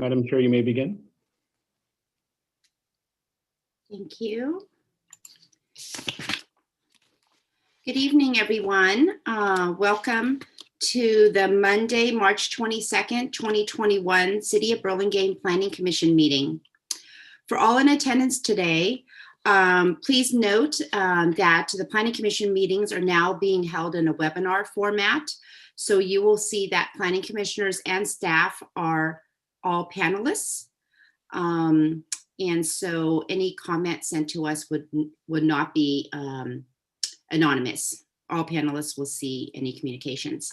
Madam Chair, you may begin. Thank you. Good evening, everyone. Welcome to the Monday, March 22nd, 2021 City of Burlingame Planning Commission meeting. For all in attendance today, please note that the Planning Commission meetings are now being held in a webinar format. So you will see that planning commissioners and staff are all panelists. And so any comments sent to us would not be anonymous. All panelists will see any communications.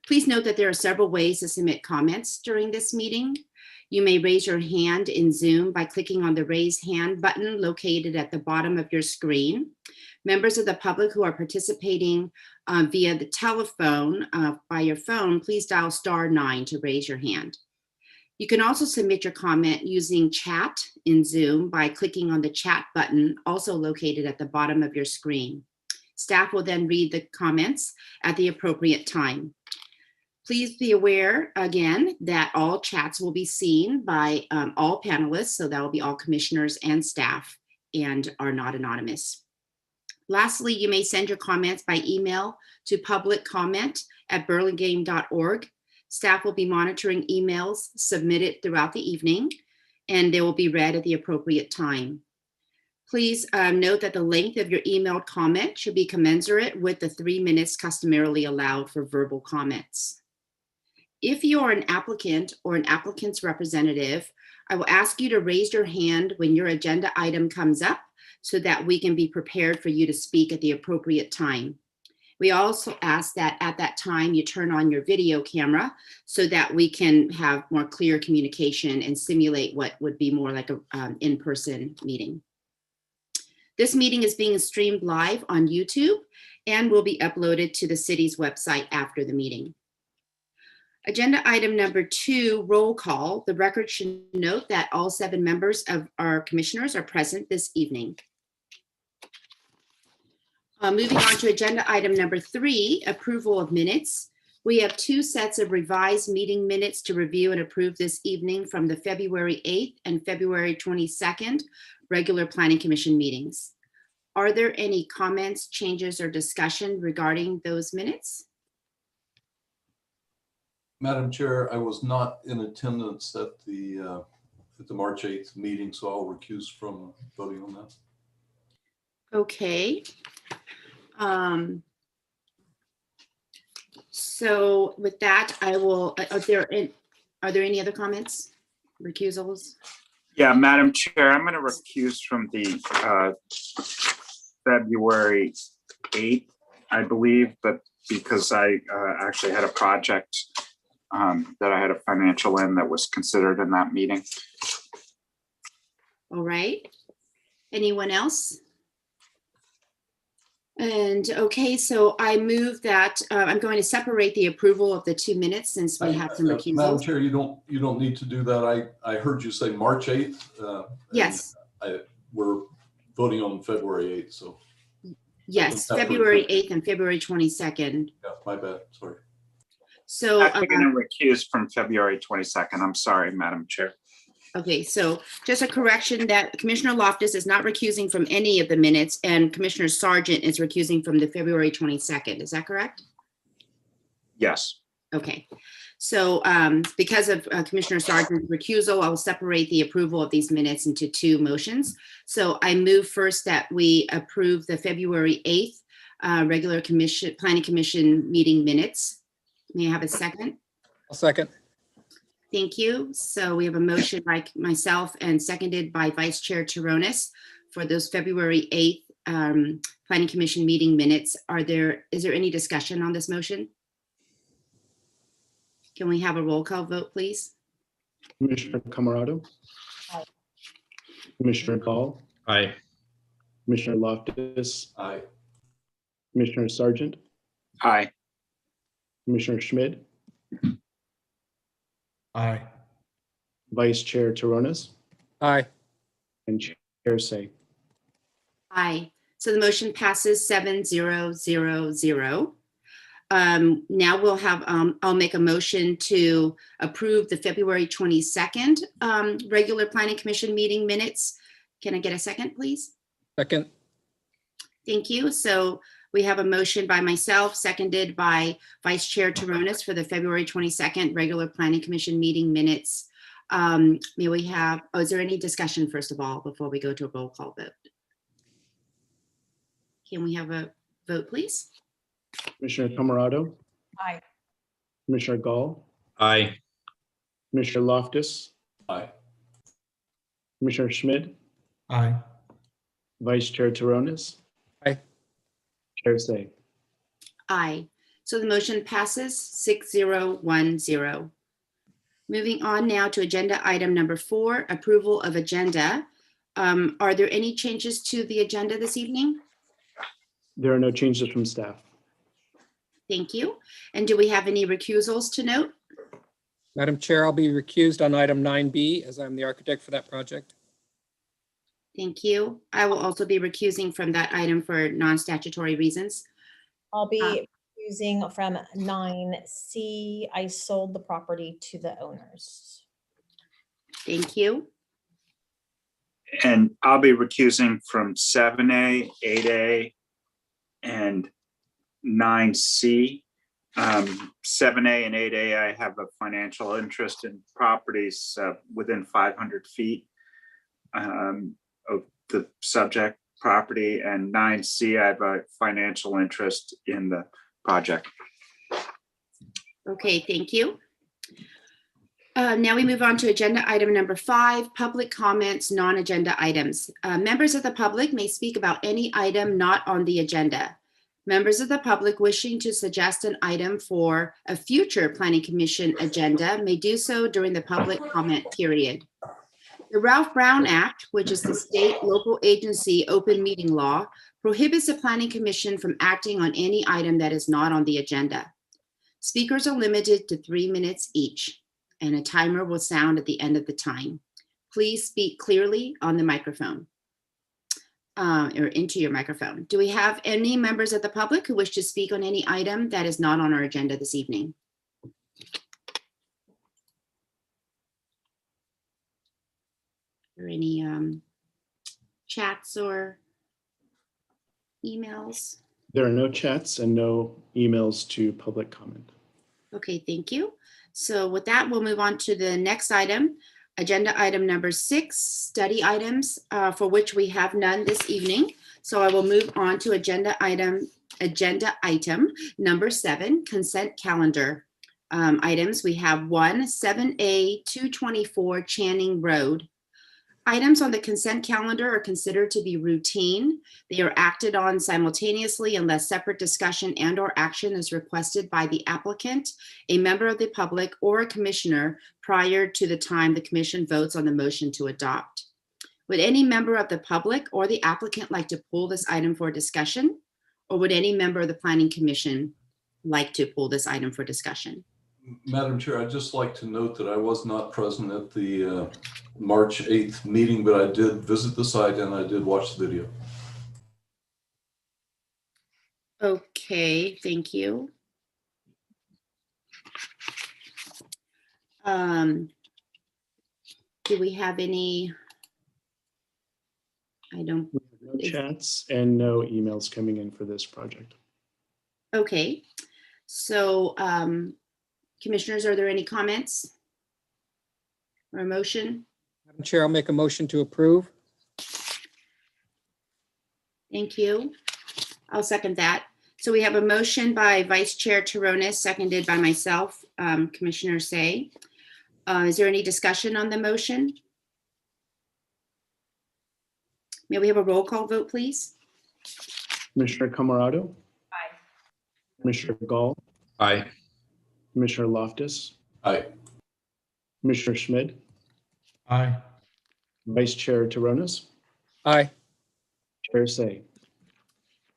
Please note that there are several ways to submit comments during this meeting. You may raise your hand in Zoom by clicking on the raise hand button located at the bottom of your screen. Members of the public who are participating via the telephone, by your phone, please dial *9 to raise your hand. You can also submit your comment using chat in Zoom by clicking on the chat button, also located at the bottom of your screen. Staff will then read the comments at the appropriate time. Please be aware, again, that all chats will be seen by all panelists, so that will be all commissioners and staff, and are not anonymous. Lastly, you may send your comments by email to publiccomment@burlingame.org. Staff will be monitoring emails submitted throughout the evening, and they will be read at the appropriate time. Please note that the length of your emailed comment should be commensurate with the 3 minutes customarily allowed for verbal comments. If you are an applicant or an applicant's representative, I will ask you to raise your hand when your agenda item comes up so that we can be prepared for you to speak at the appropriate time. We also ask that at that time you turn on your video camera so that we can have more clear communication and simulate what would be more like an in-person meeting. This meeting is being streamed live on YouTube and will be uploaded to the city's website after the meeting. Agenda item number 2, roll call. The record should note that all 7 members of our commissioners are present this evening. Moving on to agenda item number 3, approval of minutes. We have 2 sets of revised meeting minutes to review and approve this evening from the February 8th and February 22nd regular Planning Commission meetings. Are there any comments, changes, or discussion regarding those minutes? Madam Chair, I was not in attendance at the March 8th meeting, so I'll recuse from voting on that. Okay. So with that, I will, are there any other comments, recusals? Yeah, Madam Chair, I'm going to recuse from the February 8th, I believe, but because I actually had a project that I had a financial in that was considered in that meeting. All right. Anyone else? And okay, so I move that I'm going to separate the approval of the 2 minutes since we have some recusals. Madam Chair, you don't need to do that. I heard you say March 8th. Yes. We're voting on February 8th, so. Yes, February 8th and February 22nd. Yeah, my bad, sorry. So I'm going to recuse from February 22nd. I'm sorry, Madam Chair. okay, so just a correction that Commissioner Loftus is not recusing from any of the minutes and Commissioner Sargent is recusing from the February 22nd. Is that correct? Yes. Okay, so because of Commissioner Sargent's recusal, I'll separate the approval of these minutes into 2 motions. So I move first that we approve the February 8th regular Planning Commission meeting minutes. May I have a second? I'll second. Thank you. So we have a motion by myself and seconded by Vice Chair Taronis for those February 8th Planning Commission meeting minutes. Is there any discussion on this motion? Can we have a roll call vote, please? Commissioner Camarado. Aye. Commissioner Gall. Aye. Commissioner Loftus. Aye. Commissioner Sargent. Aye. Commissioner Schmidt. Aye. Vice Chair Taronis. Aye. And Chair Say. Aye. So the motion passes 7-0-0-0. Now we'll have, I'll make a motion to approve the February 22nd regular Planning Commission meeting minutes. Can I get a second, please? Second. Thank you. So we have a motion by myself, seconded by Vice Chair Taronis for the February 22nd regular Planning Commission meeting minutes. May we have, is there any discussion first of all, before we go to a roll call vote? Can we have a vote, please? Commissioner Camerado, Aye. Commissioner Gall, Aye. Commissioner Loftus, Aye. Commissioner Schmidt, Aye. Vice Chair Taronis. Aye. Chair Say. Aye. So the motion passes 6-0-1-0. Moving on now to agenda item number 4, approval of agenda. Are there any changes to the agenda this evening? There are no changes from staff. Thank you. And do we have any recusals to note? Madam Chair, I'll be recused on item 9B as I'm the architect for that project. Thank you. I will also be recusing from that item for non-statutory reasons. I'll be using from 9C. I sold the property to the owners. Thank you. And I'll be recusing from 7A, 8A, and 9C. 7A and 8A, I have a financial interest in properties within 500 feet of the subject property, and 9C, I have a financial interest in the project. Okay, thank you. Now we move on to agenda item number 5, public comments, non-agenda items. Members of the public may speak about any item not on the agenda. Members of the public wishing to suggest an item for a future Planning Commission agenda may do so during the public comment period. The Ralph Brown Act, which is the state local agency open meeting law, prohibits the Planning Commission from acting on any item that is not on the agenda. Speakers are limited to 3 minutes each, and a timer will sound at the end of the time. Please speak clearly on the microphone, or into your microphone. Do we have any members of the public who wish to speak on any item that is not on our agenda this evening? Are there any chats or emails? There are no chats and no emails to public comment. Okay, thank you. So with that, we'll move on to the next item, agenda item number 6, study items, for which we have none this evening. So I will move on to agenda item number 7, consent calendar items. We have 1, 7A 224 Channing Road. Items on the consent calendar are considered to be routine. They are acted on simultaneously unless separate discussion and/or action is requested by the applicant, a member of the public, or a commissioner prior to the time the commission votes on the motion to adopt. Would any member of the public or the applicant like to pull this item for discussion? Or would any member of the Planning Commission like to pull this item for discussion? Madam Chair, I'd just like to note that I was not present at the March 8th meeting, but I did visit the site and I did watch the video. Okay, thank you. Do we have any? I don't. No chats and no emails coming in for this project. Okay, so commissioners, are there any comments or a motion? Madam Chair, I'll make a motion to approve. Thank you. I'll second that. So we have a motion by Vice Chair Taronis, seconded by myself, Commissioner Say. Is there any discussion on the motion? May we have a roll call vote, please? Commissioner Camerado, Aye. Commissioner Gall, Aye. Commissioner Loftus, Aye. Commissioner Schmidt, Aye. Vice Chair Taronis, Aye. Chair Say.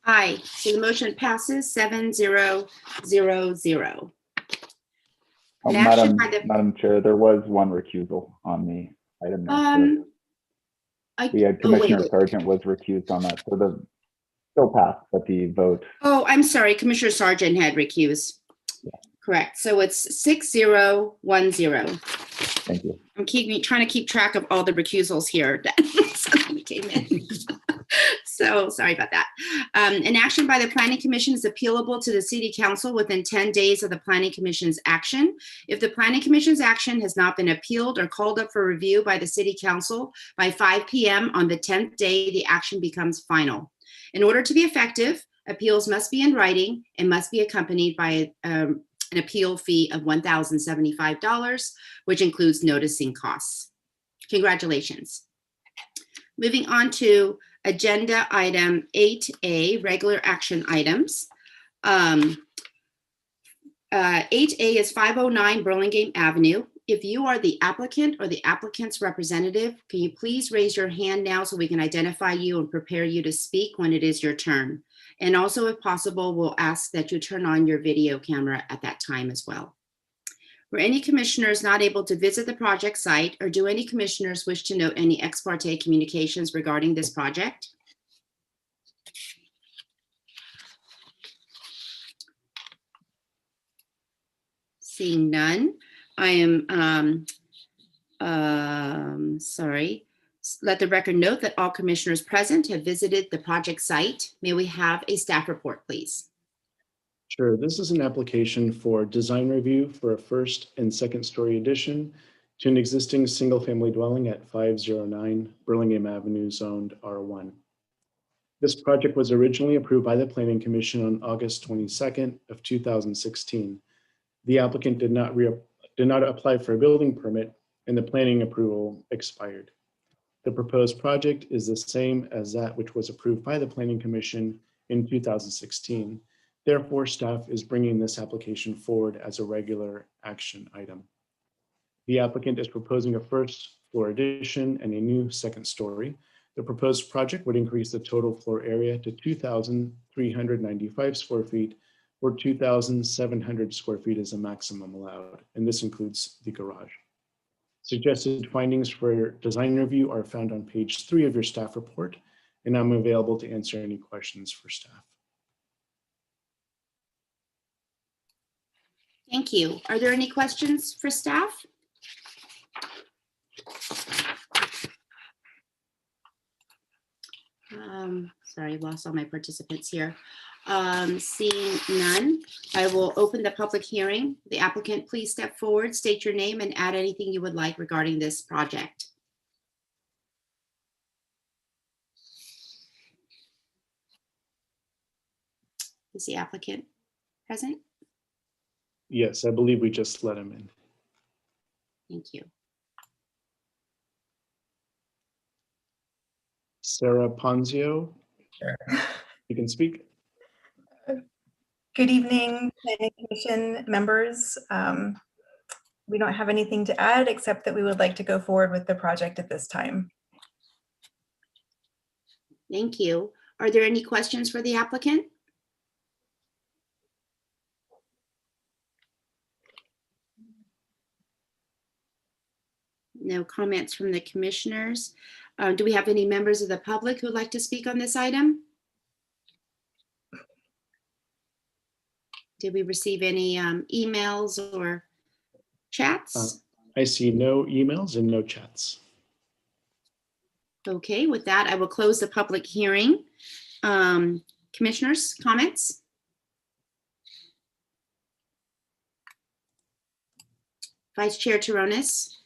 Aye. So the motion passes 7-0-0-0. And action by the- Madam Chair, there was one recusal on the item. We We had Commissioner Sargent was recused on that. So still passed, but the vote, Oh, I'm sorry, Commissioner Sargent had recused. Correct. So it's 6-0-1-0. thank you. I'm trying to keep track of all the recusals here that suddenly came in. So sorry about that. An action by the Planning Commission is appealable to the City Council within 10 days of the Planning Commission's action. If the Planning Commission's action has not been appealed or called up for review by the City Council by 5 p.m. on the 10th day, the action becomes final. In order to be effective, appeals must be in writing and must be accompanied by an appeal fee of $1,075, which includes noticing costs. Congratulations. Moving on to agenda item 8A, regular action items. 8A is 509 Burlingame Avenue. If you are the applicant or the applicant's representative, can you please raise your hand now so we can identify you and prepare you to speak when it is your turn? And also, if possible, we'll ask that you turn on your video camera at that time as well. Were any commissioners not able to visit the project site, or do any commissioners wish to note any ex parte communications regarding this project? Seeing none, I am sorry. Let the record note that all commissioners present have visited the project site. May we have a staff report, please? Sure. This is an application for design review for a first and second story addition to an existing single-family dwelling at 509 Burlingame Avenue, zoned R1. This project was originally approved by the Planning Commission on August 22nd of 2016. The applicant did not apply for a building permit, and the planning approval expired. The proposed project is the same as that which was approved by the Planning Commission in 2016. Therefore, staff is bringing this application forward as a regular action item. The applicant is proposing a first floor addition and a new second story. The proposed project would increase the total floor area to 2,395 square feet, or 2,700 square feet is a maximum allowed, and this includes the garage. Suggested findings for design review are found on page 3 of your staff report, and I'm available to answer any questions for staff. Thank you. Are there any questions for staff? Sorry, lost all my participants here. Seeing none, I will open the public hearing. The applicant, please step forward, state your name, and add anything you would like regarding this project. Is the applicant present? Yes, I believe we just let him in. Thank you. Sarah Ponzio, Sure. you can speak. Good evening, Planning Commission members. We don't have anything to add except that we would like to go forward with the project at this time. Thank you. Are there any questions for the applicant? No comments from the commissioners. Do we have any members of the public who would like to speak on this item? Did we receive any emails or chats? I see no emails and no chats. Okay, with that, I will close the public hearing. Commissioners, comments? Vice Chair Taronis.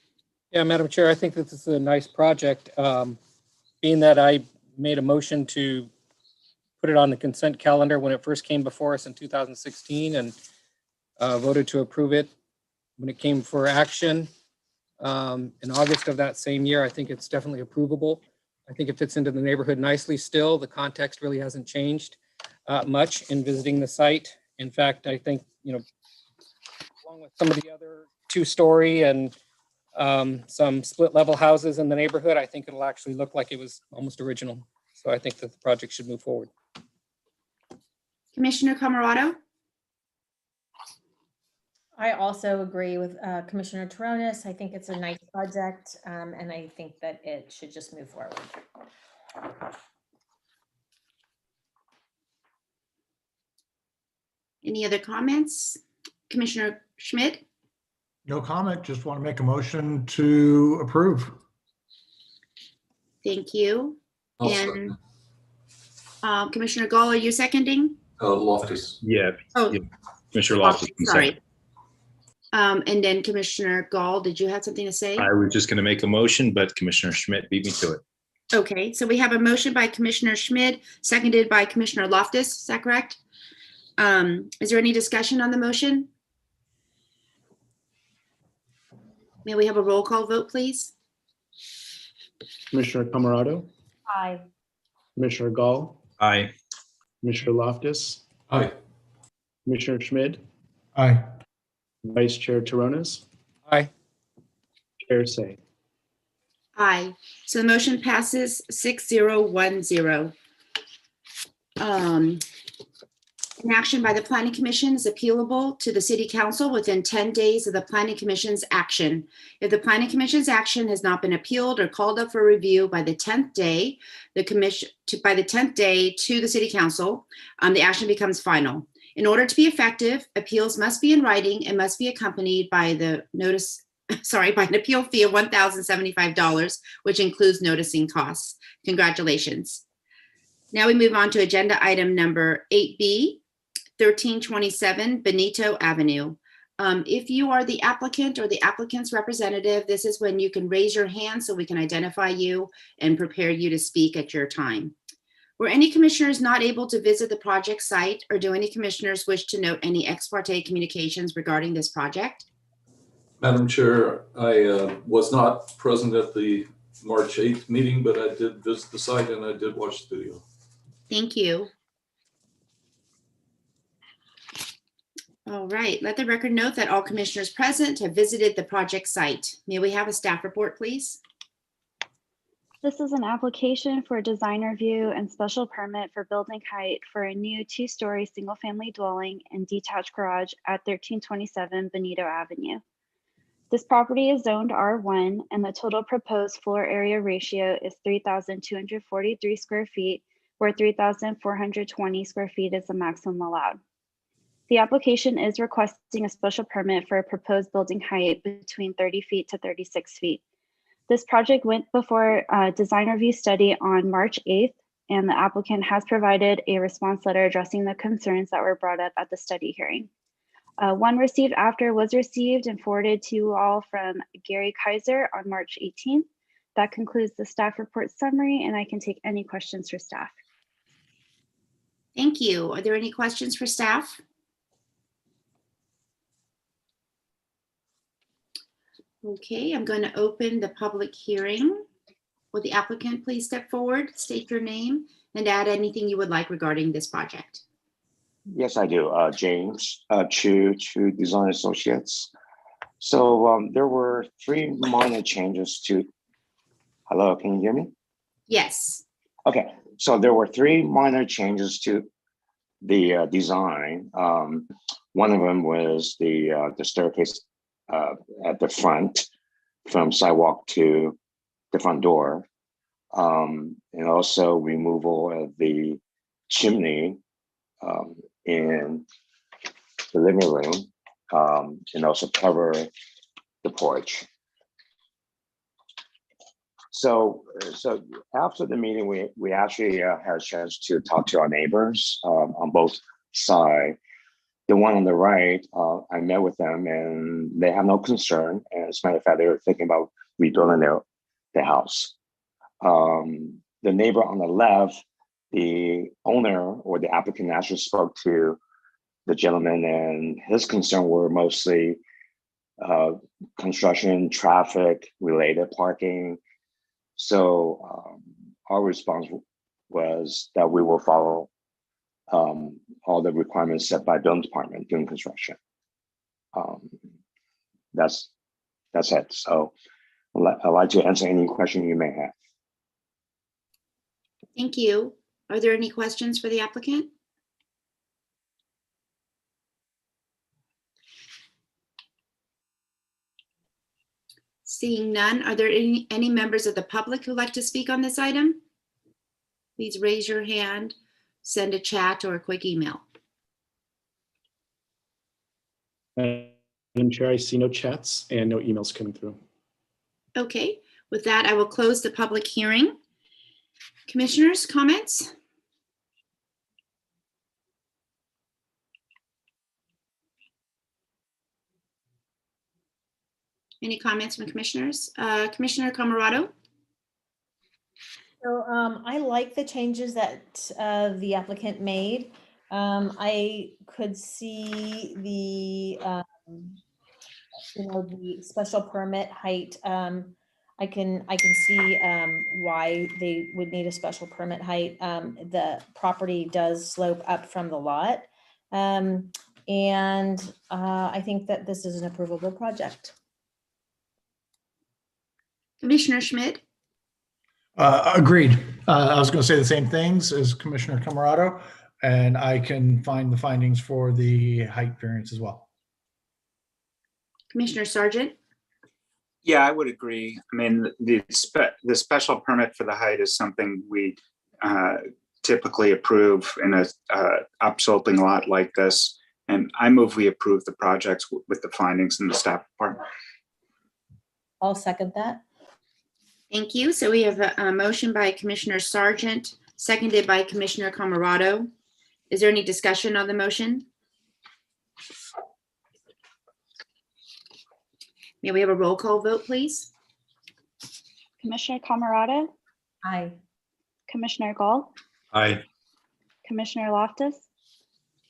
Yeah, Madam Chair, I think that this is a nice project. Being that I made a motion to put it on the consent calendar when it first came before us in 2016 and voted to approve it when it came for action in August of that same year, I think it's definitely approvable. I think it fits into the neighborhood nicely still. The context really hasn't changed much in visiting the site. In fact, I think, along with some of the other two-story and some split level houses in the neighborhood, I think it'll actually look like it was almost original. So I think that the project should move forward. Commissioner Camerado? I also agree with Commissioner Taronis. I think it's a nice project, and I think that it should just move forward. Any other comments? Commissioner Schmidt? No comment, just want to make a motion to approve. Thank you. I'll And second. Commissioner Gall, are you seconding? Loftus. Yeah, Oh, yeah. Commissioner Loftus. can sorry. second. And then Commissioner Gall, did you have something to say? I was just going to make a motion, but Commissioner Schmidt beat me to it. Okay, so we have a motion by Commissioner Schmidt, seconded by Commissioner Loftus. Is that correct? Is there any discussion on the motion? May we have a roll call vote, please? Commissioner Camerado, Aye. Commissioner Gall, Aye. Commissioner Loftus, Aye. Commissioner Schmidt, Aye. Vice Chair Torrones, Aye. Chair Say. Aye. So the motion passes 6-0-1-0. An action by the Planning Commission is appealable to the City Council within 10 days of the Planning Commission's action. If the Planning Commission's action has not been appealed or called up for review by the 10th day, to the City Council, the action becomes final. In order to be effective, appeals must be in writing and must be accompanied by the notice, by an appeal fee of $1,075, which includes noticing costs. Congratulations. Now we move on to agenda item number 8B, 1327 Benito Avenue. If you are the applicant or the applicant's representative, this is when you can raise your hand so we can identify you and prepare you to speak at your time. Were any commissioners not able to visit the project site, or do any commissioners wish to note any ex parte communications regarding this project? Madam Chair, I was not present at the March 8th meeting, but I did visit the site and I did watch the video. Thank you. All right, let the record note that all commissioners present have visited the project site. May we have a staff report, please? This is an application for a design review and special permit for building height for a new 2-story single-family dwelling and detached garage at 1327 Benito Avenue. This property is zoned R1 and the total proposed floor area ratio is 3,243 square feet, where 3,420 square feet is the maximum allowed. The application is requesting a special permit for a proposed building height between 30 feet to 36 feet. This project went before a design review study on March 8th, and the applicant has provided a response letter addressing the concerns that were brought up at the study hearing. One received after was received and forwarded to you all from Gary Kaiser on March 18th. That concludes the staff report summary, and I can take any questions for staff. Thank you. Are there any questions for staff? Okay, I'm going to open the public hearing. Will the applicant please step forward, state your name, and add anything you would like regarding this project? Yes, I do. James Chu Design Associates. So there were 3 minor changes to. Hello, can you hear me? Yes. Okay, so there were 3 minor changes to the design. One of them was the staircase at the front, from sidewalk to the front door, and also removal of the chimney in the living room, and also cover the porch. So after the meeting, we actually had a chance to talk to our neighbors on both sides. The one on the right, I met with them and they have no concern. And as a matter of fact, they were thinking about rebuilding their house. The neighbor on the left, the owner or the applicant actually spoke to the gentleman, and his concern were mostly construction, traffic related, parking. So our response was that we will follow all the requirements set by building department during construction. That's it. So I'd like to answer any question you may have. Thank you. Are there any questions for the applicant? Seeing none, are there any members of the public who'd like to speak on this item? Please raise your hand, send a chat or a quick email. Madam Chair, I see no chats and no emails coming through. Okay, with that, I will close the public hearing. Commissioners, comments? Any comments from commissioners? Commissioner Camarado? So I like the changes that the applicant made. I could see the, the special permit height. I can see why they would need a special permit height. The property does slope up from the lot. And I think that this is an approvable project. Commissioner Schmidt? Agreed. I was going to say the same things as Commissioner Camarado, and I can find the findings for the height variance as well. Commissioner Sargent? Yeah, I would agree. I mean, the special permit for the height is something we typically approve in a upsloping lot like this. And I move we approve the projects with the findings in the staff report. I'll second that. Thank you. So we have a motion by Commissioner Sargent, seconded by Commissioner Camarado. Is there any discussion on the motion? May we have a roll call vote, please? Commissioner Camarado, Aye. Commissioner Gall, Aye. Commissioner Loftus,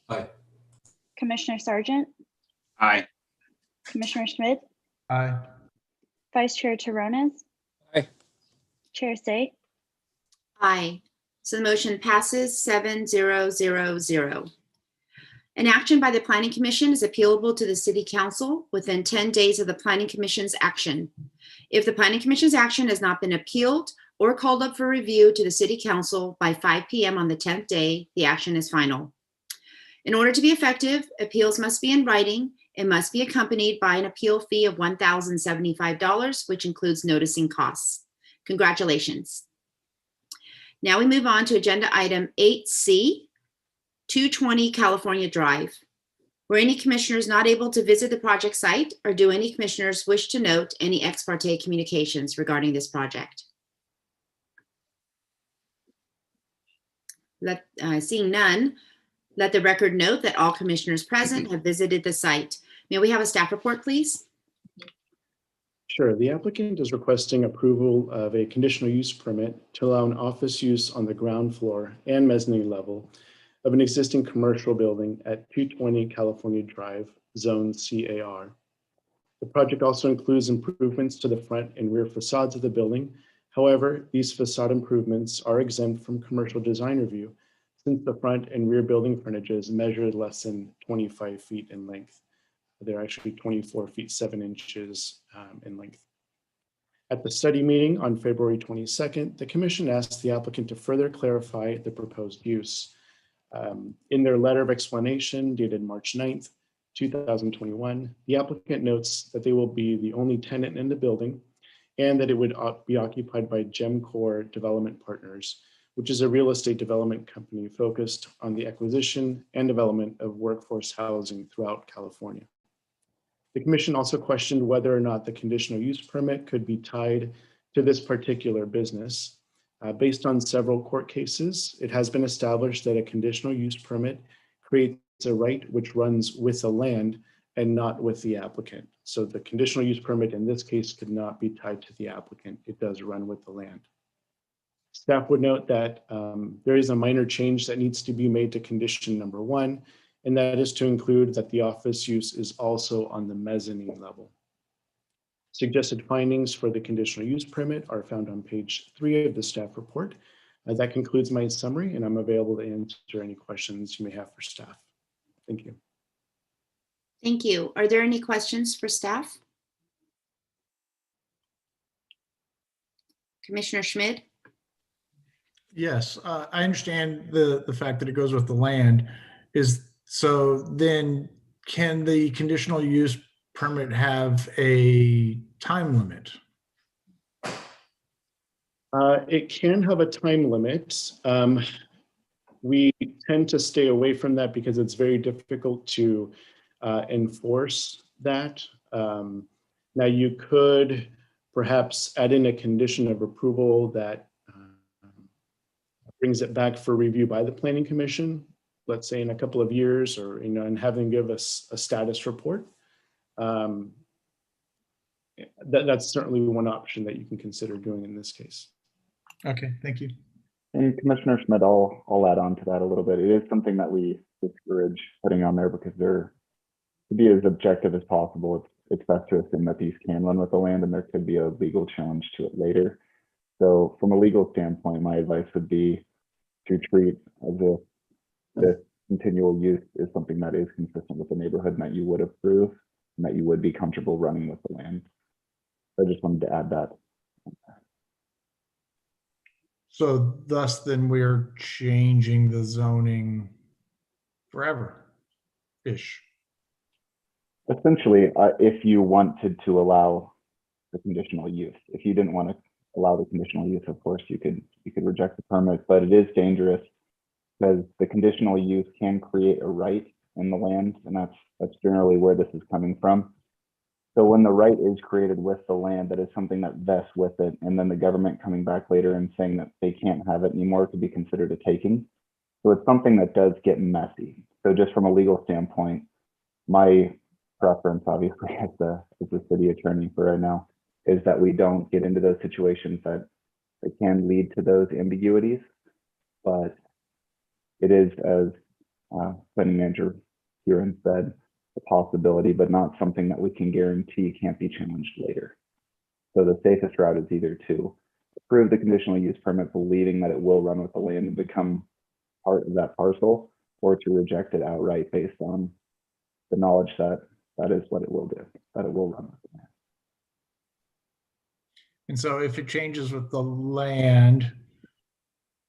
Aye. Commissioner Sargent, Aye. Commissioner Schmidt, Aye. Vice Chair Taronas. Aye. Chair Say. Aye. So the motion passes 7-0-0-0. An action by the Planning Commission is appealable to the City Council within 10 days of the Planning Commission's action. If the Planning Commission's action has not been appealed or called up for review to the City Council by 5 p.m. on the 10th day, the action is final. In order to be effective, appeals must be in writing and must be accompanied by an appeal fee of $1,075, which includes noticing costs. Congratulations. Now we move on to agenda item 8C, 220 California Drive. Were any commissioners not able to visit the project site, or do any commissioners wish to note any ex parte communications regarding this project? Seeing none, let the record note that all commissioners present have visited the site. May we have a staff report, please? Sure. The applicant is requesting approval of a conditional use permit to allow an office use on the ground floor and mezzanine level of an existing commercial building at 220 California Drive, Zone CAR. The project also includes improvements to the front and rear facades of the building. However, these facade improvements are exempt from commercial design review since the front and rear building frontages measure less than 25 feet in length. They're actually 24 feet 7 inches in length. At the study meeting on February 22nd, the commission asked the applicant to further clarify the proposed use. In their letter of explanation dated March 9th, 2021, the applicant notes that they will be the only tenant in the building and that it would be occupied by GemCore Development Partners, which is a real estate development company focused on the acquisition and development of workforce housing throughout California. The commission also questioned whether or not the conditional use permit could be tied to this particular business. Based on several court cases, it has been established that a conditional use permit creates a right which runs with the land and not with the applicant. So the conditional use permit in this case could not be tied to the applicant. It does run with the land. Staff would note that there is a minor change that needs to be made to condition number 1, and that is to include that the office use is also on the mezzanine level. Suggested findings for the conditional use permit are found on page 3 of the staff report. That concludes my summary, and I'm available to answer any questions you may have for staff. Thank you. Thank you. Are there any questions for staff? Commissioner Schmidt? Yes, I understand the fact that it goes with the land. So then can the conditional use permit have a time limit? It can have a time limit. We tend to stay away from that because it's very difficult to enforce that. Now you could perhaps add in a condition of approval that brings it back for review by the Planning Commission, let's say in a couple of years, or and have them give us a status report. That's certainly one option that you can consider doing in this case. Okay, thank you. And Commissioner Schmidt, I'll add on to that a little bit. It is something that we discourage putting on there because to be as objective as possible, it's best to assume that these can run with the land and there could be a legal challenge to it later. So from a legal standpoint, my advice would be to treat as if this continual use is something that is consistent with the neighborhood and that you would approve and that you would be comfortable running with the land. I just wanted to add that. So thus then we're changing the zoning forever-ish. Essentially, if you wanted to allow the conditional use, if you didn't want to allow the conditional use, of course, you could reject the permit, but it is dangerous because the conditional use can create a right in the land, and that's generally where this is coming from. So when the right is created with the land, that is something that vests with it, and then the government coming back later and saying that they can't have it anymore could be considered a taking. So it's something that does get messy. So just from a legal standpoint, my preference, obviously, as the city attorney for right now, is that we don't get into those situations that can lead to those ambiguities. But it is, as planning manager Kieran said, a possibility, but not something that we can guarantee can't be challenged later. So the safest route is either to approve the conditional use permit, believing that it will run with the land and become part of that parcel, or to reject it outright based on the knowledge that that is what it will do, that it will run with the land. And so if it changes with the land,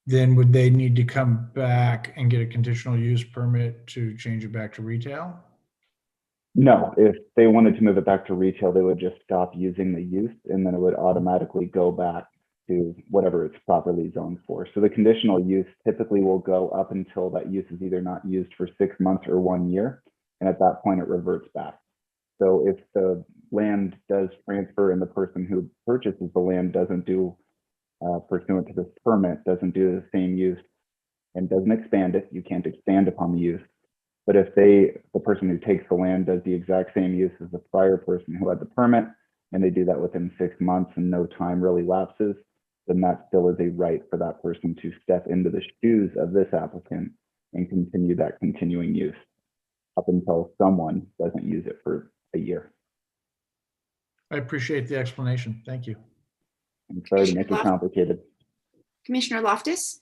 then would they need to come back and get a conditional use permit to change it back to retail? No, if they wanted to move it back to retail, they would just stop using the use and then it would automatically go back to whatever it's properly zoned for. So the conditional use typically will go up until that use is either not used for 6 months or 1 year. And at that point, it reverts back. So if the land does transfer and the person who purchases the land doesn't do, pursuant to this permit, doesn't do the same use and doesn't expand it, you can't expand upon the use. But if the person who takes the land does the exact same use as the prior person who had the permit, and they do that within 6 months and no time really lapses, then that still is a right for that person to step into the shoes of this applicant and continue that continuing use up until someone doesn't use it for a year. I appreciate the explanation. Thank you. I'm sorry to make it complicated. Commissioner Loftus?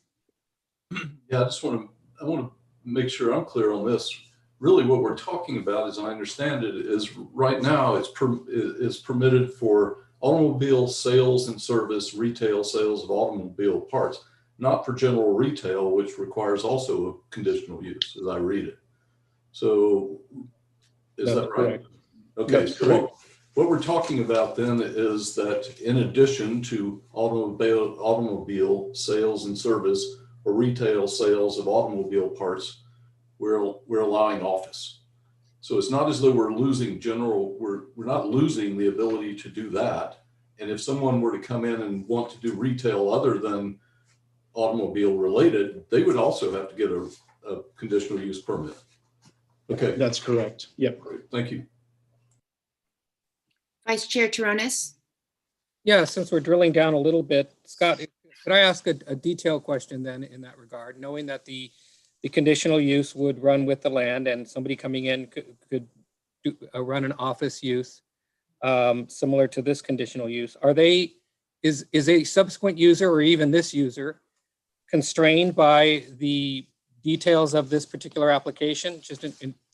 Yeah, I want to make sure I'm clear on this. Really what we're talking about, as I understand it, is right now it's permitted for automobile sales and service, retail sales of automobile parts, not for general retail, which requires also a conditional use, as I read it. So is that right? Correct. Okay, That's so correct. what we're talking about then is that in addition to automobile sales and service or retail sales of automobile parts, we're allowing office. So it's not as though we're losing we're not losing the ability to do that. And if someone were to come in and want to do retail other than automobile related, they would also have to get a conditional use permit. Okay. That's correct. Yep. Great. Thank you. Vice Chair Taronis? Yeah, since we're drilling down a little bit, Scott, could I ask a detailed question then in that regard, knowing that the conditional use would run with the land and somebody coming in could run an office use similar to this conditional use. Is a subsequent user or even this user constrained by the details of this particular application, just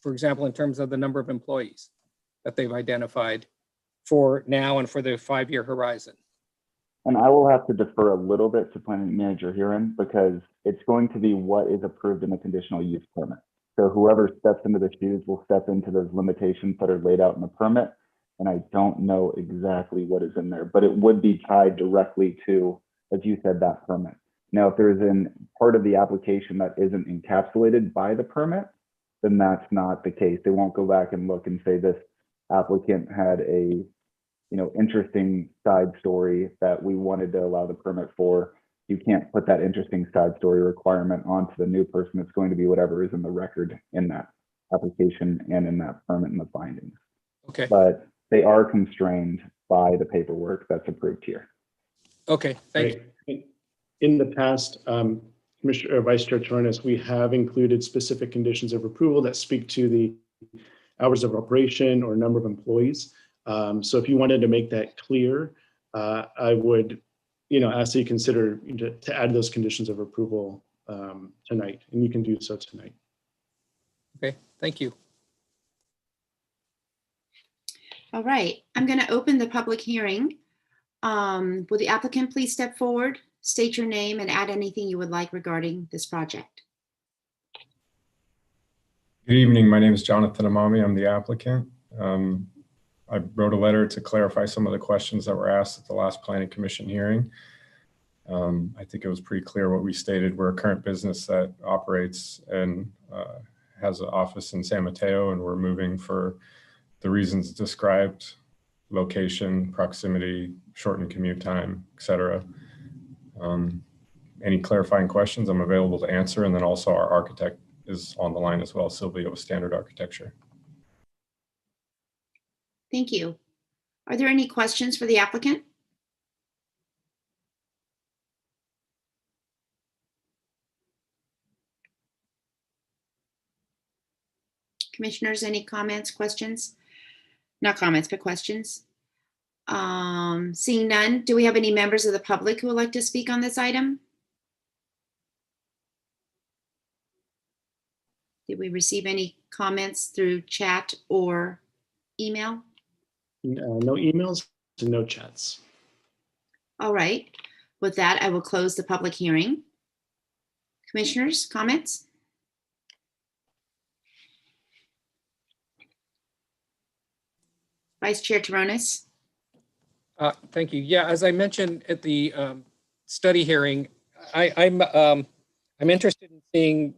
for example, in terms of the number of employees that they've identified for now and for the 5-year horizon? And I will have to defer a little bit to planning manager Huron because it's going to be what is approved in the conditional use permit. So whoever steps into the shoes will step into those limitations that are laid out in the permit. And I don't know exactly what is in there, but it would be tied directly to, as you said, that permit. Now, if there's a part of the application that isn't encapsulated by the permit, then that's not the case. They won't go back and look and say this applicant had a, interesting side story that we wanted to allow the permit for. You can't put that interesting side story requirement onto the new person. It's going to be whatever is in the record in that application and in that permit and the findings. Okay, But they are constrained by the paperwork that's approved here. okay, thank you. Right. In the past, Commissioner or Vice Chair Torres, we have included specific conditions of approval that speak to the hours of operation or number of employees. So if you wanted to make that clear, I would, ask that you consider to add those conditions of approval tonight, and you can do so tonight. Okay, thank you. All right, I'm going to open the public hearing. Will the applicant please step forward, state your name, and add anything you would like regarding this project? Good evening. My name is Jonathan Amami. I'm the applicant. I wrote a letter to clarify some of the questions that were asked at the last Planning Commission hearing. I think it was pretty clear what we stated. We're a current business that operates and has an office in San Mateo, and we're moving for the reasons described: location, proximity, shortened commute time, etc. Any clarifying questions, I'm available to answer. And then also our architect is on the line as well, Sylvia with Standard Architecture. Thank you. Are there any questions for the applicant? Commissioners, any comments, questions? Not comments, but questions. Seeing none, do we have any members of the public who would like to speak on this item? Did we receive any comments through chat or email? No emails and no chats. All right. With that, I will close the public hearing. Commissioners, comments? Vice Chair Torres. Thank you. Yeah, as I mentioned at the study hearing, I'm interested in seeing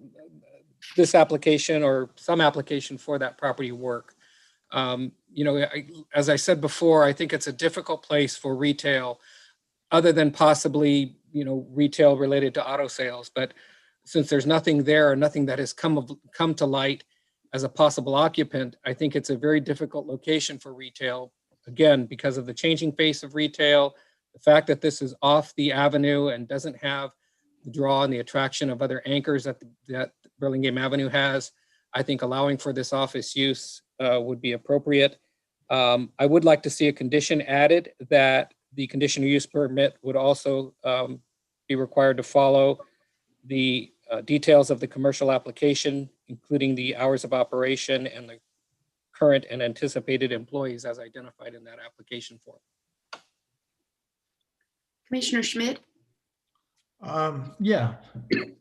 this application or some application for that property work. As I said before, I think it's a difficult place for retail, other than possibly, retail related to auto sales. But since there's nothing there, or nothing that has come to light as a possible occupant, I think it's a very difficult location for retail. Again, because of the changing face of retail, the fact that this is off the avenue and doesn't have the draw and the attraction of other anchors that Burlingame Avenue has, I think allowing for this office use would be appropriate. I would like to see a condition added that the conditional use permit would also be required to follow the details of the commercial application, including the hours of operation and the current and anticipated employees as identified in that application form. Commissioner Schmidt. Yeah,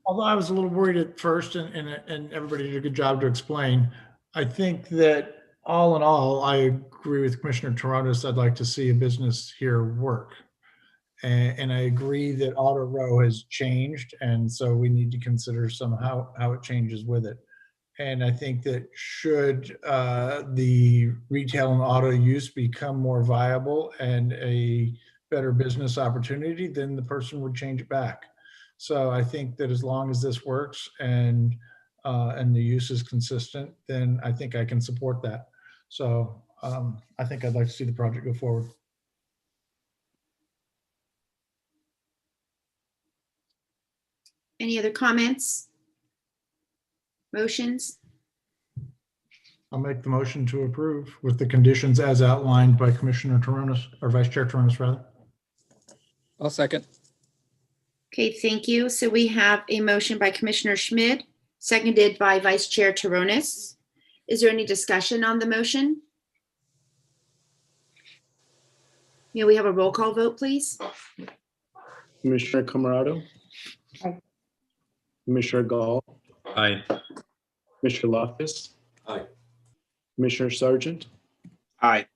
although I was a little worried at first, and everybody did a good job to explain, I think that all in all, I agree with Commissioner Torres. I'd like to see a business here work. And I agree that Auto Row has changed, and so we need to consider somehow how it changes with it. And I think that should the retail and auto use become more viable and a better business opportunity, then the person would change it back. So I think that as long as this works and the use is consistent, then I think I can support that. So I think I'd like to see the project go forward. Any other comments? Motions? I'll make the motion to approve with the conditions as outlined by Commissioner Torres, or Vice Chair Torres, rather. I'll second. Okay, thank you. So we have a motion by Commissioner Schmidt, seconded by Vice Chair Torres. Is there any discussion on the motion? May we have a roll call vote, please? Commissioner Camarado. Aye. Commissioner Gall. Aye. Commissioner Loftus. Aye. Commissioner Sargent. Aye.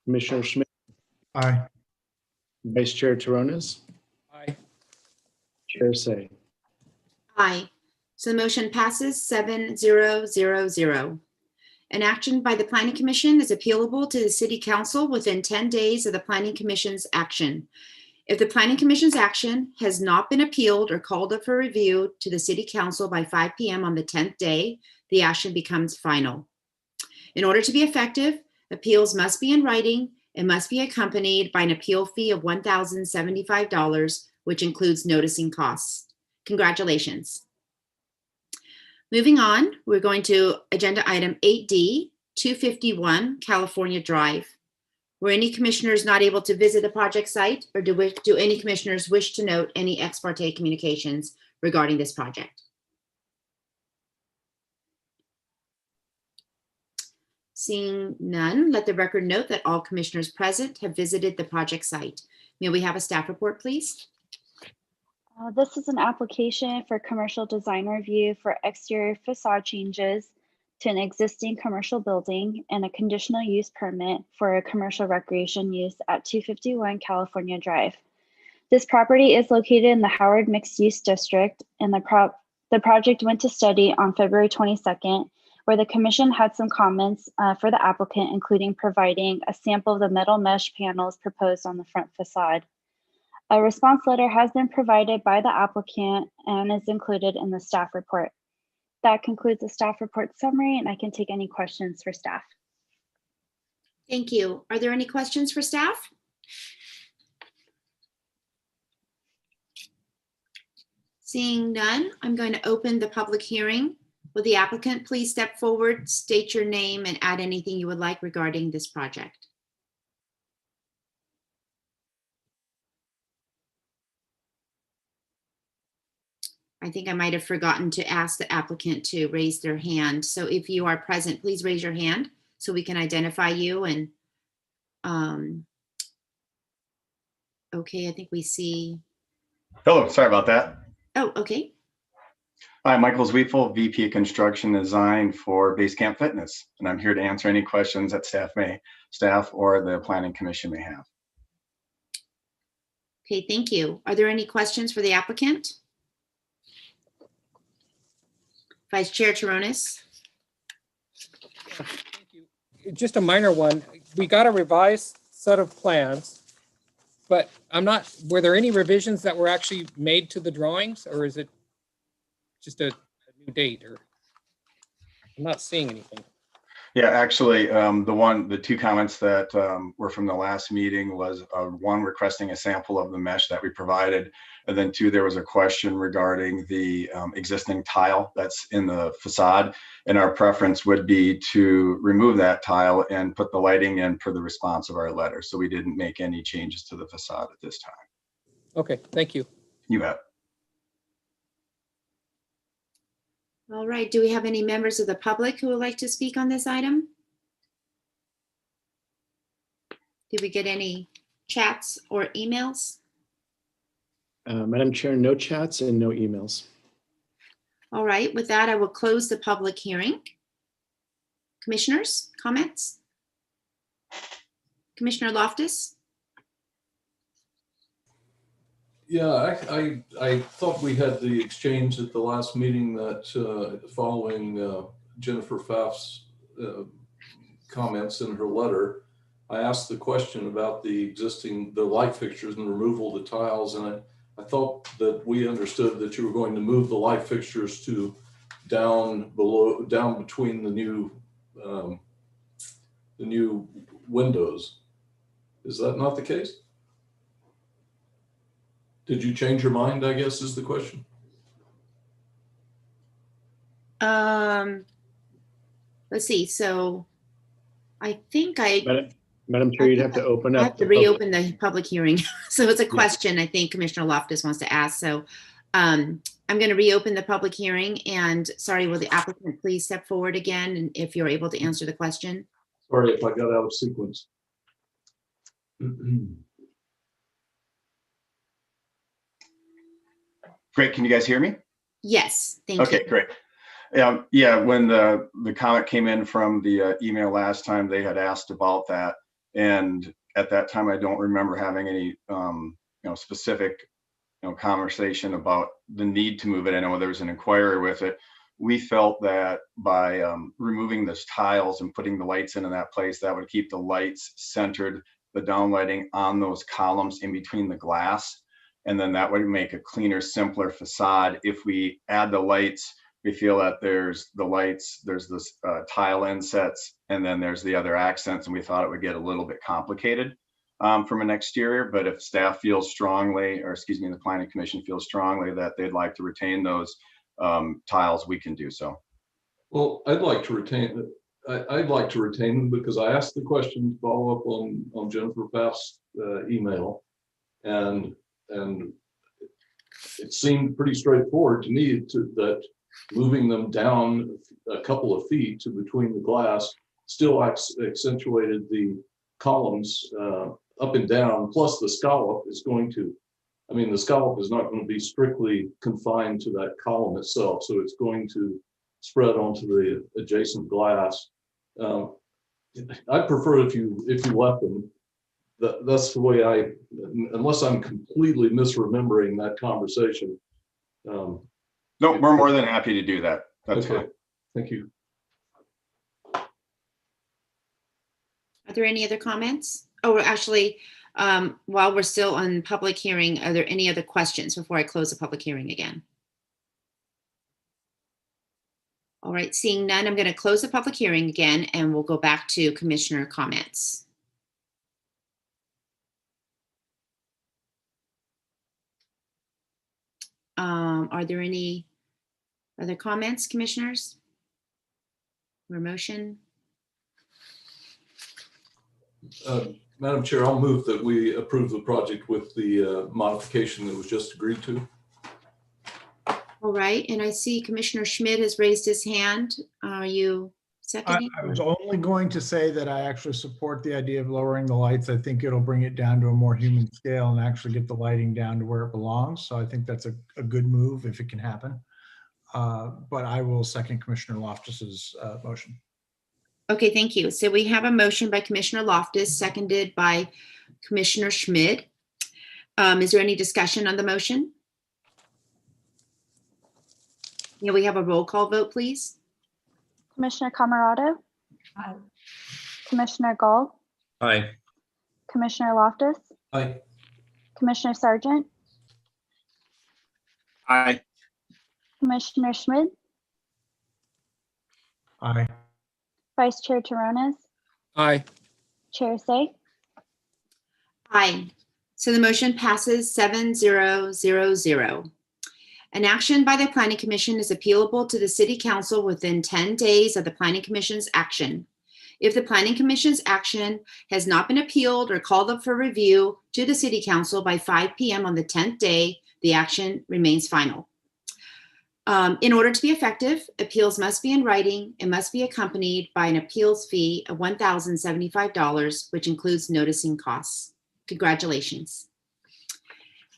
Commissioner Schmidt. Aye. Vice Chair Torres. Aye. Chair Say. Aye. So the motion passes 7-0-0-0. An action by the Planning Commission is appealable to the City Council within 10 days of the Planning Commission's action. If the Planning Commission's action has not been appealed or called up for review to the City Council by 5 p.m. on the 10th day, the action becomes final. In order to be effective, appeals must be in writing and must be accompanied by an appeal fee of $1,075, which includes noticing costs. Congratulations. Moving on, we're going to agenda item 8D, 251 California Drive. Were any commissioners not able to visit the project site, or do any commissioners wish to note any ex parte communications regarding this project? Seeing none, let the record note that all commissioners present have visited the project site. May we have a staff report, please? This is an application for commercial design review for exterior facade changes to an existing commercial building and a conditional use permit for a commercial recreation use at 251 California Drive. This property is located in the Howard Mixed Use District, and the project went to study on February 22nd, where the commission had some comments for the applicant, including providing a sample of the metal mesh panels proposed on the front facade. A response letter has been provided by the applicant and is included in the staff report. That concludes the staff report summary, and I can take any questions for staff. Thank you. Are there any questions for staff? Seeing none, I'm going to open the public hearing. Will the applicant please step forward, state your name, and add anything you would like regarding this project? I think I might have forgotten to ask the applicant to raise their hand. So if you are present, please raise your hand so we can identify you. And okay, I think we see. Hello, sorry about that. Oh, okay. Hi, Michael Zweifel, VP of Construction Design for Basecamp Fitness, and I'm here to answer any questions that staff or the Planning Commission may have. Okay, thank you. Are there any questions for the applicant? Vice Chair Taronis. Thank you. Just a minor one. We got a revised set of plans, but were there any revisions that were actually made to the drawings, or is it just a new date? Or I'm not seeing anything. Yeah, actually, the two comments that were from the last meeting was one, requesting a sample of the mesh that we provided, and then two, there was a question regarding the existing tile that's in the facade, and our preference would be to remove that tile and put the lighting in per the response of our letter. So we didn't make any changes to the facade at this time. Okay, thank you. You bet. All right, do we have any members of the public who would like to speak on this item? Did we get any chats or emails? Madam Chair, no chats and no emails. All right, with that, I will close the public hearing. Commissioners, comments? Commissioner Loftus? Yeah, I thought we had the exchange at the last meeting that following Jennifer Pfaff's comments in her letter, I asked the question about the light fixtures and the removal of the tiles, and I thought that we understood that you were going to move the light fixtures to down between the new windows. Is that not the case? Did you change your mind, I guess, is the question. Let's see. So I think Madam Chair, you'd have to open up. I have to reopen the public hearing. So it's a question I think Commissioner Loftus wants to ask. So I'm going to reopen the public hearing, and sorry, will the applicant please step forward again, and if you're able to answer the question. Sorry if I got out of sequence. Great, can you guys hear me? Yes, thank you. Okay, great. Yeah, when the comment came in from the email last time, they had asked about that. And at that time, I don't remember having any specific conversation about the need to move it. I know there was an inquiry with it. We felt that by removing those tiles and putting the lights into that place, that would keep the lights centered, the downlighting on those columns in between the glass. And then that would make a cleaner, simpler facade. If we add the lights, we feel that there's the lights, there's this tile insets, and then there's the other accents. And we thought it would get a little bit complicated from an exterior. But if staff feels strongly, or excuse me, the planning commission feels strongly that they'd like to retain those tiles, we can do so. Well, I'd like to retain them because I asked the question to follow up on Jennifer Pfaff's email, and it seemed pretty straightforward to me that moving them down a couple of feet to between the glass still accentuated the columns up and down, plus the scallop is going to, I mean, the scallop is not going to be strictly confined to that column itself, so it's going to spread onto the adjacent glass. I'd prefer if you left them. That's the way unless I'm completely misremembering that conversation. No, we're more than happy to do that. That's okay. fine. Thank you. Are there any other comments? Oh, actually, while we're still on public hearing, are there any other questions before I close the public hearing again? All right, seeing none, I'm going to close the public hearing again, and we'll go back to commissioner comments. Are there any other comments, commissioners? Or motion? Madam Chair, I'll move that we approve the project with the modification that was just agreed to. All right, and I see Commissioner Schmidt has raised his hand. Are you seconding? I was only going to say that I actually support the idea of lowering the lights. I think it'll bring it down to a more human scale and actually get the lighting down to where it belongs. So I think that's a good move if it can happen. But I will second Commissioner Loftus's motion. Okay, thank you. So we have a motion by Commissioner Loftus, seconded by Commissioner Schmidt. Is there any discussion on the motion? Yeah, we have a roll call vote, please. Commissioner Camerado, Aye. Commissioner Gall, Aye. Commissioner Loftus, Aye. Commissioner Sargent, Aye. Commissioner Schmidt, Aye. Vice Chair Torrones, Aye. Chair Say. Aye. So the motion passes 7-0-0-0. An action by the Planning Commission is appealable to the City Council within 10 days of the Planning Commission's action. If the Planning Commission's action has not been appealed or called up for review to the City Council by 5 p.m. on the 10th day, the action remains final. In order to be effective, appeals must be in writing and must be accompanied by an appeals fee of $1,075, which includes noticing costs. Congratulations.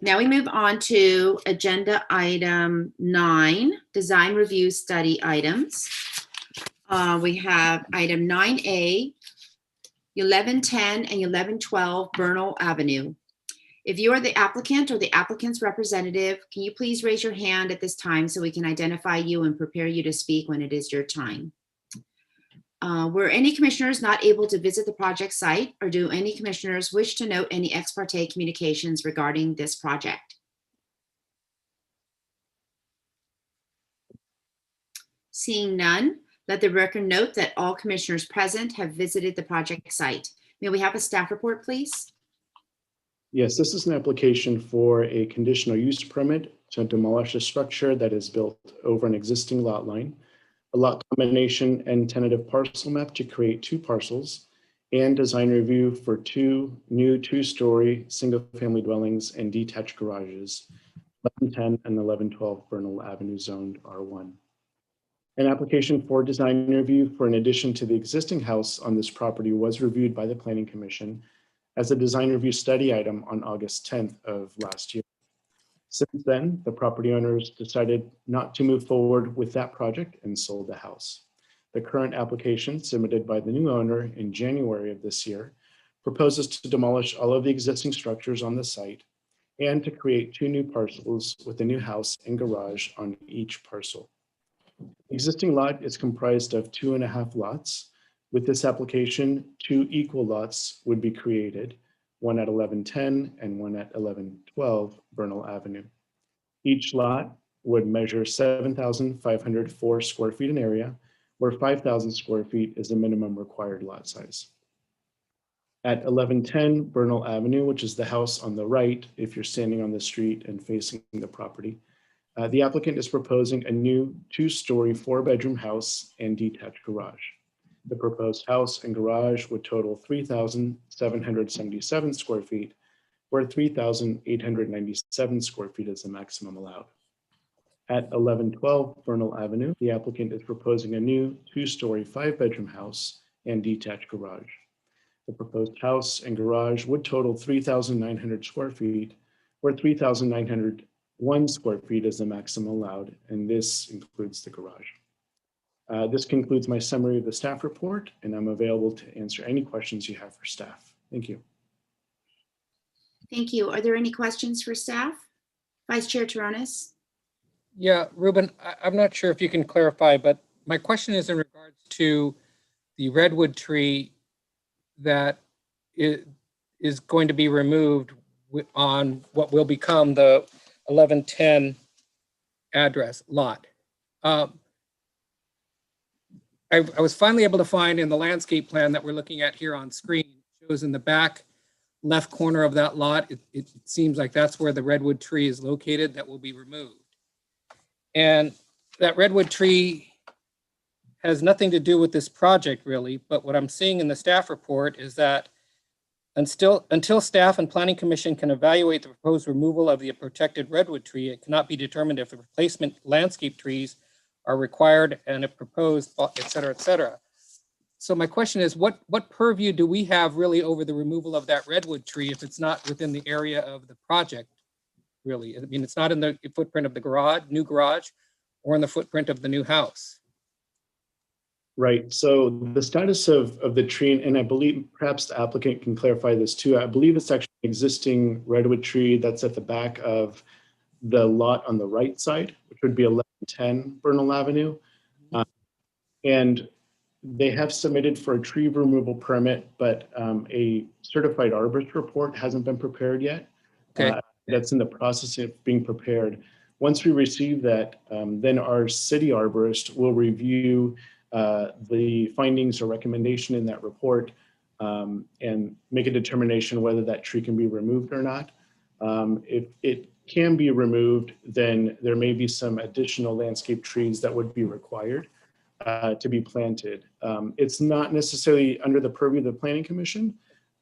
Now we move on to agenda item 9, design review study items. We have item 9A, 1110 and 1112 Burlingame Avenue. If you are the applicant or the applicant's representative, can you please raise your hand at this time so we can identify you and prepare you to speak when it is your time? Were any commissioners not able to visit the project site, or do any commissioners wish to note any ex parte communications regarding this project? Seeing none, let the record note that all commissioners present have visited the project site. May we have a staff report, please? Yes, this is an application for a conditional use permit to demolish a structure that is built over an existing lot line, a lot combination and tentative parcel map to create 2 parcels, and design review for 2 new 2-story single-family dwellings and detached garages, 1110 and 1112 Burlingame Avenue zoned R1. An application for design review for an addition to the existing house on this property was reviewed by the Planning Commission as a design review study item on August 10th of last year. Since then, the property owners decided not to move forward with that project and sold the house. The current application submitted by the new owner in January of this year proposes to demolish all of the existing structures on the site and to create 2 new parcels with a new house and garage on each parcel. The existing lot is comprised of 2.5 lots. With this application, 2 equal lots would be created, one at 1110 and one at 1112 Bernal Avenue. Each lot would measure 7,504 square feet in area, where 5,000 square feet is the minimum required lot size. At 1110 Bernal Avenue, which is the house on the right, if you're standing on the street and facing the property, the applicant is proposing a new 2-story 4-bedroom house and detached garage. The proposed house and garage would total 3,777 square feet, where 3,897 square feet is the maximum allowed. At 1112 Bernal Avenue, the applicant is proposing a new 2-story 5-bedroom house and detached garage. The proposed house and garage would total 3,900 square feet, where 3,901 square feet is the maximum allowed, and this includes the garage. This concludes my summary of the staff report, and I'm available to answer any questions you have for staff. Thank you. Thank you. Are there any questions for staff? Vice Chair Taronis? Yeah, Ruben, I'm not sure if you can clarify, but my question is in regards to the redwood tree that is going to be removed on what will become the 1110 address lot. I was finally able to find in the landscape plan that we're looking at here on screen, it shows in the back left corner of that lot, it seems like that's where the redwood tree is located that will be removed. And that redwood tree has nothing to do with this project really, but what I'm seeing in the staff report is that until staff and planning commission can evaluate the proposed removal of the protected redwood tree, it cannot be determined if the replacement landscape trees are required and if proposed, et cetera, et cetera. So my question is, what purview do we have really over the removal of that redwood tree if it's not within the area of the project, really? I mean, it's not in the footprint of the garage, new garage, or in the footprint of the new house. Right, so the status of the tree, and I believe perhaps the applicant can clarify this too. I believe it's actually an existing redwood tree that's at the back of the lot on the right side, which would be 1110 Bernal Avenue. And they have submitted for a tree removal permit, but a certified arborist report hasn't been prepared yet. Okay. That's in the process of being prepared. Once we receive that, then our city arborist will review the findings or recommendation in that report and make a determination whether that tree can be removed or not. If it can be removed, then there may be some additional landscape trees that would be required to be planted. It's not necessarily under the purview of the Planning Commission,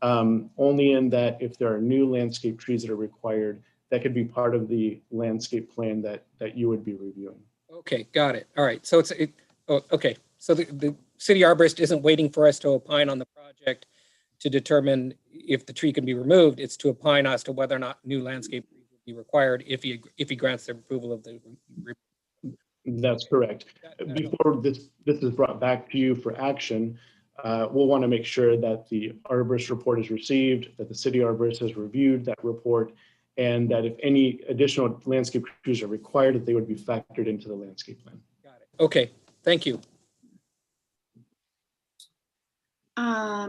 only in that if there are new landscape trees that are required, that could be part of the landscape plan that you would be reviewing. Okay, got it. All right, so okay. So the city arborist isn't waiting for us to opine on the project to determine if the tree can be removed. It's to opine as to whether or not new landscape trees would be required if he grants the approval of the. That's correct. Before this is brought back to you for action, we'll want to make sure that the arborist report is received, that the city arborist has reviewed that report, and that if any additional landscape trees are required, that they would be factored into the landscape plan. Got it. Okay, thank you.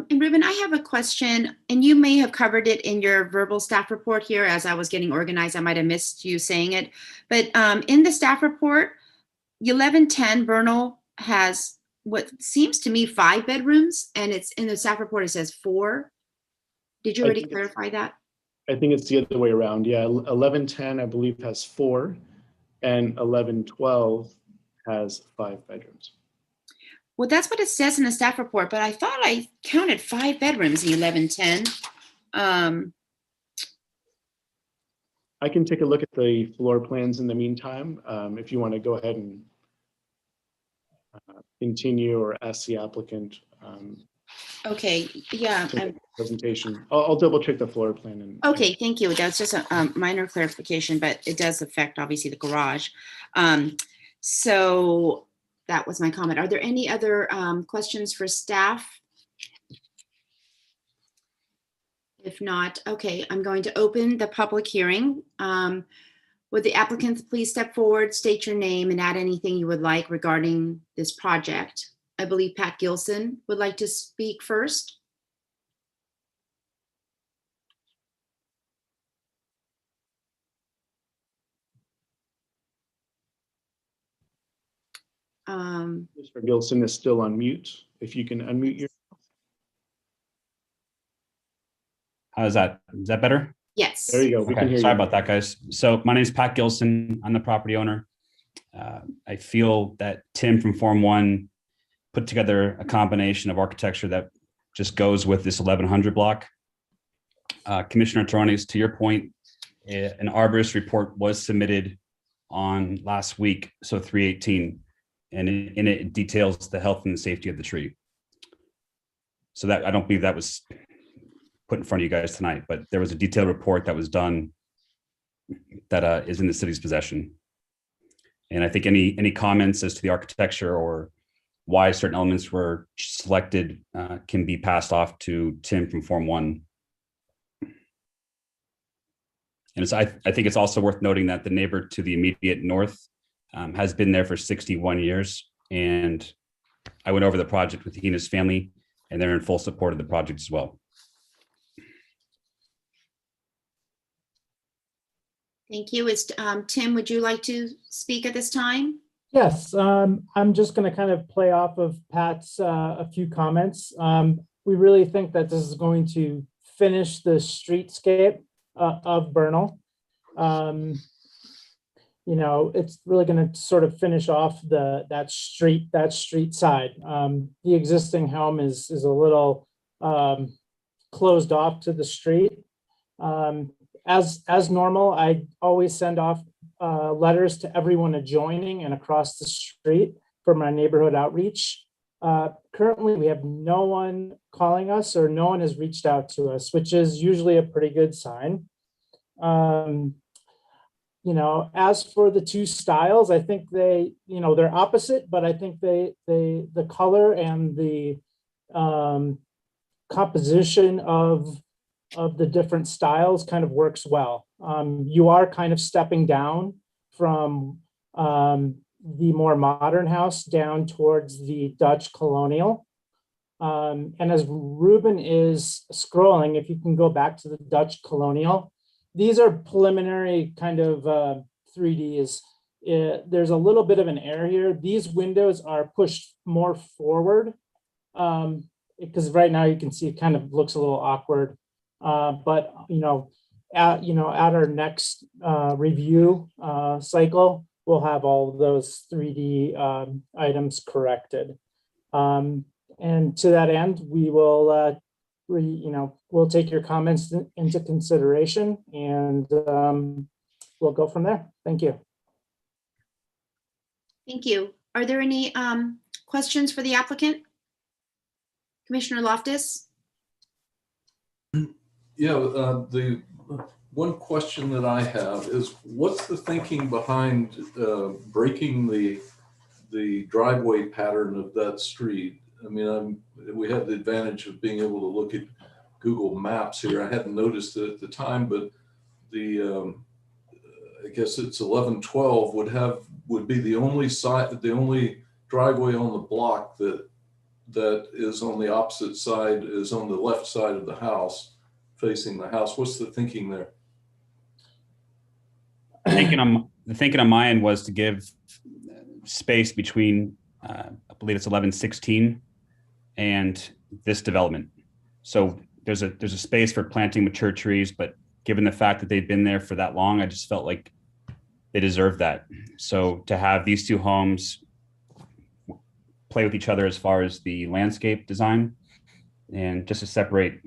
And Ruben, I have a question, and you may have covered it in your verbal staff report here. As I was getting organized, I might have missed you saying it. But in the staff report, 1110 Bernal has what seems to me 5 bedrooms, and it's in the staff report, it says 4. Did you already clarify that? I think it's the other way around. Yeah, 1110, I believe, has 4, and 1112 has 5 bedrooms. Well, that's what it says in the staff report, but I thought I counted 5 bedrooms in 1110. I can take a look at the floor plans in the meantime, if you want to go ahead and continue or ask the applicant. Okay, yeah. Presentation. I'll double check the floor plan. And okay, thank you. That's just a minor clarification, but it does affect obviously the garage. So that was my comment. Are there any other questions for staff? If not, okay, I'm going to open the public hearing. Would the applicants please step forward, state your name, and add anything you would like regarding this project? I believe Pat Gilson would like to speak first. Mr. Gilson is still on mute. If you can unmute your. How's that? Is that better? Yes. There you go. We can Okay, hear sorry you. about that, guys. So my name is Pat Gilson. I'm the property owner. I feel that Tim from Form 1 put together a combination of architecture that just goes with this 1100 block. Commissioner Torres, to your point, an arborist report was submitted on last week, so 3/18, and in it details the health and the safety of the tree. So that I don't believe that was put in front of you guys tonight, but there was a detailed report that was done that is in the city's possession. And I think any comments as to the architecture or why certain elements were selected can be passed off to Tim from Form 1. And I think it's also worth noting that the neighbor to the immediate north has been there for 61 years. And I went over the project with he and his family, and they're in full support of the project as well. Thank you. Tim, would you like to speak at this time? Yes, I'm just going to kind of play off of Pat's a few comments. We really think that this is going to finish the streetscape of Bernal. You know, it's really going to sort of finish off that street side. The existing home is a little closed off to the street. As normal, I always send off letters to everyone adjoining and across the street for my neighborhood outreach. Currently, we have no one calling us or no one has reached out to us, which is usually a pretty good sign. You know, as for the two styles, I think they, you know, they're opposite, but I think the color and the composition of the different styles kind of works well. You are kind of stepping down from the more modern house down towards the Dutch colonial. And as Ruben is scrolling, if you can go back to the Dutch colonial, these are preliminary kind of 3Ds. There's a little bit of an error here. These windows are pushed more forward because right now you can see it kind of looks a little awkward. But at our next review cycle, we'll have all of those 3D items corrected. And to that end, we will we'll take your comments into consideration, and we'll go from there. Thank you. Thank you. Are there any questions for the applicant? Commissioner Loftus? Yeah, the one question that I have is, what's the thinking behind breaking the driveway pattern of that street? I mean, we have the advantage of being able to look at Google Maps here. I hadn't noticed it at the time, but the I guess it's 1112 would be the only side, the only driveway on the block that is on the opposite side, is on the left side of the house, facing the house. What's the thinking there? The thinking on my end was to give space between, I believe it's 1116 and this development. So there's a space for planting mature trees, but given the fact that they've been there for that long, I just felt like they deserve that. So to have these two homes play with each other as far as the landscape design, and just to separate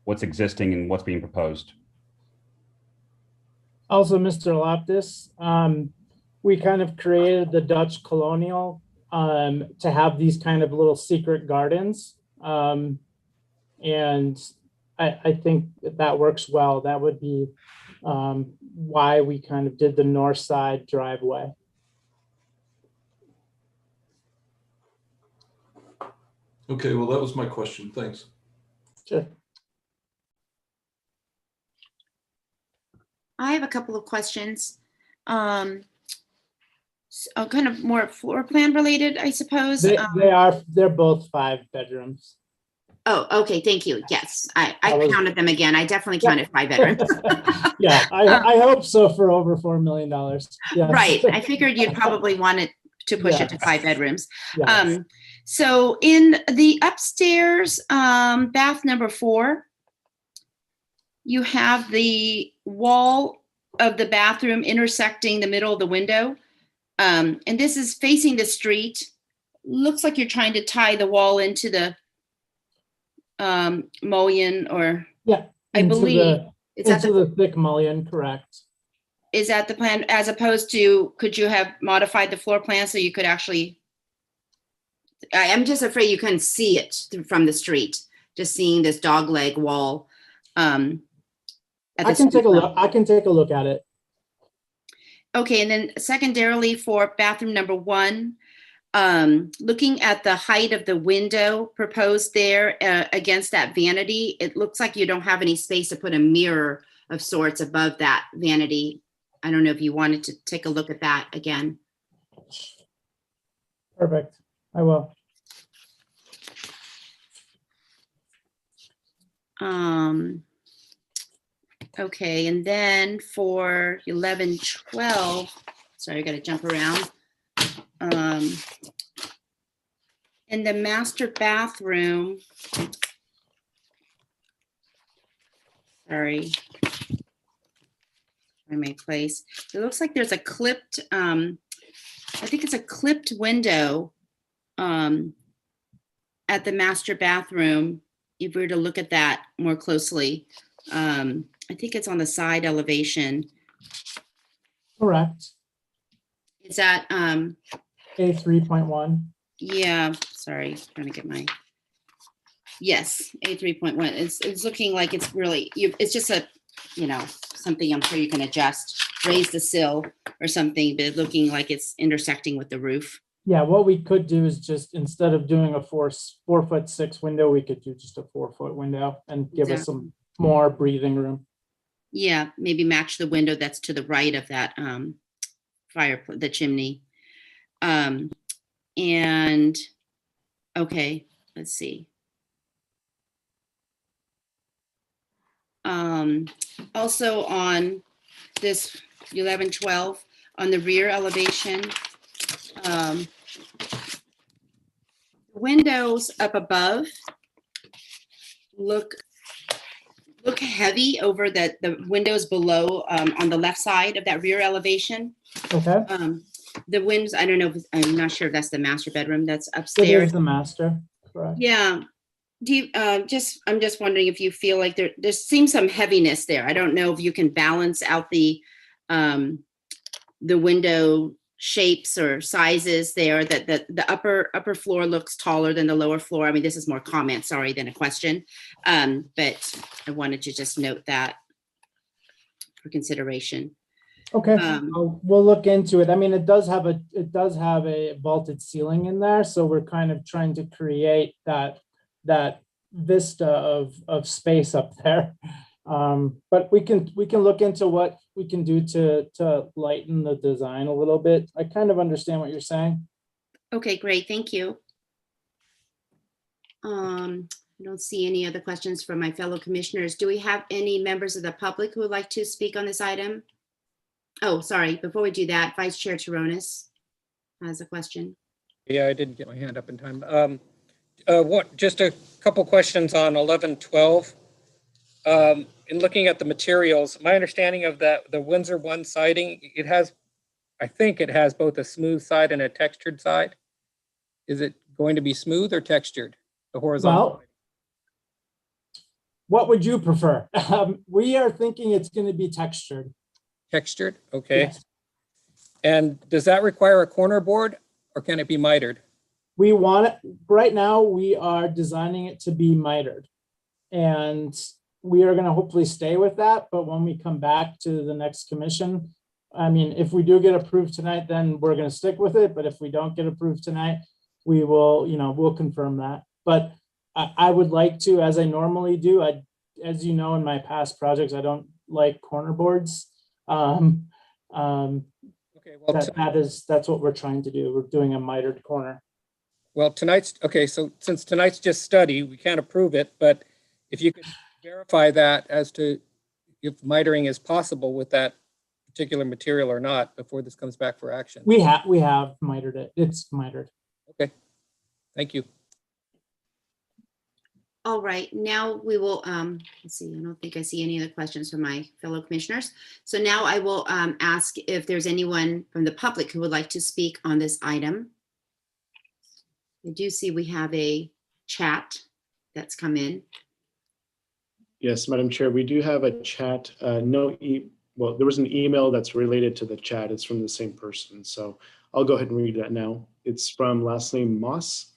what's existing and what's being proposed. Also, Mr. Loftus, we kind of created the Dutch colonial to have these kind of little secret gardens. And I think that works well. That would be why we kind of did the north side driveway. Okay, well, that was my question. Thanks. Sure. I have a couple of questions. Kind of more floor plan related, I suppose. They're both 5 bedrooms. Oh, okay, thank you. Yes, I That was- counted them again. I definitely counted 5 bedrooms. Yeah, I hope so for over $4 million. Yes. Right, I figured you'd probably want it to push it to 5 bedrooms. Yes. So in the upstairs, bath number 4, you have the wall of the bathroom intersecting the middle of the window. And this is facing the street. Looks like you're trying to tie the wall into the mullion, or Yeah. I believe Into the thick mullion, correct. Is that the plan, as opposed to, could you have modified the floor plan so you could actually, I'm just afraid you couldn't see it from the street, just seeing this dog leg wall. I can take a look. I can take a look at it. Okay, and then secondarily for bathroom number 1, looking at the height of the window proposed there against that vanity, it looks like you don't have any space to put a mirror of sorts above that vanity. I don't know if you wanted to take a look at that again. Perfect. I will. Okay, and then for 11, 12, sorry, I got to jump around. In the master bathroom, sorry, I my place. It looks like there's a clipped, I think it's a clipped window at the master bathroom. If we were to look at that more closely, I think it's on the side elevation. Correct. Is that A3.1? Yeah, sorry, trying to get my, yes, A3.1. It's looking like it's really, it's just a, something I'm sure you can adjust, raise the sill or something, but looking like it's intersecting with the roof. Yeah, what we could do is just, instead of doing a 4'6" window, we could do just a 4-foot window and give us some more breathing room. Yeah, maybe match the window that's to the right of that the chimney. And okay, let's see. Also on this 11, 12, on the rear elevation, windows up above look heavy over the windows below on the left side of that rear elevation. Okay. The windows, I don't know, I'm not sure if that's the master bedroom that's It upstairs. is the master, correct. Yeah. Do you, I'm just wondering if you feel like there seems some heaviness there. I don't know if you can balance out the window shapes or sizes there, that the upper floor looks taller than the lower floor. I mean, this is more comment, sorry, than a question. But I wanted to just note that for consideration. Okay, we'll look into it. I mean, it does have a vaulted ceiling in there, so we're kind of trying to create that vista of space up there. But we can look into what we can do to lighten the design a little bit. I kind of understand what you're saying. Okay, great, thank you. I don't see any other questions from my fellow commissioners. Do we have any members of the public who would like to speak on this item? Oh, sorry, before we do that, Vice Chair Taronis has a question. Yeah, I didn't get my hand up in time. Just a couple questions on 11, 12. In looking at the materials, my understanding of the Windsor One siding, I think it has both a smooth side and a textured side. Is it going to be smooth or textured, the horizontal? Well, what would you prefer? We are thinking it's going to be textured. Textured, okay. Yes. And does that require a corner board or can it be mitered? We want it, right now we are designing it to be mitered. And we are going to hopefully stay with that. But when we come back to the next commission, I mean, if we do get approved tonight, then we're going to stick with it. But if we don't get approved tonight, we will, we'll confirm that. But I would like to, as I normally do, as you know, in my past projects, I don't like corner boards. Okay, well, That's what we're trying to do. We're doing a mitered corner. well, okay, so since tonight's just study, we can't approve it, but if you could verify that as to if mitering is possible with that particular material or not before this comes back for action. We have mitered it. It's mitered. Okay, thank you. All right, now we will, let's see, I don't think I see any other questions from my fellow commissioners. So now I will ask if there's anyone from the public who would like to speak on this item. I do see we have a chat that's come in. Yes, Madam Chair, we do have a chat. Well, there was an email that's related to the chat. It's from the same person. So I'll go ahead and read that now. It's from last name Moss.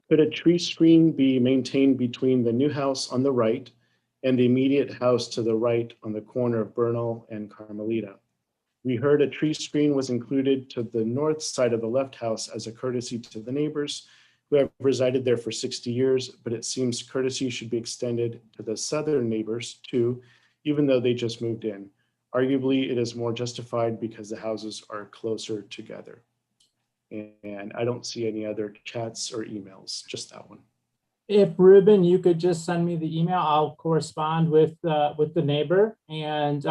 Could a tree screen be maintained between the new house on the right and the immediate house to the right on the corner of Bernal and Carmelita? We heard a tree screen was included to the north side of the left house as a courtesy to the neighbors who have resided there for 60 years, but it seems courtesy should be extended to the southern neighbors too, even though they just moved in. Arguably, it is more justified because the houses are closer together. And I don't see any other chats or emails, just that one. If Ruben, you could just send me the email, I'll correspond with the neighbor. And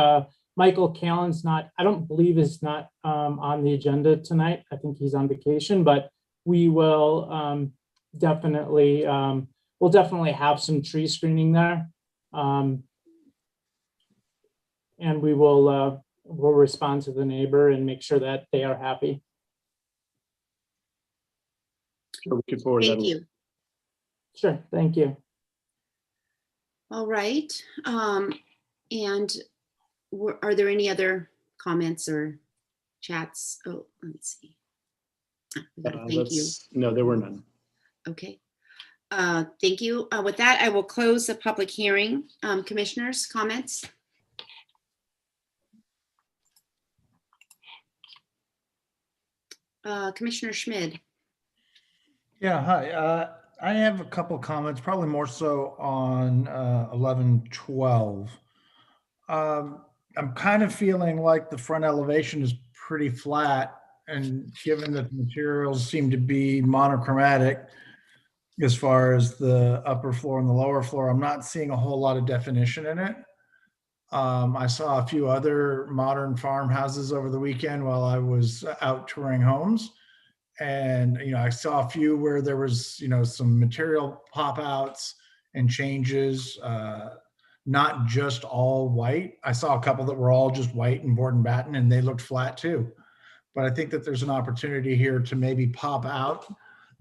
Michael Callan's not, I don't believe is not on the agenda tonight. I think he's on vacation, but we will definitely have some tree screening there. And we will we'll respond to the neighbor and make sure that they are happy. Sure, we can forward Thank that you. Sure, thank you. All right. And are there any other comments or chats? Oh, let's see. We got a thank you. No, there were none. Okay. Thank you. With that, I will close the public hearing. Commissioners, comments? Commissioner Schmid. Yeah, hi. I have a couple comments, probably more so on 1112. I'm kind of feeling like the front elevation is pretty flat, and given that the materials seem to be monochromatic as far as the upper floor and the lower floor, I'm not seeing a whole lot of definition in it. I saw a few other modern farmhouses over the weekend while I was out touring homes. And, I saw a few where there was, some material pop outs and changes, not just all white. I saw a couple that were all just white and board and batten, and they looked flat too. But I think that there's an opportunity here to maybe pop out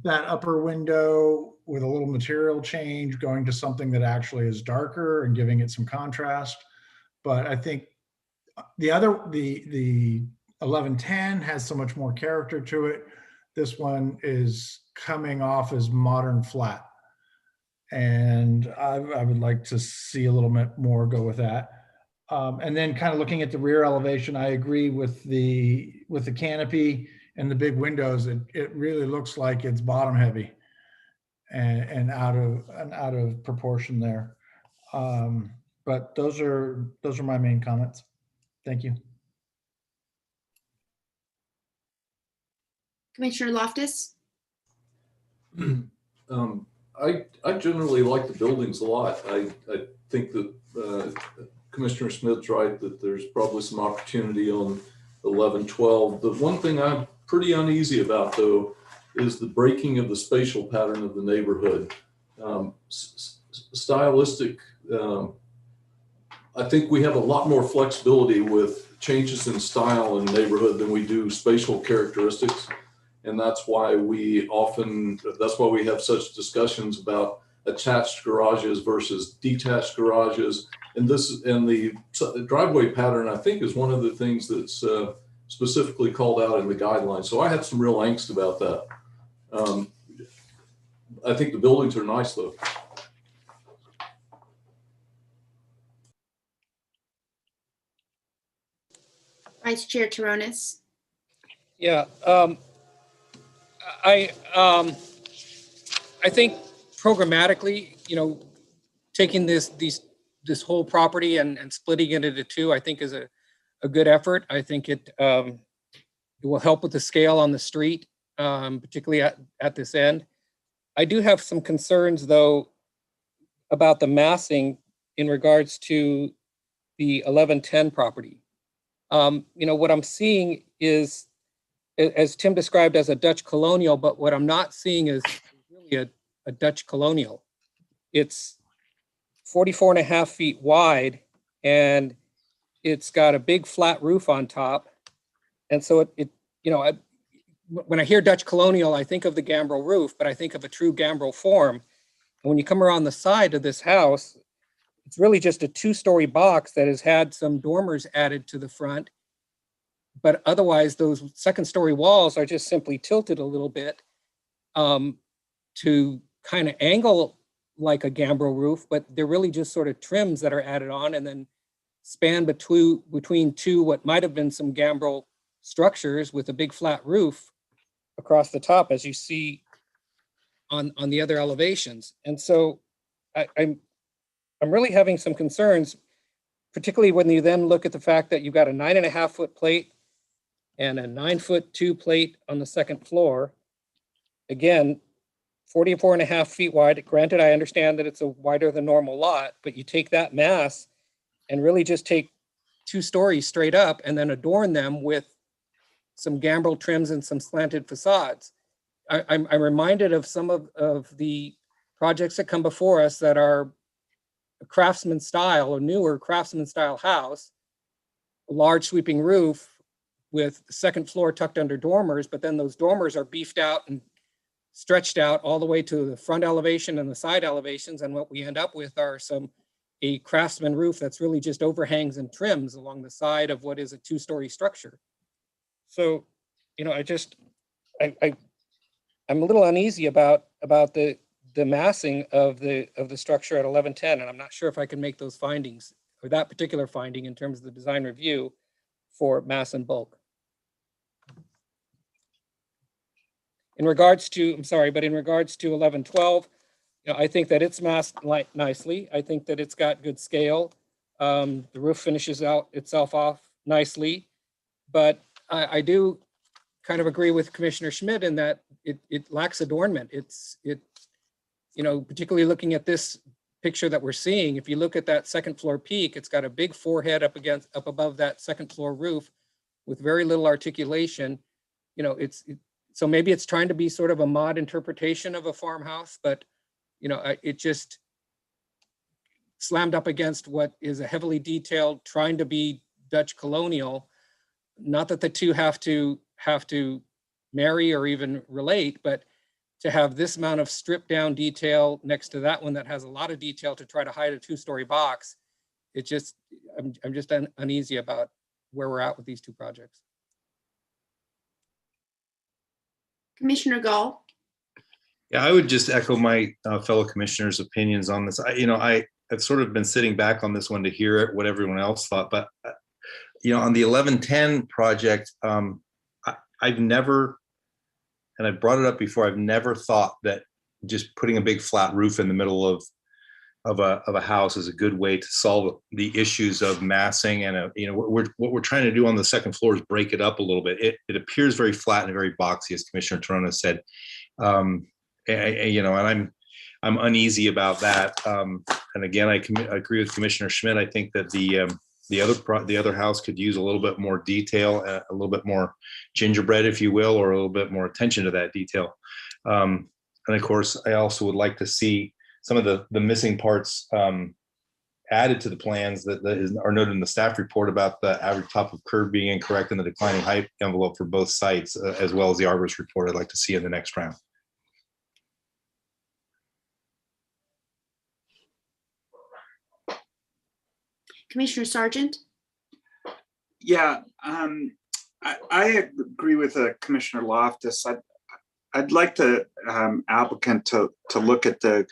that upper window with a little material change, going to something that actually is darker and giving it some contrast. But I think the 1110 has so much more character to it. This one is coming off as modern flat. And I would like to see a little bit more go with that. And then kind of looking at the rear elevation, I agree with the canopy and the big windows. It really looks like it's bottom heavy and out of proportion there. But those are my main comments. Thank you. Commissioner Loftus? I generally like the buildings a lot. I think that Commissioner Smith's right that there's probably some opportunity on 1112. The one thing I'm pretty uneasy about, though, is the breaking of the spatial pattern of the neighborhood. Stylistic, I think we have a lot more flexibility with changes in style in the neighborhood than we do spatial characteristics. And that's why we have such discussions about attached garages versus detached garages. And the driveway pattern, I think, is one of the things that's specifically called out in the guidelines. So I had some real angst about that. I think the buildings are nice, though. Vice Chair Taronis? Yeah. I think programmatically, taking this whole property and splitting it into two, I think is a a good effort. I think it will help with the scale on the street, particularly at this end. I do have some concerns, though, about the massing in regards to the 1110 property. What I'm seeing is, as Tim described, as a Dutch colonial, but what I'm not seeing is really a Dutch colonial. It's 44.5 feet wide, and it's got a big flat roof on top. And so when I hear Dutch colonial, I think of the gambrel roof, but I think of a true gambrel form. And when you come around the side of this house, it's really just a 2-story box that has had some dormers added to the front. But otherwise, those second-story walls are just simply tilted a little bit to kind of angle like a gambrel roof, but they're really just sort of trims that are added on and then span between two what might have been some gambrel structures with a big flat roof across the top, as you see on the other elevations. And so I'm really having some concerns, particularly when you then look at the fact that you've got a 9.5-foot plate and a 9'2" plate on the second floor. Again, 44.5 feet wide. Granted, I understand that it's a wider than normal lot, but you take that mass and really just take 2 stories straight up and then adorn them with some gambrel trims and some slanted facades. I'm reminded of some of the projects that come before us that are a craftsman style or newer craftsman style house, a large sweeping roof with the second floor tucked under dormers, but then those dormers are beefed out and stretched out all the way to the front elevation and the side elevations. And what we end up with are a craftsman roof that's really just overhangs and trims along the side of what is a 2-story structure. So, I'm a little uneasy about the massing of the structure at 1110, and I'm not sure if I can make those findings or that particular finding in terms of the design review for mass and bulk. In regards to 1112, I think that it's masked nicely. I think that it's got good scale. The roof finishes itself off nicely, but I do kind of agree with Commissioner Schmidt in that it lacks adornment. Particularly looking at this picture that we're seeing, if you look at that second floor peak, it's got a big forehead up above that second floor roof with very little articulation. So maybe it's trying to be sort of a mod interpretation of a farmhouse, but it just slammed up against what is a heavily detailed, trying to be Dutch colonial. Not that the two have to marry or even relate, but to have this amount of stripped down detail next to that one that has a lot of detail to try to hide a 2-story box, I'm just uneasy about where we're at with these two projects. Commissioner Gull. Yeah, I would just echo my fellow commissioners' opinions on this. I've sort of been sitting back on this one to hear what everyone else thought, but on the 1110 project, I've never, and I've brought it up before, I've never thought that just putting a big flat roof in the middle of a house is a good way to solve the issues of massing. And what we're trying to do on the second floor is break it up a little bit. It appears very flat and very boxy, as Commissioner Torona said. And I'm uneasy about that. And again, I agree with Commissioner Schmidt. I think that the other house could use a little bit more detail, a little bit more gingerbread, if you will, or a little bit more attention to that detail. And of course, I also would like to see some of the missing parts added to the plans that are noted in the staff report about the average top of curb being incorrect and the declining height envelope for both sites, as well as the arborist report I'd like to see in the next round. Commissioner Sargent. Yeah, I agree with Commissioner Loftus. I'd like the applicant to look at the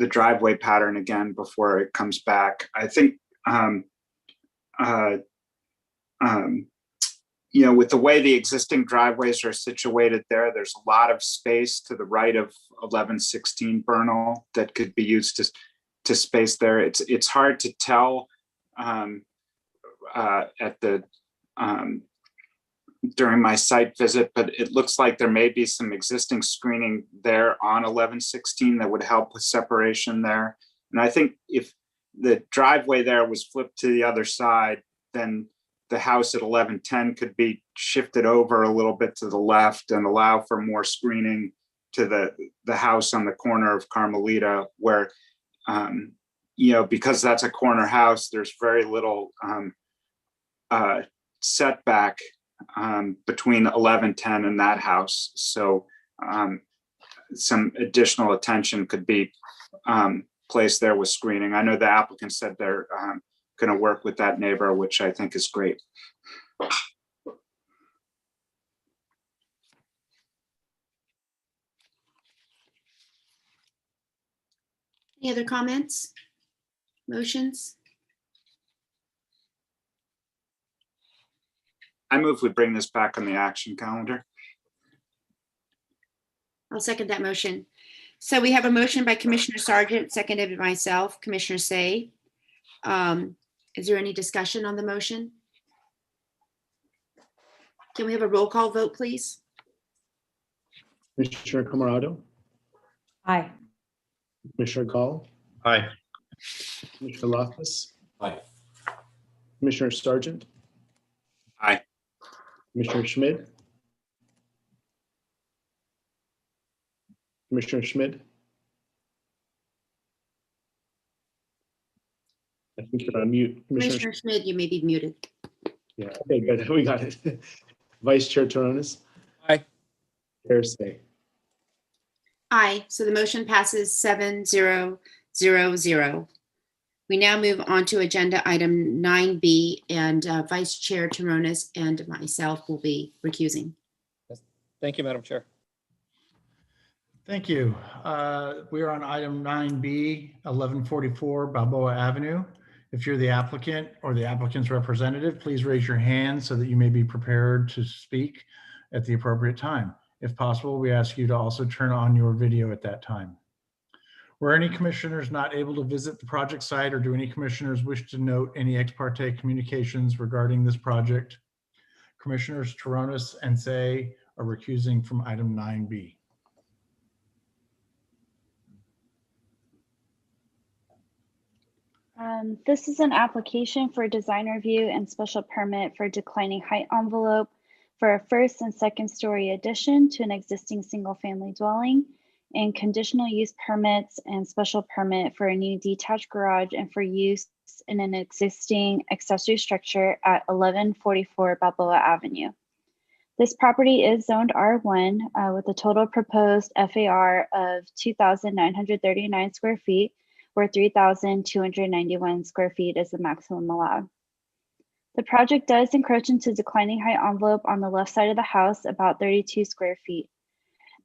driveway pattern again before it comes back. I think with the way the existing driveways are situated there's a lot of space to the right of 1116 Bernal that could be used to space there. It's hard to tell at the during my site visit, but it looks like there may be some existing screening there on 1116 that would help with separation there. And I think if the driveway there was flipped to the other side, then the house at 1110 could be shifted over a little bit to the left and allow for more screening to the house on the corner of Carmelita, where, you know, because that's a corner house, there's very little setback between 1110 and that house. So some additional attention could be placed there with screening. I know the applicant said they're going to work with that neighbor, which I think is great. Any other comments? Motions? I move we bring this back on the action calendar. I'll second that motion. So we have a motion by Commissioner Sargent, seconded by myself, Commissioner Say. Is there any discussion on the motion? Can we have a roll call vote, please? Commissioner Camarado, Aye. Commissioner Gall, Aye. Commissioner Loftus, Aye. Commissioner Sargent, Aye. Commissioner Schmidt, Commissioner Schmidt. I think you're on mute. Commissioner Schmidt, you may be muted. Yeah, okay, good. We got it. Vice Chair Toronis. Aye. Chair Say. Aye, so the motion passes 7-0-0-0. We now move on to agenda item 9B, and Vice Chair Toronis and myself will be recusing. Thank you, Madam Chair. Thank you. We are on item 9B, 1144 Balboa Avenue. If you're the applicant or the applicant's representative, please raise your hand so that you may be prepared to speak at the appropriate time. If possible, we ask you to also turn on your video at that time. Were any commissioners not able to visit the project site, or do any commissioners wish to note any ex parte communications regarding this project? Commissioners Toronis and Say are recusing from item 9B. This is an application for design review and special permit for declining height envelope for a first and second story addition to an existing single family dwelling, and conditional use permits and special permit for a new detached garage and for use in an existing accessory structure at 1144 Balboa Avenue. This property is zoned R1 with a total proposed FAR of 2,939 square feet, where 3,291 square feet is the maximum allowed. The project does encroach into declining height envelope on the left side of the house, about 32 square feet.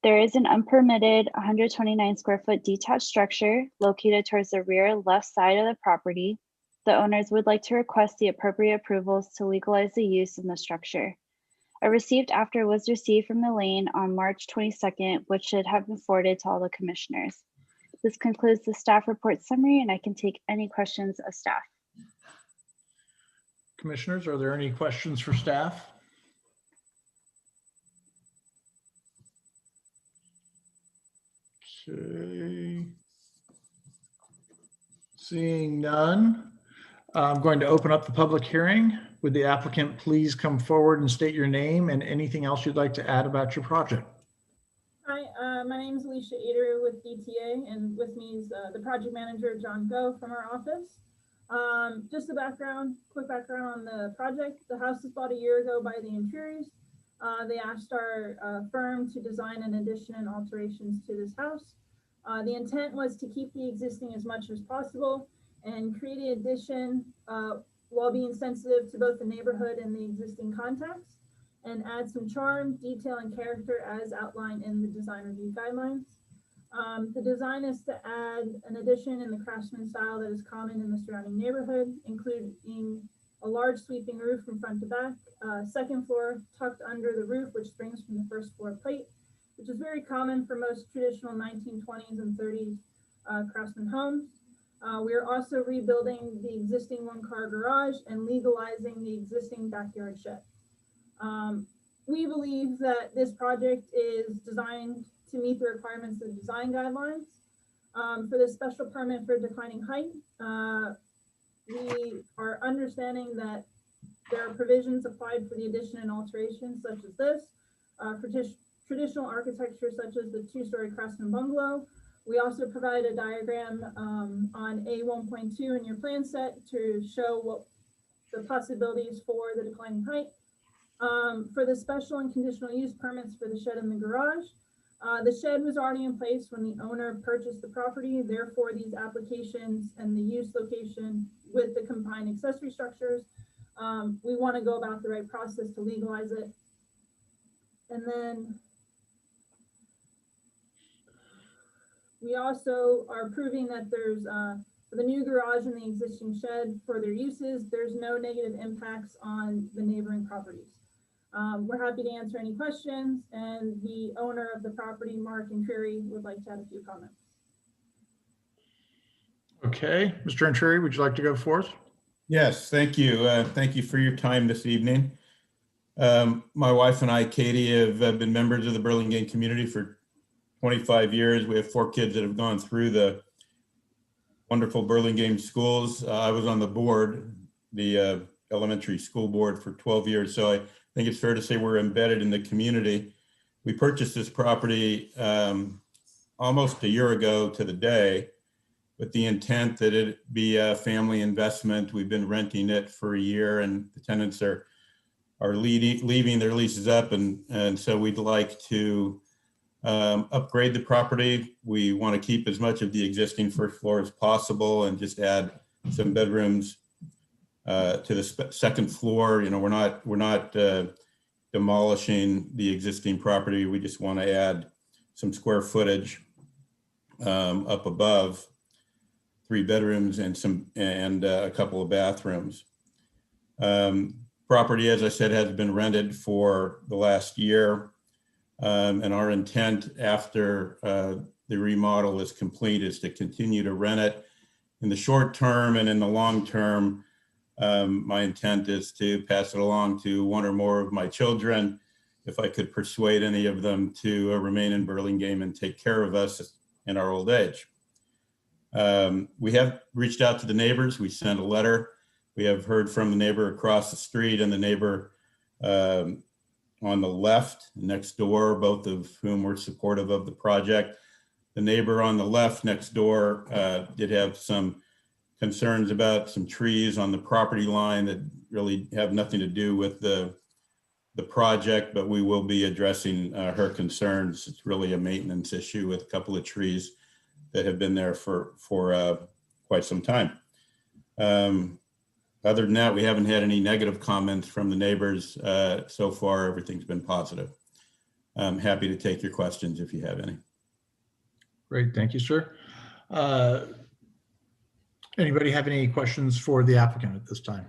There is an unpermitted 129 square foot detached structure located towards the rear left side of the property. The owners would like to request the appropriate approvals to legalize the use in the structure. A received after was received from Elaine on March 22nd, which should have been forwarded to all the commissioners. This concludes the staff report summary, and I can take any questions of staff. Commissioners, are there any questions for staff? Okay. Seeing none, I'm going to open up the public hearing. Would the applicant please come forward and state your name and anything else you'd like to add about your project? Hi, my name is Alicia Ader with DTA, and with me is the project manager, John Go, from our office. Just a quick background on the project. The house was bought a year ago by the Interiors. They asked our firm to design an addition and alterations to this house. The intent was to keep the existing as much as possible and create an addition while being sensitive to both the neighborhood and the existing contacts, and add some charm, detail, and character as outlined in the design review guidelines. The design is to add an addition in the craftsman style that is common in the surrounding neighborhood, including a large sweeping roof from front to back, second floor tucked under the roof, which springs from the first floor plate, which is very common for most traditional 1920s and 30s craftsman homes. We are also rebuilding the existing one-car garage and legalizing the existing backyard shed. We believe that this project is designed to meet the requirements of the design guidelines. For the special permit for declining height, we are understanding that there are provisions applied for the addition and alteration such as this, for traditional architecture such as the two-story craftsman bungalow. We also provide a diagram on A1.2 in your plan set to show what the possibilities for the declining height. For the special and conditional use permits for the shed and the garage, the shed was already in place when the owner purchased the property. Therefore, these applications and the use location with the combined accessory structures, we want to go about the right process to legalize it. And then we also are proving that there's for the new garage and the existing shed for their uses, there's no negative impacts on the neighboring properties. We're happy to answer any questions, and the owner of the property, Mark and Trary, would like to add a few comments. Okay, Mr. Anteri, would you like to go forth? Yes, thank you. Thank you for your time this evening. My wife and I, Katie, have been members of the Burlingame community for 25 years. We have 4 kids that have gone through the wonderful Burlingame schools. I was on the board, the elementary school board, for 12 years. So I think it's fair to say we're embedded in the community. We purchased this property almost a year ago to the day, with the intent that it be a family investment. We've been renting it for a year, and the tenants are leaving their leases up, and so we'd like to upgrade the property. We want to keep as much of the existing first floor as possible and just add some bedrooms to the second floor. You know, we're not demolishing the existing property. We just want to add some square footage up above, 3 bedrooms and a couple of bathrooms. Property, as I said, has been rented for the last year. And our intent after the remodel is complete is to continue to rent it in the short term, and in the long term, my intent is to pass it along to 1 or more of my children, if I could persuade any of them to remain in Burlingame and take care of us in our old age. We have reached out to the neighbors. We sent a letter. We have heard from the neighbor across the street and the neighbor on the left next door, both of whom were supportive of the project. The neighbor on the left next door did have some concerns about some trees on the property line that really have nothing to do with the project, but we will be addressing her concerns. It's really a maintenance issue with a couple of trees that have been there for quite some time. Other than that, we haven't had any negative comments from the neighbors so far. Everything's been positive. I'm happy to take your questions if you have any. Great, thank you, sir. Anybody have any questions for the applicant at this time?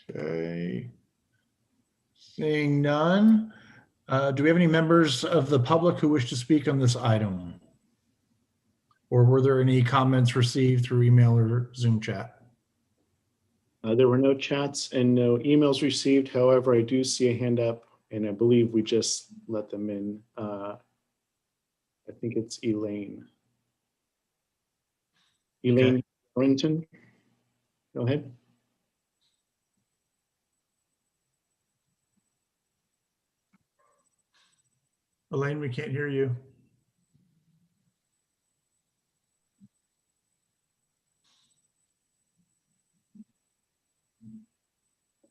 Okay. Seeing none, do we have any members of the public who wish to speak on this item? Or were there any comments received through email or Zoom chat? There were no chats and no emails received. However, I do see a hand up, and I believe we just let them in. I think it's Elaine. Elaine Harrington, go ahead. Elaine, we can't hear you.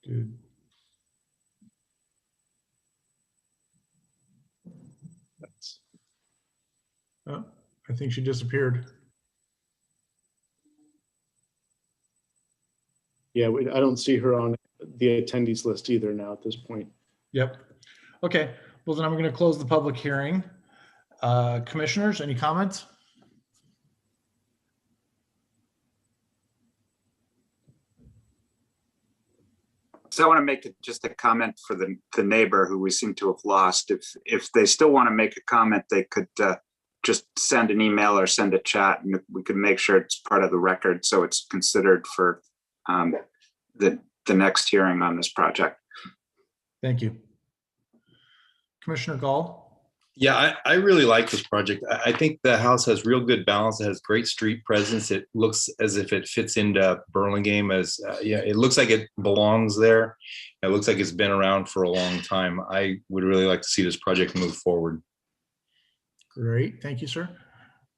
Dude. Oh, I think she disappeared. Yeah, I don't see her on the attendees list either now at this point. Yep. Okay. Well, then I'm going to close the public hearing. Commissioners, any comments? So I want to make just a comment for the neighbor who we seem to have lost. If they still want to make a comment, they could just send an email or send a chat, and we could make sure it's part of the record so it's considered for the next hearing on this project. Thank you. Commissioner Gall? Yeah, I really like this project. I think the house has real good balance. It has great street presence. It looks as if it fits into Burlingame as, yeah, it looks like it belongs there. It looks like it's been around for a long time. I would really like to see this project move forward. Great, thank you, sir.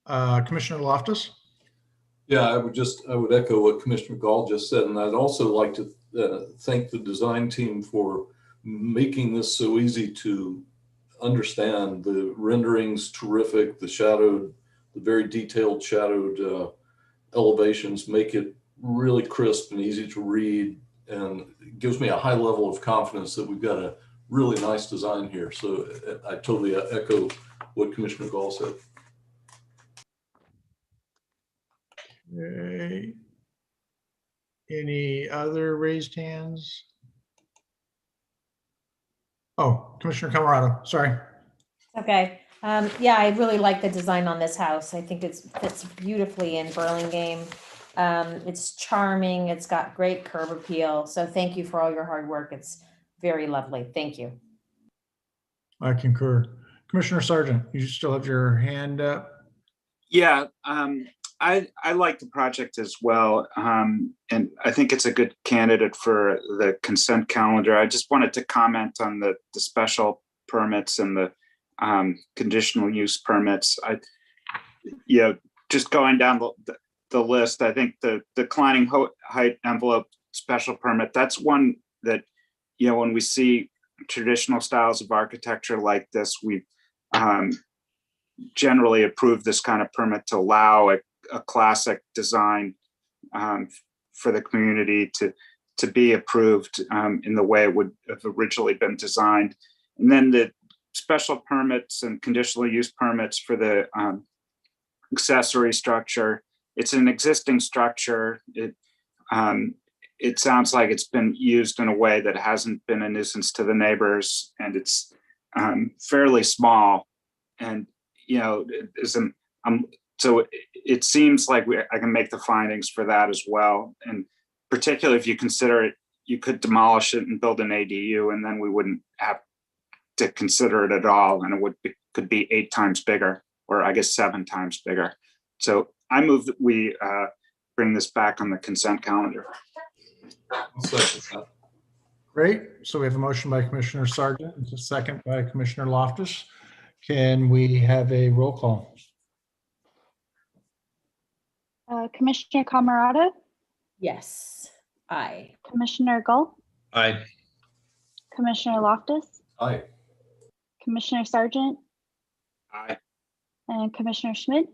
Commissioner Loftus? Yeah, I would echo what Commissioner Gall just said, and I'd also like to thank the design team for making this so easy to understand. The rendering's terrific. The very detailed shadowed elevations make it really crisp and easy to read, and it gives me a high level of confidence that we've got a really nice design here. So I totally echo what Commissioner Gall said. Okay. Any other raised hands? Oh, Commissioner Camarado, sorry. Okay. Yeah, I really like the design on this house. I think it fits beautifully in Burlingame. It's charming. It's got great curb appeal. So thank you for all your hard work. It's very lovely. Thank you. I concur. Commissioner Sargent, you still have your hand up? Yeah, I like the project as well. And I think it's a good candidate for the consent calendar. I just wanted to comment on the special permits and the conditional use permits. Just going down the list, I think the declining height envelope special permit, that's one that, when we see traditional styles of architecture like this, we generally approve this kind of permit to allow a classic design for the community to be approved in the way it would have originally been designed. And then the special permits and conditional use permits for the accessory structure. It's an existing structure. It sounds like it's been used in a way that hasn't been a nuisance to the neighbors, and it's fairly small. And so it seems like I can make the findings for that as well. And particularly if you consider it, you could demolish it and build an ADU, and then we wouldn't have to consider it at all, and it could be 8 times bigger, or I guess 7 times bigger. So I move that we bring this back on the consent calendar. Great. So we have a motion by Commissioner Sargent, and a second by Commissioner Loftus. Can we have a roll call? Commissioner Camarado? Yes. Aye. Commissioner Gull? Aye. Commissioner Loftus? Aye. Commissioner Sargent? Aye. And Commissioner Schmidt?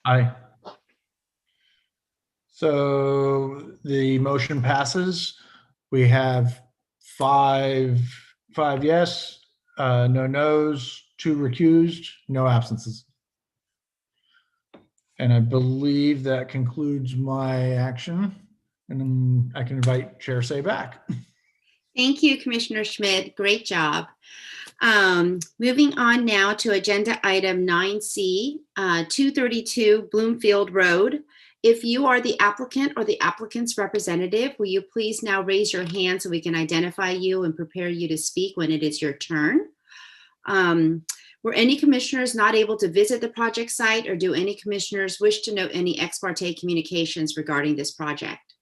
Aye. So the motion passes. We have five yes, no no's, 2 recused, no absences. And I believe that concludes my action. And then I can invite Chair Say back. Thank you, Commissioner Schmidt. Great job. Moving on now to agenda item 9C, 232 Bloomfield Road. If you are the applicant or the applicant's representative, will you please now raise your hand so we can identify you and prepare you to speak when it is your turn? Were any commissioners not able to visit the project site, or do any commissioners wish to note any ex parte communications regarding this project?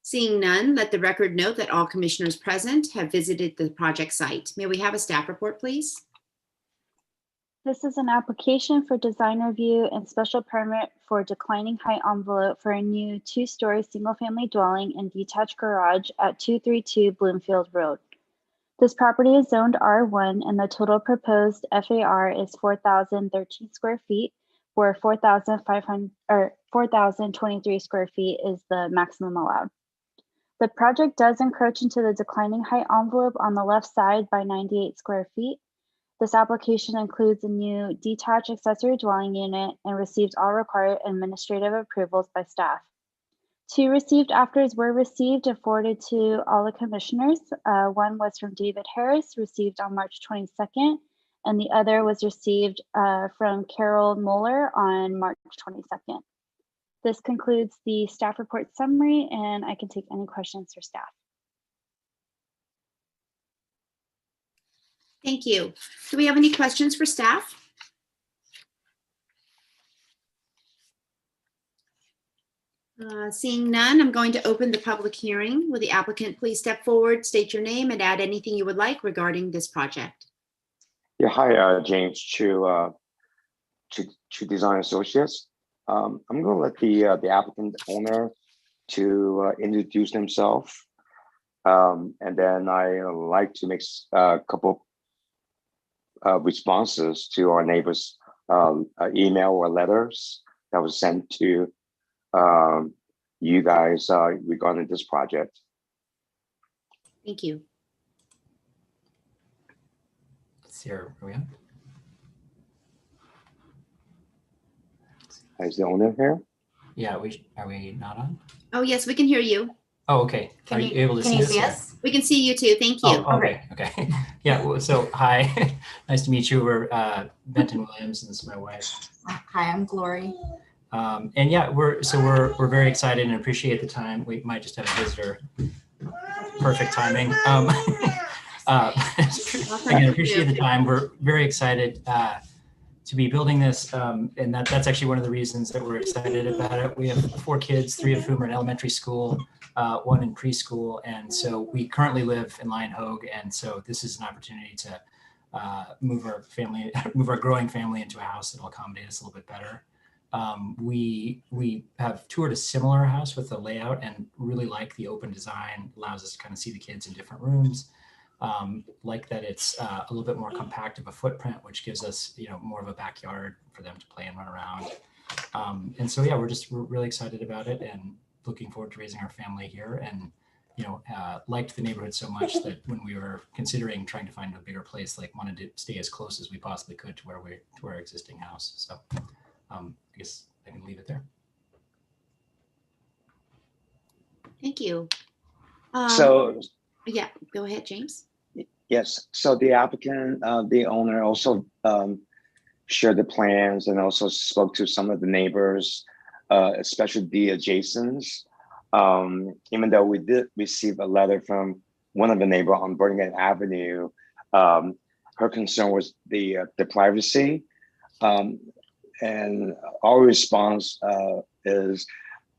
Seeing none, let the record note that all commissioners present have visited the project site. May we have a staff report, please? This is an application for design review and special permit for declining height envelope for a new 2-story single-family dwelling and detached garage at 232 Bloomfield Road. This property is zoned R1 and the total proposed FAR is 4,013 square feet, where 4,023 square feet is the maximum allowed. The project does encroach into the declining height envelope on the left side by 98 square feet. This application includes a new detached accessory dwelling unit and receives all required administrative approvals by staff. 2 received afters were received and forwarded to all the commissioners. One was from David Harris, received on March 22nd, and the other was received from Carol Mueller on March 22nd. This concludes the staff report summary, and I can take any questions for staff. Thank you. Do we have any questions for staff? Seeing none, I'm going to open the public hearing. Will the applicant please step forward, state your name, and add anything you would like regarding this project? Yeah, hi, James Chu Design Associates. I'm going to let the applicant owner to introduce himself, and then I like to make a couple responses to our neighbors' email or letters that was sent to you guys regarding this project. Thank you. Here, are we on? Is the owner here? Yeah, are we not on? Oh, yes, we can hear you. Oh, okay. Are you able to see us? We can see you too. Thank you. Oh, okay. Okay. Yeah. Well, so hi, nice to meet you. We're Benton Williams, and this is my wife. Hi, I'm Glory. And yeah, we're very excited and appreciate the time. We might just have a visitor. Perfect timing. Again, appreciate the time. We're very excited to be building this, and that's actually one of the reasons that we're excited about it. We have 4 kids, 3 of whom are in elementary school, 1 in preschool, and so we currently live in Lion Hogue, and so this is an opportunity to move our growing family into a house that will accommodate us a little bit better. We have toured a similar house with the layout and really like the open design. Allows us to kind of see the kids in different rooms. Like that it's a little bit more compact of a footprint, which gives us, more of a backyard for them to play and run around. And so, yeah, we're really excited about it and looking forward to raising our family here, and, liked the neighborhood so much that when we were considering trying to find a bigger place, wanted to stay as close as we possibly could to our existing house. So I guess I can leave it there. Thank you. Yeah, go ahead, James. Yes, so the applicant, the owner also shared the plans and also spoke to some of the neighbors, especially the adjacents. Even though we did receive a letter from one of the neighbors on Burlingame Avenue, her concern was the privacy. And our response is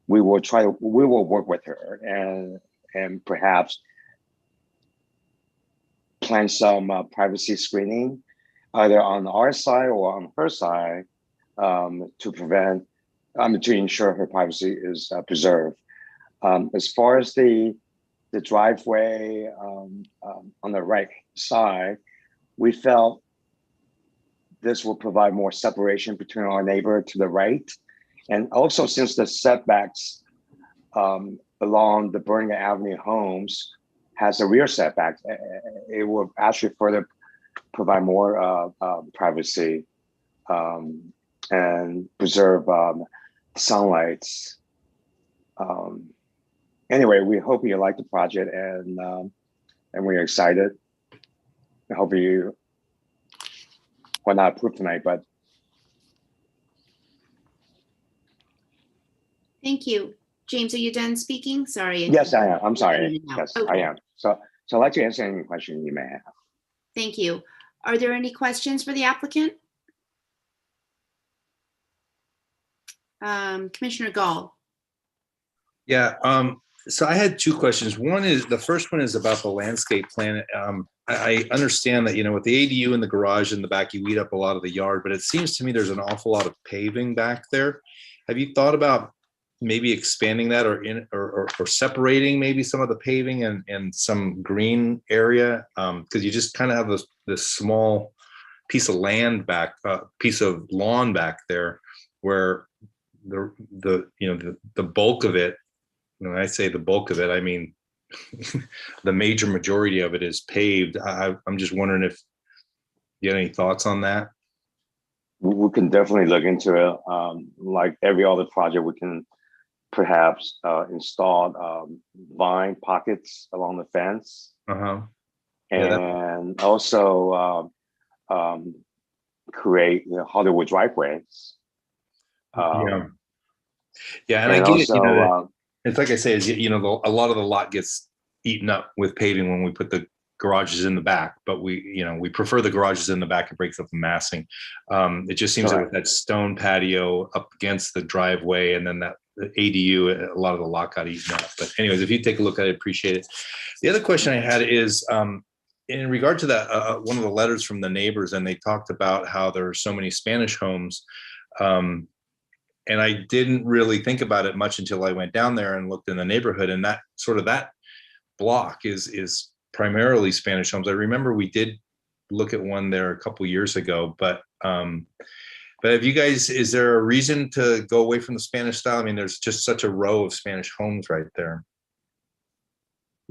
we will work with her and perhaps plan some privacy screening, either on our side or on her side, to ensure her privacy is preserved. As far as the driveway on the right side, we felt this will provide more separation between our neighbor to the right. And also, since the setbacks along the Burlingame Avenue homes has a rear setback, it will actually further provide more privacy and preserve sunlight. Anyway, we hope you like the project, and we're excited. I hope you, well, not approved tonight, but. Thank you. James, are you done speaking? Sorry. Yes, I am. I'm sorry. Yes, okay. I am. So I'd like to answer any question you may have. Thank you. Are there any questions for the applicant? Commissioner Gall. Yeah, so I had 2 questions. The first one is about the landscape plan. I understand that, with the ADU in the garage in the back, you eat up a lot of the yard, but it seems to me there's an awful lot of paving back there. Have you thought about maybe expanding that or separating maybe some of the paving and some green area? Because you just kind of have this small piece of land piece of lawn back there where the bulk of it, when I say the bulk of it, I mean the major majority of it is paved. I'm just wondering if you have any thoughts on that. We can definitely look into it. Like every other project, we can perhaps installed vine pockets along the fence, Yeah, and also create Hollywood driveways. yeah, and I And get it. also, It's like I say, is a lot of the lot gets eaten up with paving when we put the garages in the back, but we prefer the garages in the back. It breaks up the massing. It just seems that with that stone patio up against the driveway, and then that the ADU, a lot of the lot got eaten up. But anyways, if you take a look at it, appreciate it. The other question I had is in regard to that one of the letters from the neighbors, and they talked about how there are so many Spanish homes. And I didn't really think about it much until I went down there and looked in the neighborhood, and that block is primarily Spanish homes. I remember we did look at one there a couple years ago, but have you guys, is there a reason to go away from the Spanish style? I mean, there's just such a row of Spanish homes right there.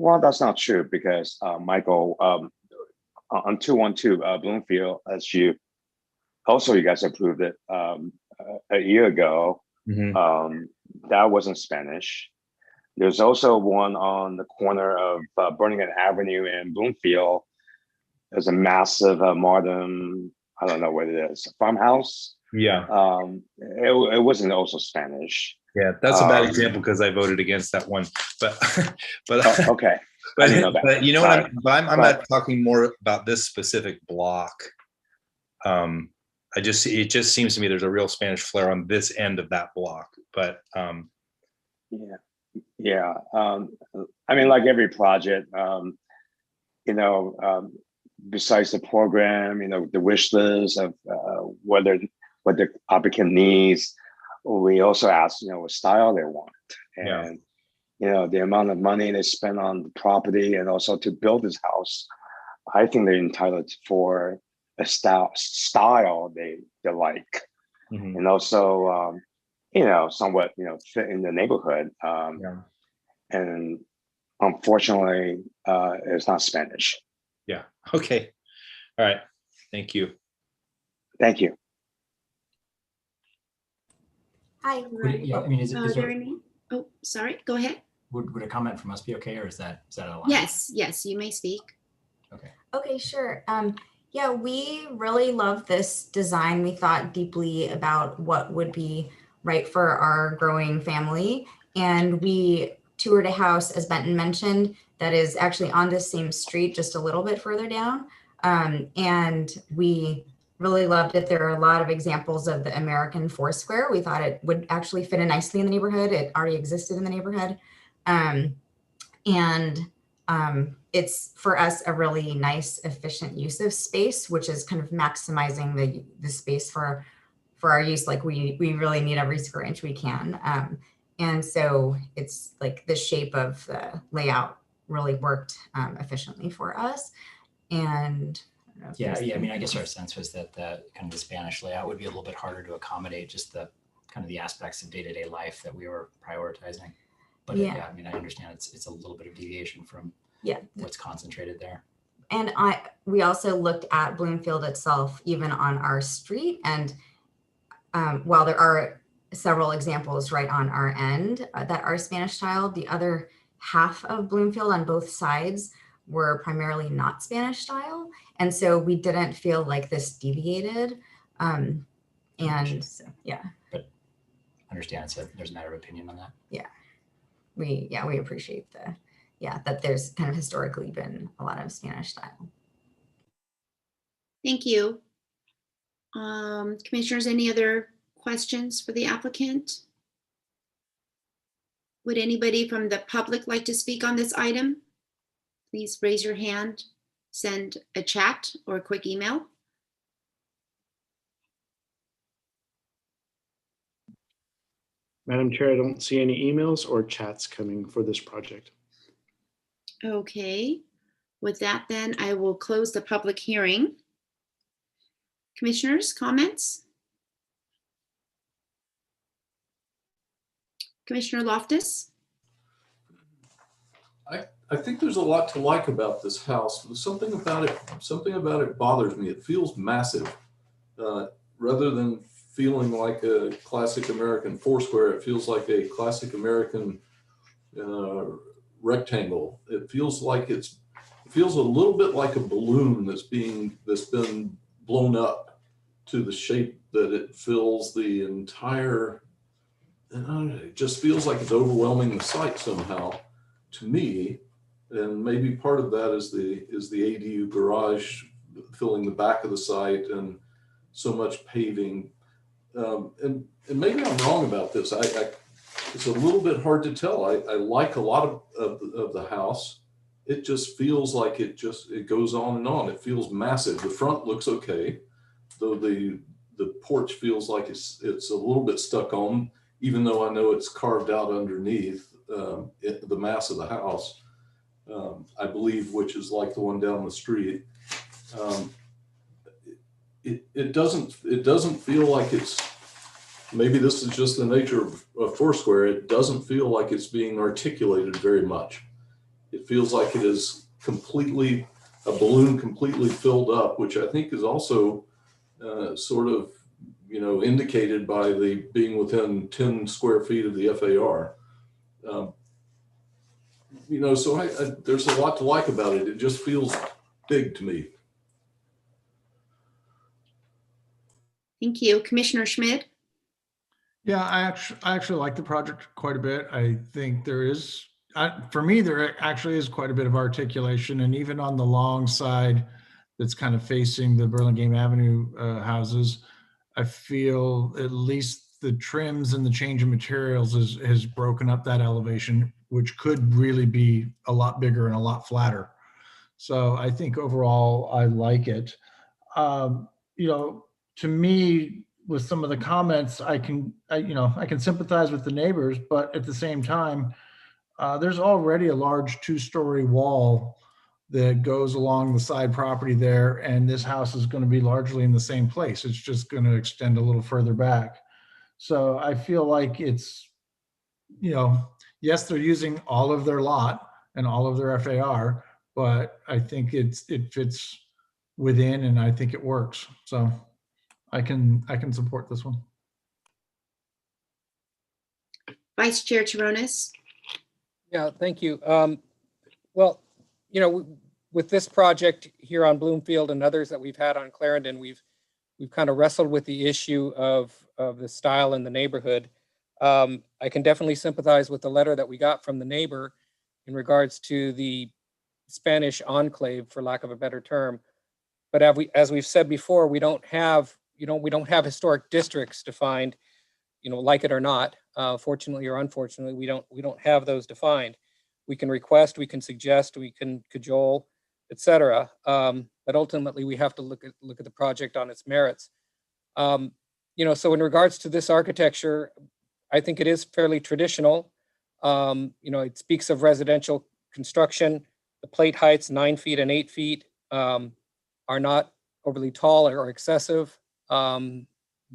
well, that's not true because Michael, on 212 Bloomfield, as you guys approved it a year ago. Mm-hmm. That wasn't Spanish. There's also one on the corner of Burlingame Avenue in Bloomfield. There's a massive modern, I don't know what it is, farmhouse. Yeah. It wasn't also Spanish. Yeah, that's a bad example because I voted against that one. But okay. But, I didn't know that. but you know what I'm not talking more about this specific block. It just seems to me there's a real Spanish flair on this end of that block. But yeah. I mean, like every project, besides the program, the wish list of what the applicant needs, we also ask, what style they want, and the amount of money they spend on the property, and also to build this house. I think they're entitled for a style they like, mm-hmm. and also somewhat fit in the neighborhood. And unfortunately, it's not Spanish. Yeah. Okay. All right. Thank you. Thank you. Hi. Yeah, I mean, is there any? Oh, sorry. Go ahead. Would a comment from us be okay, or is that out of line? Yes, you may speak. Okay, sure. Yeah, we really love this design. We thought deeply about what would be right for our growing family. And we toured a house, as Benton mentioned, that is actually on this same street, just a little bit further down. And we really loved it. There are a lot of examples of the American Foursquare. We thought it would actually fit in nicely in the neighborhood. It already existed in the neighborhood. It's for us a really nice, efficient use of space, which is kind of maximizing the space for our use. Like we really need every square inch we can. And so it's like the shape of the layout really worked efficiently for us. And yeah, I mean, I guess our sense was that the kind of the Spanish layout would be a little bit harder to accommodate just the kind of the aspects of day-to-day life that we were prioritizing. But yeah, I mean, I understand it's a little bit of deviation from what's concentrated there. And we also looked at Bloomfield itself, even on our street. And while there are several examples right on our end that are Spanish style, the other half of Bloomfield on both sides were primarily not Spanish style. And so we didn't feel like this deviated. And so, yeah. But understand there's a matter of opinion on that. Yeah. We appreciate that there's kind of historically been a lot of Spanish style. Thank you. Commissioners, any other questions for the applicant? Would anybody from the public like to speak on this item? Please raise your hand, send a chat or a quick email. Madam Chair, I don't see any emails or chats coming for this project. Okay, with that then I will close the public hearing. Commissioners, comments? Commissioner Loftus? I think there's a lot to like about this house. Something about it bothers me. It feels massive rather than feeling like a classic American Foursquare. It feels like a classic American rectangle. It feels a little bit like a balloon that's been blown up to the shape that it fills the entire. It just feels like it's overwhelming the site somehow, to me. And maybe part of that is the ADU garage filling the back of the site and so much paving. And maybe I'm wrong about this. It's a little bit hard to tell. I like a lot of the house. It just feels like it goes on and on. It feels massive. The front looks okay, though the porch feels like it's a little bit stuck on, even though I know it's carved out underneath the mass of the house. I believe, which is like the one down the street. It doesn't feel like it's, maybe this is just the nature of Foursquare. It doesn't feel like it's being articulated very much. It feels like it is completely, a balloon completely filled up, which I think is also sort of, indicated by the being within 10 square feet of the FAR. So there's a lot to like about it. It just feels big to me. Thank you. Commissioner Schmidt? Yeah, I actually like the project quite a bit. I think there is, for me, there actually is quite a bit of articulation, and even on the long side that's kind of facing the Burlingame Avenue houses, I feel at least the trims and the change in materials has broken up that elevation, which could really be a lot bigger and a lot flatter. So I think overall I like it. To me, with some of the comments, I can sympathize with the neighbors, but at the same time, there's already a large 2-story wall that goes along the side property there, and this house is going to be largely in the same place. It's just going to extend a little further back. So I feel like it's, yes, they're using all of their lot and all of their FAR, but I think it fits within, and I think it works. So I can support this one. Vice Chair Taronis? Yeah, thank you. Well, with this project here on Bloomfield and others that we've had on Clarendon, we've kind of wrestled with the issue of the style in the neighborhood. I can definitely sympathize with the letter that we got from the neighbor in regards to the Spanish enclave, for lack of a better term. But as we've said before, we don't have historic districts defined, like it or not. Fortunately or unfortunately, we don't have those defined. We can request, we can suggest, we can cajole, etc. But ultimately, we have to look at the project on its merits. So in regards to this architecture, I think it is fairly traditional. It speaks of residential construction. The plate heights, 9 feet and 8 feet, are not overly tall or excessive. The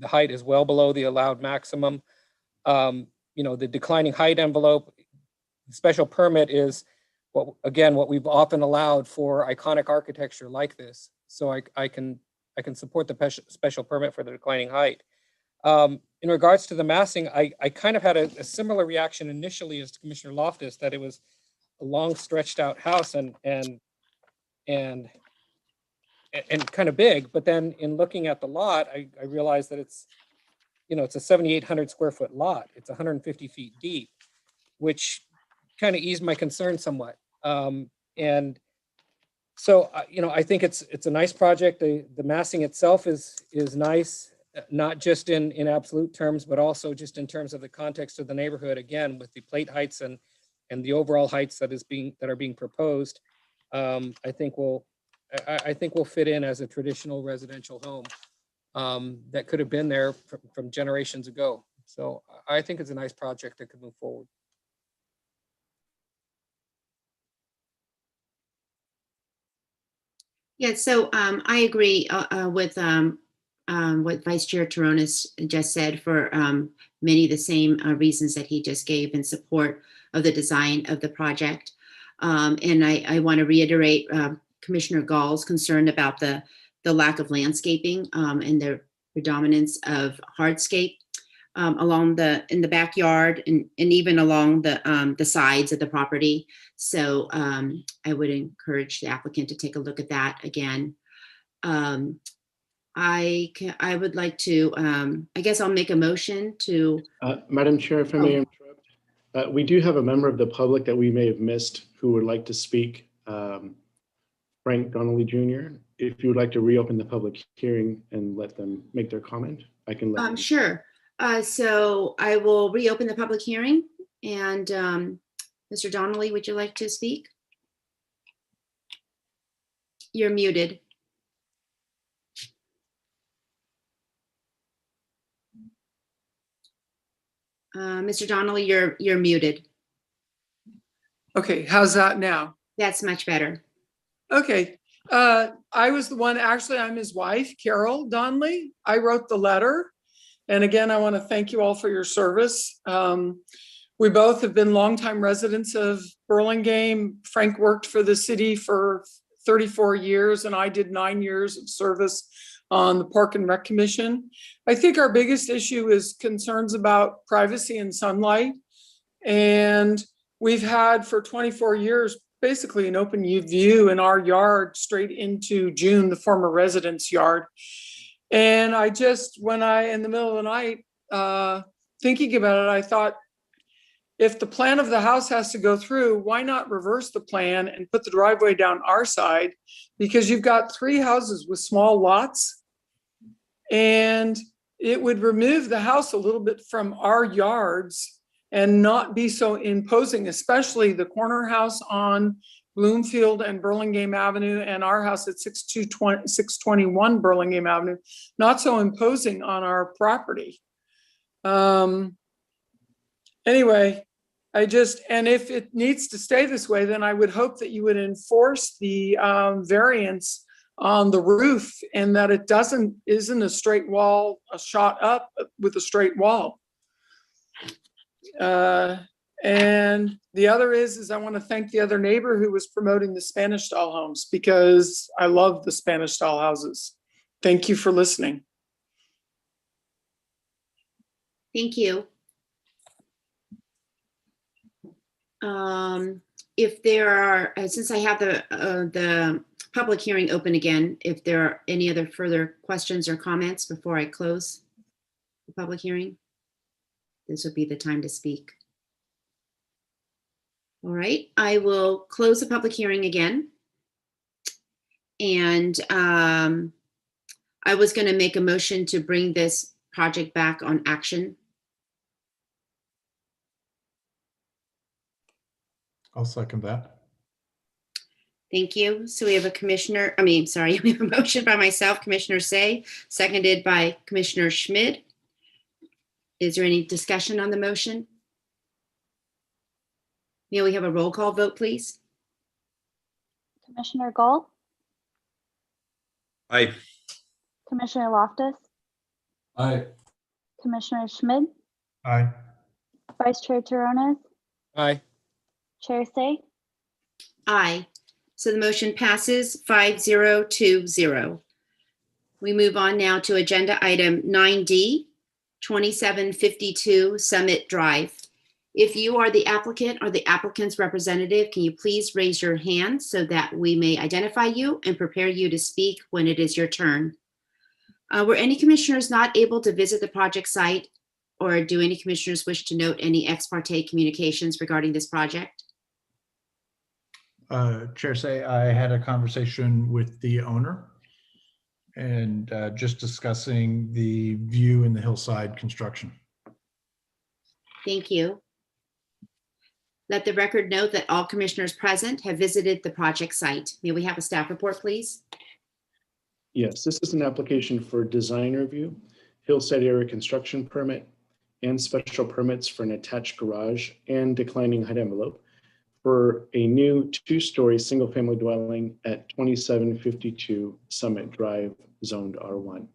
height is well below the allowed maximum. The declining height envelope, the special permit is what we've often allowed for iconic architecture like this. So I can support the special permit for the declining height. In regards to the massing, I kind of had a similar reaction initially as to Commissioner Loftus, that it was a long stretched out house and kind of big. But then in looking at the lot, I realized that it's a 7,800 square foot lot. It's 150 feet deep, which kind of eased my concern somewhat. And so, I think it's a nice project. The massing itself is nice, not just in absolute terms, but also just in terms of the context of the neighborhood. Again, with the plate heights and the overall heights that are being proposed, I think will fit in as a traditional residential home that could have been there from generations ago. So I think it's a nice project that could move forward. Yeah, so I agree with what Vice Chair Taronis just said for many of the same reasons that he just gave in support of the design of the project. And I want to reiterate Commissioner Gall's concern about the lack of landscaping and predominance of hardscape along in the backyard and even along the sides of the property. So I would encourage the applicant to take a look at that again. I would like to, I guess I'll make a motion to. Madam Chair, if I may interrupt, we do have a member of the public that we may have missed who would like to speak, Frank Donnelly Jr. If you would like to reopen the public hearing and let them make their comment, I can let them. Sure. So I will reopen the public hearing, and Mr. Donnelly, would you like to speak? You're muted. Mr. Donnelly, you're muted. Okay, how's that now? That's much better. Okay, I was the one, actually, I'm his wife, Carol Donnelly. I wrote the letter. And again, I want to thank you all for your service. We both have been longtime residents of Burlingame. Frank worked for the city for 34 years, and I did 9 years of service on the Park and Rec Commission. I think our biggest issue is concerns about privacy and sunlight. And we've had for 24 years, basically an open view in our yard straight into June, the former residence yard. And I just, when in the middle of the night, thinking about it, I thought, if the plan of the house has to go through, why not reverse the plan and put the driveway down our side? Because you've got 3 houses with small lots, and it would remove the house a little bit from our yards and not be so imposing, especially the corner house on Bloomfield and Burlingame Avenue and our house at 621 Burlingame Avenue, not so imposing on our property. Anyway, and if it needs to stay this way, then I would hope that you would enforce the variance on the roof, and that it isn't a straight wall, a shot up with a straight wall. And the other is I want to thank the other neighbor who was promoting the Spanish style homes, because I love the Spanish style houses. Thank you for listening. Thank you. If there are, since I have the public hearing open again, if there are any other further questions or comments before I close the public hearing, this would be the time to speak. All right, I will close the public hearing again. And I was going to make a motion to bring this project back on action. I'll second that. Thank you. So we have we have a motion by myself, Commissioner Say, seconded by Commissioner Schmid. Is there any discussion on the motion? May we have a roll call vote, please? Commissioner Gall, Aye. Commissioner Loftus, Aye. Commissioner Schmid, Aye. Vice Chair Turones, Aye. Chair Say. Aye. So the motion passes 5-0-2-0. We move on now to agenda item 9D, 2752 Summit Drive. If you are the applicant or the applicant's representative, can you please raise your hand so that we may identify you and prepare you to speak when it is your turn? Were any commissioners not able to visit the project site, or do any commissioners wish to note any ex parte communications regarding this project? Chair Say, I had a conversation with the owner and just discussing the view in the hillside construction. Thank you. Let the record note that all commissioners present have visited the project site. May we have a staff report, please? Yes, this is an application for design review, hillside area construction permit, and special permits for an attached garage and declining height envelope for a new 2-story single-family dwelling at 2752 Summit Drive, zoned R1.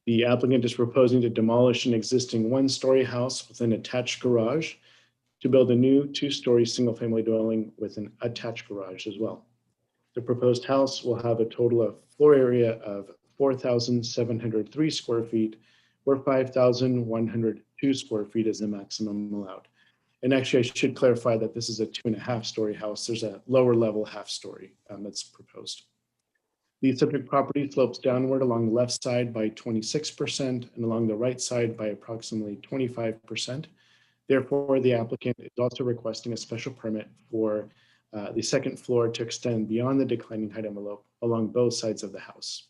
The applicant is proposing to demolish an existing 1-story house with an attached garage to build a new 2-story single-family dwelling with an attached garage as well. The proposed house will have a total of floor area of 4,703 square feet, where 5,102 square feet is the maximum allowed. And actually, I should clarify that this is a 2.5-story house. There's a lower level half-story that's proposed. The subject property slopes downward along the left side by 26% and along the right side by approximately 25%. Therefore, the applicant is also requesting a special permit for the second floor to extend beyond the declining height envelope along both sides of the house.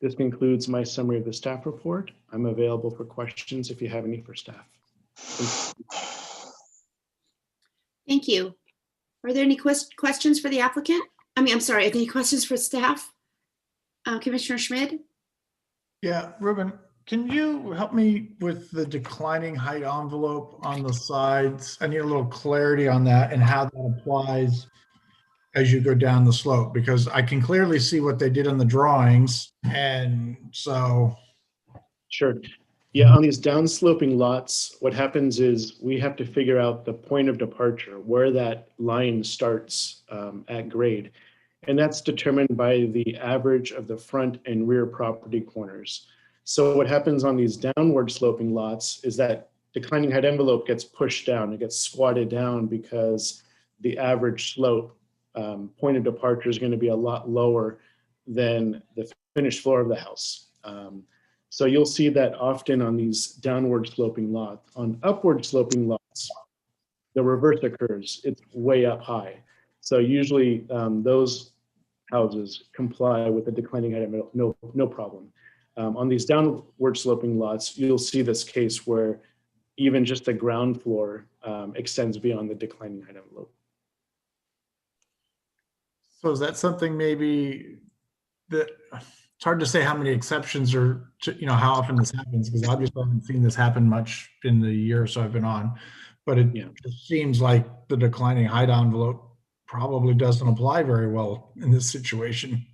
This concludes my summary of the staff report. I'm available for questions if you have any for staff. Thank you. Are there any questions for the applicant? I'm sorry, any questions for staff? Commissioner Schmidt? Yeah, Ruben, can you help me with the declining height envelope on the sides? I need a little clarity on that and how that applies as you go down the slope, because I can clearly see what they did in the drawings. And so. Sure. Yeah, on these downsloping lots, what happens is we have to figure out the point of departure, where that line starts at grade. And that's determined by the average of the front and rear property corners. So what happens on these downward sloping lots is that declining height envelope gets pushed down, it gets squatted down because the average slope point of departure is going to be a lot lower than the finished floor of the house. So you'll see that often on these downward sloping lots. On upward sloping lots, the reverse occurs. It's way up high. So usually those houses comply with the declining height envelope, no problem. On these downward sloping lots, you'll see this case where even just the ground floor extends beyond the declining height envelope. So is that something maybe that it's hard to say how many exceptions or, how often this happens, because obviously I haven't seen this happen much in the year or so I've been on, but it just seems like the declining height envelope probably doesn't apply very well in this situation.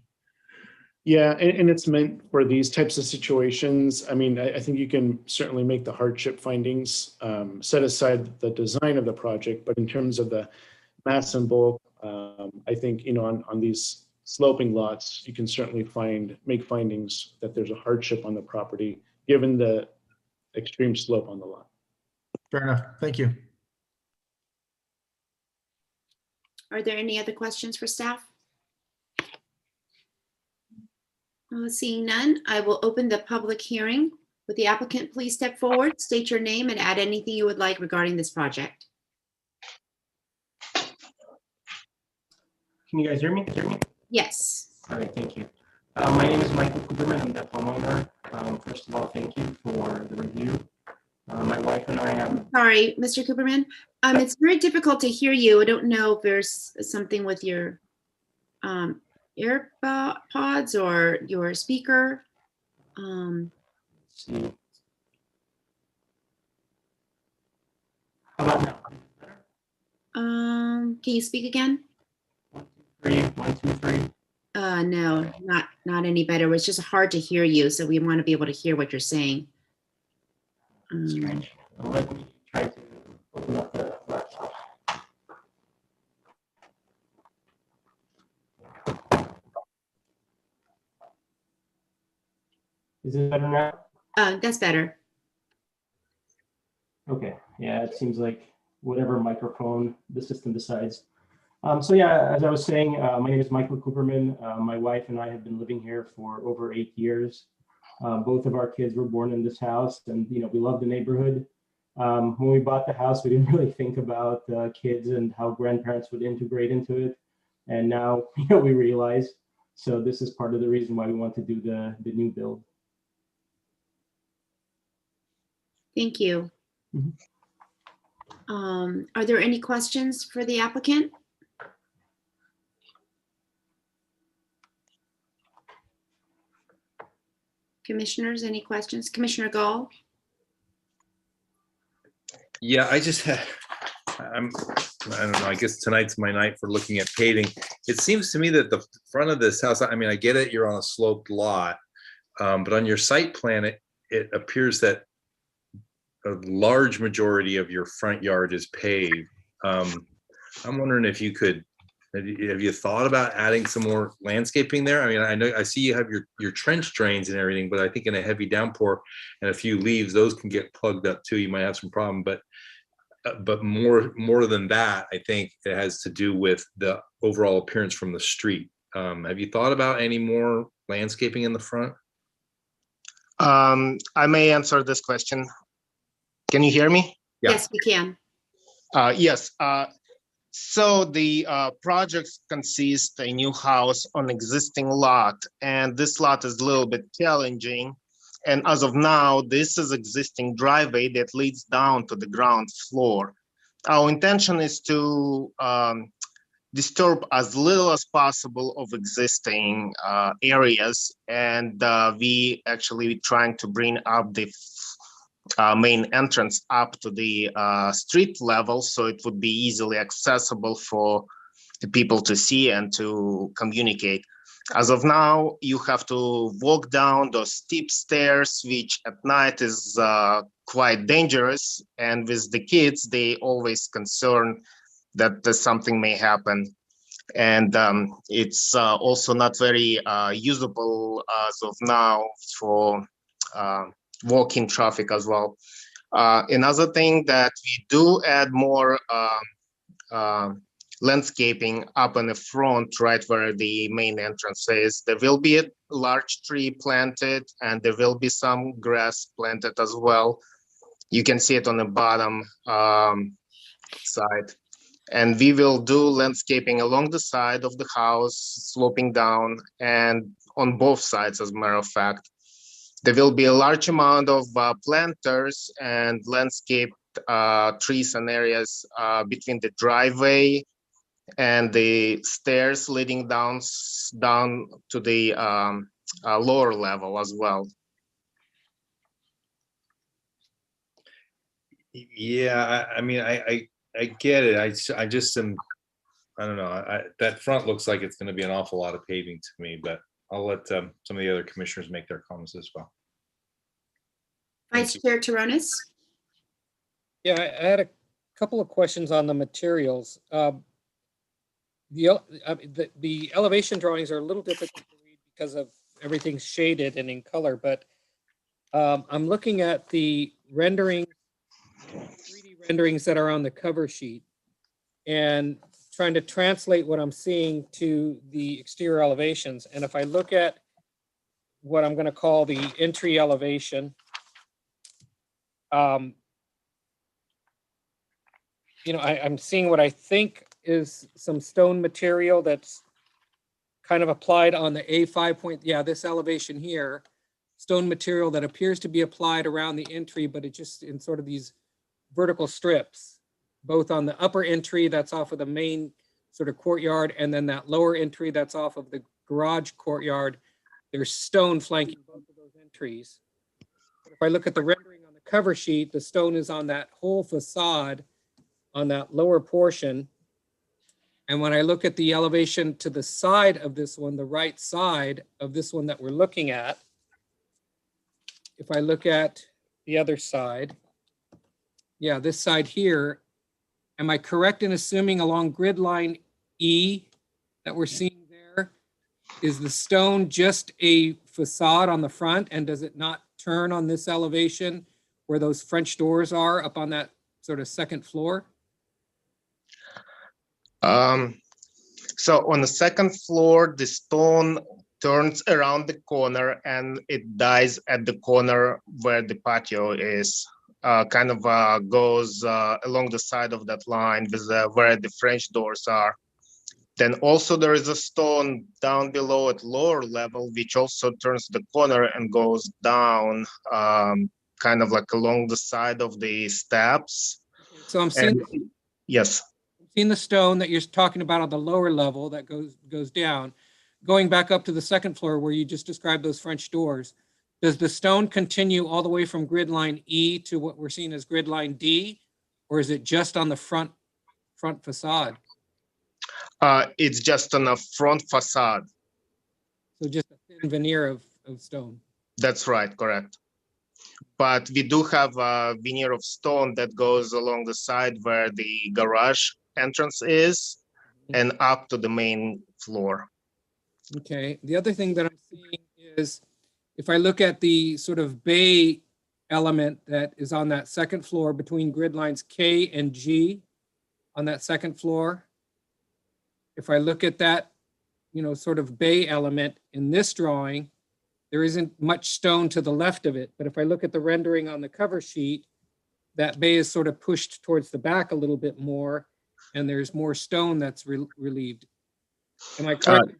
Yeah, and it's meant for these types of situations. I mean, I think you can certainly make the hardship findings, set aside the design of the project, but in terms of the mass and bulk, I think, on these sloping lots, you can certainly make findings that there's a hardship on the property, given the extreme slope on the lot. Fair enough. Thank you. Are there any other questions for staff? Seeing none, I will open the public hearing. Would the applicant please step forward, state your name, and add anything you would like regarding this project? Can you guys hear me? Yes. All right, thank you. My name is Michael Cooperman. I'm the homeowner. First of all, thank you for the review. My wife and I have. Sorry, Mr. Cooperman. It's very difficult to hear you. I don't know if there's something with your AirPods or your speaker. Let's see. How about now? Can you speak again? 1, 2, 3. No, not any better. It's just hard to hear you, so we want to be able to hear what you're saying. Strange. Let me try to open up the laptop. Is it better now? That's better. Okay. Yeah, it seems like whatever microphone the system decides. So yeah, as I was saying, my name is Michael Cooperman. My wife and I have been living here for over 8 years. Both of our kids were born in this house, and we love the neighborhood. When we bought the house, we didn't really think about kids and how grandparents would integrate into it. And now we realize. So this is part of the reason why we want to do the new build. Thank you. Mm-hmm. Are there any questions for the applicant? Commissioners, any questions? Commissioner Gall? Yeah, I don't know, I guess tonight's my night for looking at paving. It seems to me that the front of this house, I mean, I get it, you're on a sloped lot, but on your site plan, it appears that a large majority of your front yard is paved. I'm wondering if you could Have you thought about adding some more landscaping there? I mean, I know, I see you have your trench drains and everything, but I think in a heavy downpour and a few leaves, those can get plugged up too. You might have some problem, but more than that, I think it has to do with the overall appearance from the street. Have you thought about any more landscaping in the front? I may answer this question. Can you hear me? Yeah. Yes, we can. Yes. So the projects consist a new house on existing lot, and this lot is a little bit challenging. And as of now, this is existing driveway that leads down to the ground floor. Our intention is to disturb as little as possible of existing areas, and we actually trying to bring up the main entrance up to the street level, so it would be easily accessible for the people to see and to communicate. As of now, you have to walk down those steep stairs, which at night is quite dangerous. And with the kids, they always concerned that something may happen. And it's also not very usable as of now for walking traffic as well. Another thing that we do add more landscaping up in the front, right where the main entrance is. There will be a large tree planted, and there will be some grass planted as well. You can see it on the bottom side. And we will do landscaping along the side of the house, sloping down, and on both sides, as a matter of fact. There will be a large amount of planters and landscaped trees and areas between the driveway and the stairs leading down to the lower level as well. Yeah, I mean, I get it. I just am, I don't know. That front looks like it's going to be an awful lot of paving to me, but I'll let some of the other commissioners make their comments as well. Vice Chair Taronis? Yeah, I had a couple of questions on the materials. The elevation drawings are a little difficult to read because of everything's shaded and in color, but I'm looking at the 3D renderings that are on the cover sheet and trying to translate what I'm seeing to the exterior elevations. And if I look at what I'm going to call the entry elevation, you know, I'm seeing what I think is some stone material that's kind of applied on the A5 point. Yeah, this elevation here, stone material that appears to be applied around the entry, but it just in sort of these vertical strips, both on the upper entry that's off of the main sort of courtyard, and then that lower entry that's off of the garage courtyard. There's stone flanking both of those entries. But if I look at the rendering on the cover sheet, the stone is on that whole facade on that lower portion. And when I look at the elevation to the side of this one, the right side of this one that we're looking at, if I look at the other side, yeah, this side here, am I correct in assuming along grid line E that we're seeing there, is the stone just a facade on the front, and does it not turn on this elevation where those French doors are up on that sort of second floor? So on the second floor, the stone turns around the corner and it dies at the corner where the patio is. Kind of goes along the side of that line with where the French doors are. Then also there is a stone down below at lower level, which also turns the corner and goes down kind of like along the side of the steps. So I'm seeing, yes. Seeing the stone that you're talking about on the lower level that goes down, going back up to the second floor where you just described those French doors. Does the stone continue all the way from grid line E to what we're seeing as grid line D, or is it just on the front facade? It's just on a front facade. So just a thin veneer of stone. That's right, correct. But we do have a veneer of stone that goes along the side where the garage entrance is. and up to the main floor. Okay, the other thing that I'm seeing is if I look at the sort of bay element that is on that second floor between grid lines K and G on that second floor, if I look at that, you know, sort of bay element in this drawing, there isn't much stone to the left of it. But if I look at the rendering on the cover sheet, that bay is sort of pushed towards the back a little bit more, and there's more stone that's relieved. Am I correct?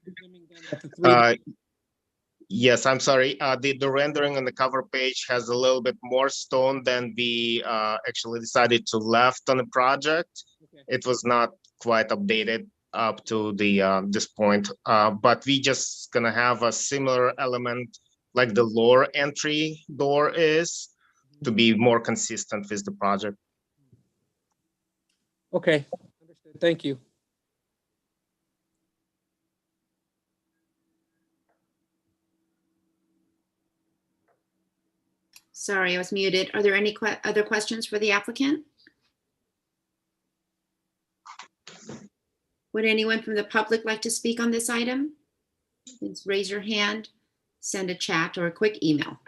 Yes, I'm sorry. The rendering on the cover page has a little bit more stone than we actually decided to left on the project. Okay. It was not quite updated up to the this point, but we just gonna have a similar element like the lower entry door is to be more consistent with the project. Okay, understood. Thank you. Sorry, I was muted. Are there any other questions for the applicant? Would anyone from the public like to speak on this item? Please raise your hand, send a chat or a quick email.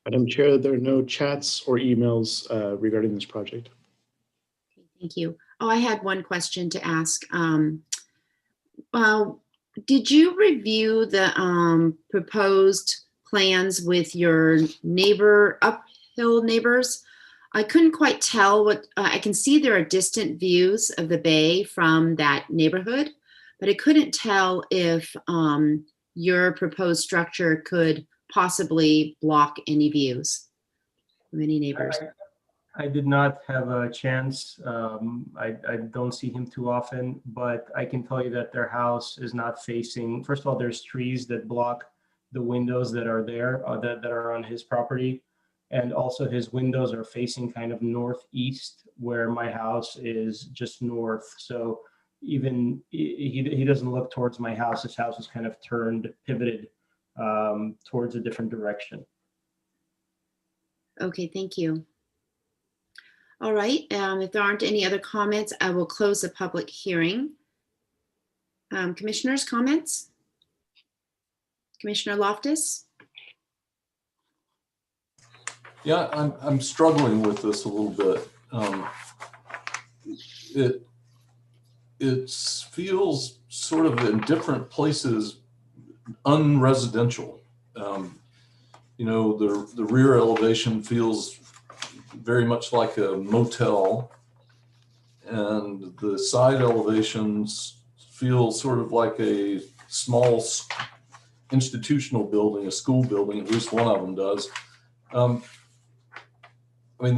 Madam Chair, there are no chats or emails regarding this project. Thank you. Oh, I had one question to ask. Did you review the proposed plans with your uphill neighbors? I couldn't quite tell what, I can see there are distant views of the bay from that neighborhood, but I couldn't tell if your proposed structure could possibly block any views from any neighbors. I did not have a chance. I don't see him too often, but I can tell you that their house is not facing, first of all, there's trees that block the windows that are there, that are on his property. And also his windows are facing kind of northeast, where my house is just north. So even he doesn't look towards my house. His house is kind of pivoted towards a different direction. Okay, thank you. All right, if there aren't any other comments, I will close the public hearing. Commissioners, comments? Commissioner Loftus? Yeah, I'm struggling with this a little bit. It feels sort of in different places unresidential. You know, the rear elevation feels very much like a motel, and the side elevations feel sort of like a small institutional building, a school building. At least one of them does. I mean,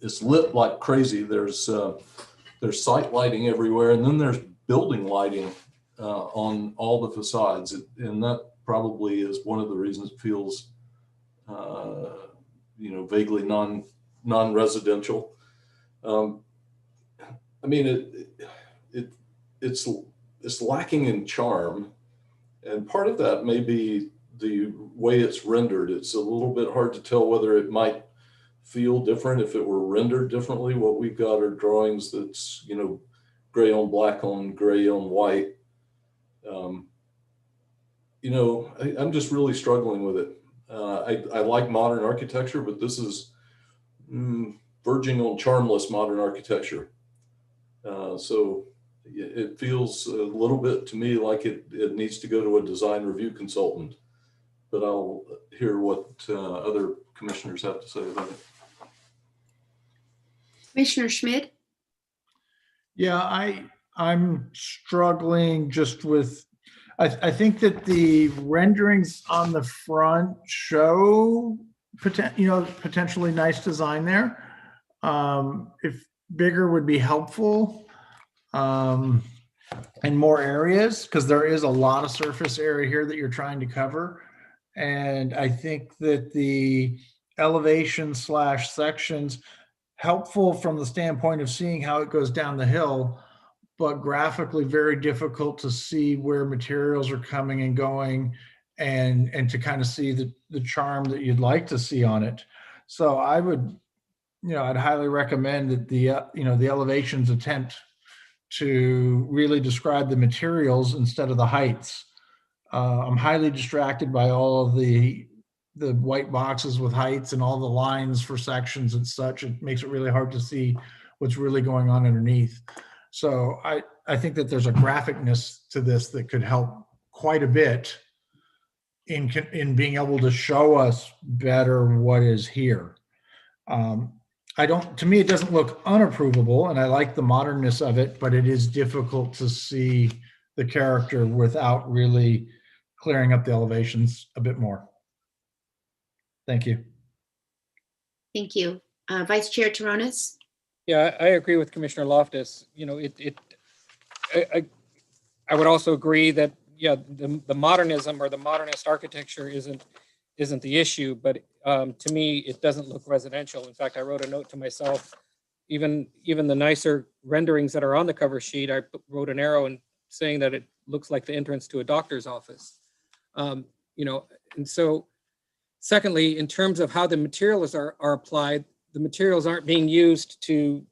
it's lit like crazy. There's site lighting everywhere, and then there's building lighting on all the facades, and that probably is one of the reasons it feels, you know, vaguely non-residential. I mean, it's lacking in charm, and part of that may be the way it's rendered. It's a little bit hard to tell whether it might feel different if it were rendered differently. What we've got are drawings that's, you know, gray on black on gray on white. You know, I'm just really struggling with it. I like modern architecture, but this is verging on charmless modern architecture. So it feels a little bit to me like it needs to go to a design review consultant. But I'll hear what other commissioners have to say about it. Commissioner Schmidt? Yeah, I'm struggling just with, I think that the renderings on the front show, potentially nice design there. If bigger would be helpful, and more areas, because there is a lot of surface area here that you're trying to cover. And I think that the elevation / sections helpful from the standpoint of seeing how it goes down the hill, but graphically very difficult to see where materials are coming and going, and to kind of see the charm that you'd like to see on it. So I would I'd highly recommend that the elevations attempt to really describe the materials instead of the heights. I'm highly distracted by all of the white boxes with heights and all the lines for sections and such. It makes it really hard to see what's really going on underneath. So I think that there's a graphicness to this that could help quite a bit in being able to show us better what is here. To me, it doesn't look unapprovable, and I like the modernness of it, but it is difficult to see the character without really clearing up the elevations a bit more. Thank you. Thank you. Vice Chair Taronis? Yeah, I agree with Commissioner Loftus. I would also agree that, yeah, the modernism or the modernist architecture isn't the issue, but to me, it doesn't look residential. In fact, I wrote a note to myself, even the nicer renderings that are on the cover sheet, I wrote an arrow and saying that it looks like the entrance to a doctor's office. And so secondly, in terms of how the materials are applied, the materials aren't being used to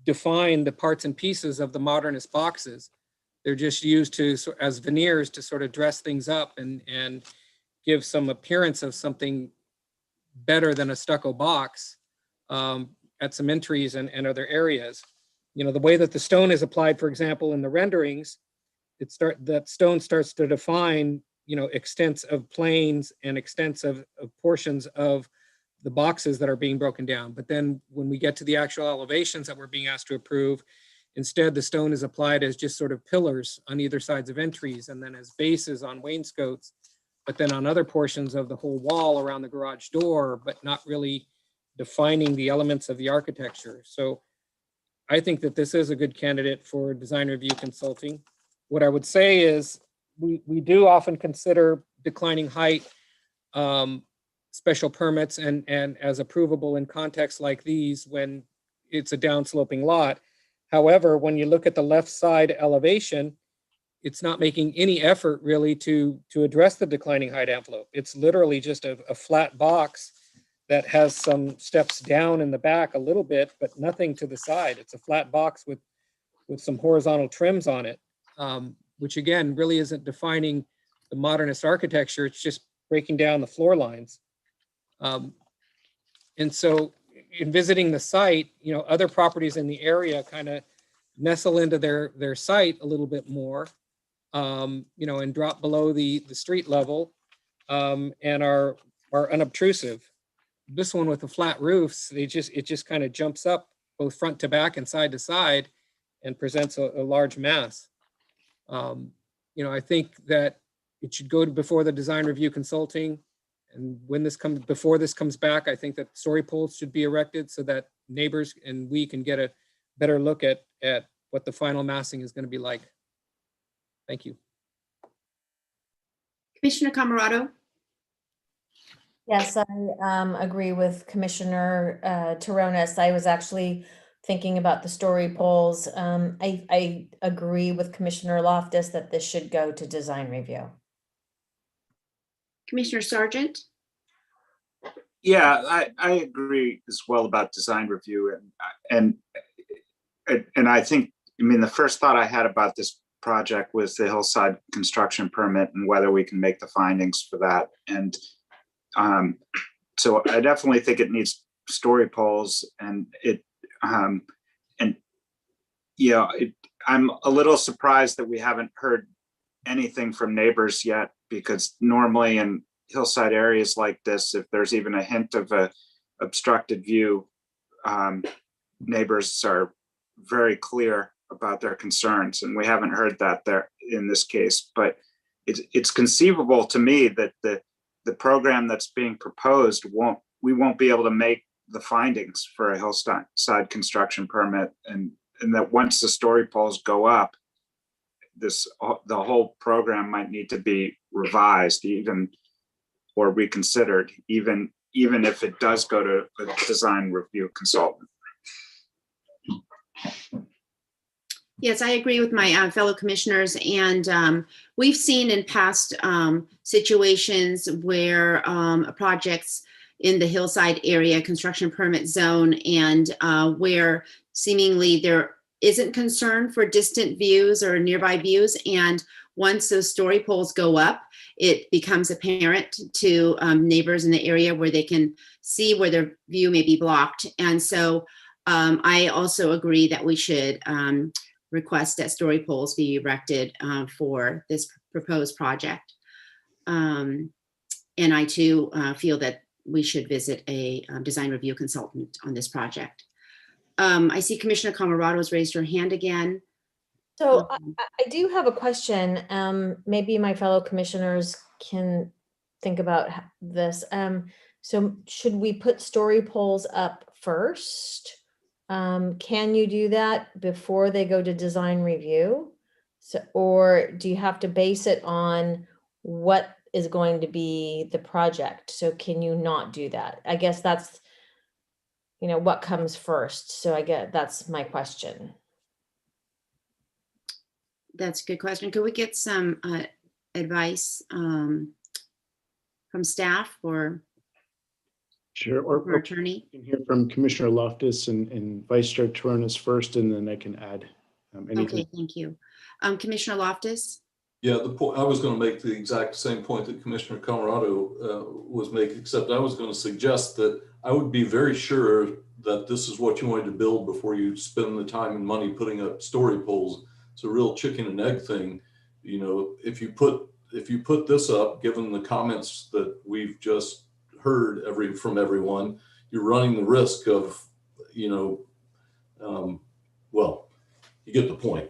define the parts and pieces of the modernist boxes. They're just used as veneers to sort of dress things up and give some appearance of something better than a stucco box at some entries and other areas. The way that the stone is applied, for example, in the renderings, that stone starts to define, extents of planes and extents of portions of the boxes that are being broken down. But then when we get to the actual elevations that we're being asked to approve, instead the stone is applied as just sort of pillars on either sides of entries and then as bases on wainscots, but then on other portions of the whole wall around the garage door, but not really defining the elements of the architecture. So I think that this is a good candidate for design review consulting. What I would say is we do often consider declining height special permits and as approvable in contexts like these when it's a downsloping lot. However, when you look at the left side elevation, it's not making any effort really to address the declining height envelope. It's literally just a flat box that has some steps down in the back a little bit, but nothing to the side. It's a flat box with some horizontal trims on it, which again, really isn't defining the modernist architecture. It's just breaking down the floor lines. And so in visiting the site, other properties in the area kind of nestle into their site a little bit more, and drop below the street level and are unobtrusive. This one with the flat roofs, it just kind of jumps up both front to back and side to side and presents a large mass. I think that it should go before the design review consulting. And before this comes back, I think that story poles should be erected so that neighbors and we can get a better look at what the final massing is going to be like. Thank you. Commissioner Camerado? Yes, I agree with Commissioner Taronis. I was actually thinking about the story poles. I agree with Commissioner Loftus that this should go to design review. Commissioner Sargent? Yeah, I agree as well about design review, and I think, the first thought I had about this project was the hillside construction permit and whether we can make the findings for that. And so I definitely think it needs story poles, and I'm a little surprised that we haven't heard anything from neighbors yet, because normally in hillside areas like this, if there's even a hint of a obstructed view, neighbors are very clear about their concerns, and we haven't heard that there in this case. But it's conceivable to me that the program that's being proposed we won't be able to make the findings for a hillside construction permit, and that once the story poles go up, the whole program might need to be revised or reconsidered, even if it does go to a design review consultant. Yes, I agree with my fellow commissioners, and we've seen in past situations where projects in the hillside area construction permit zone, and where seemingly there isn't concern for distant views or nearby views. And once those story poles go up, it becomes apparent to neighbors in the area where they can see where their view may be blocked. And so I also agree that we should request that story poles be erected for this proposed project. And I too feel that we should visit a design review consultant on this project. I see Commissioner Camarado's raised her hand again. So I do have a question. Maybe my fellow commissioners can think about this. So should we put story poles up first? Can you do that before they go to design review? So, or do you have to base it on what is going to be the project? So can you not do that? I guess that's, you know, what comes first. So I get, that's my question. That's a good question. Could we get some advice from staff or Sure, or attorney? You can hear from Commissioner Loftus and Vice Chair Toronis first, and then I can add anything. Okay, thank you. Commissioner Loftus? Yeah, the point I was going to make the exact same point that Commissioner Camarado was making, except I was going to suggest that I would be very sure that this is what you wanted to build before you spend the time and money putting up story poles. It's a real chicken and egg thing. You know, if you put this up, given the comments that we've just heard from everyone, you're running the risk of, you know, well, you get the point.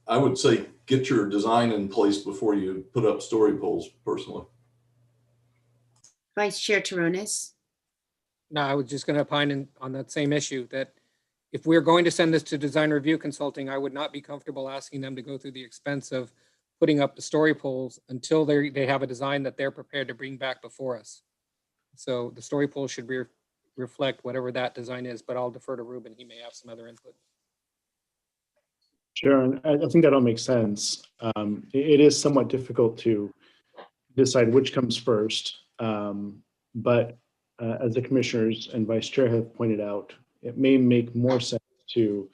I would say get your design in place before you put up story poles, personally. Vice Chair Toronis? No, I was just going to opine on that same issue, that if we're going to send this to design review consulting, I would not be comfortable asking them to go through the expense of putting up the story poles until they have a design that they're prepared to bring back before us. So the story poles should reflect whatever that design is, but I'll defer to Ruben. He may have some other input. Sure, and I think that all makes sense. It is somewhat difficult to decide which comes first, but as the commissioners and vice chair have pointed out, it may make more sense to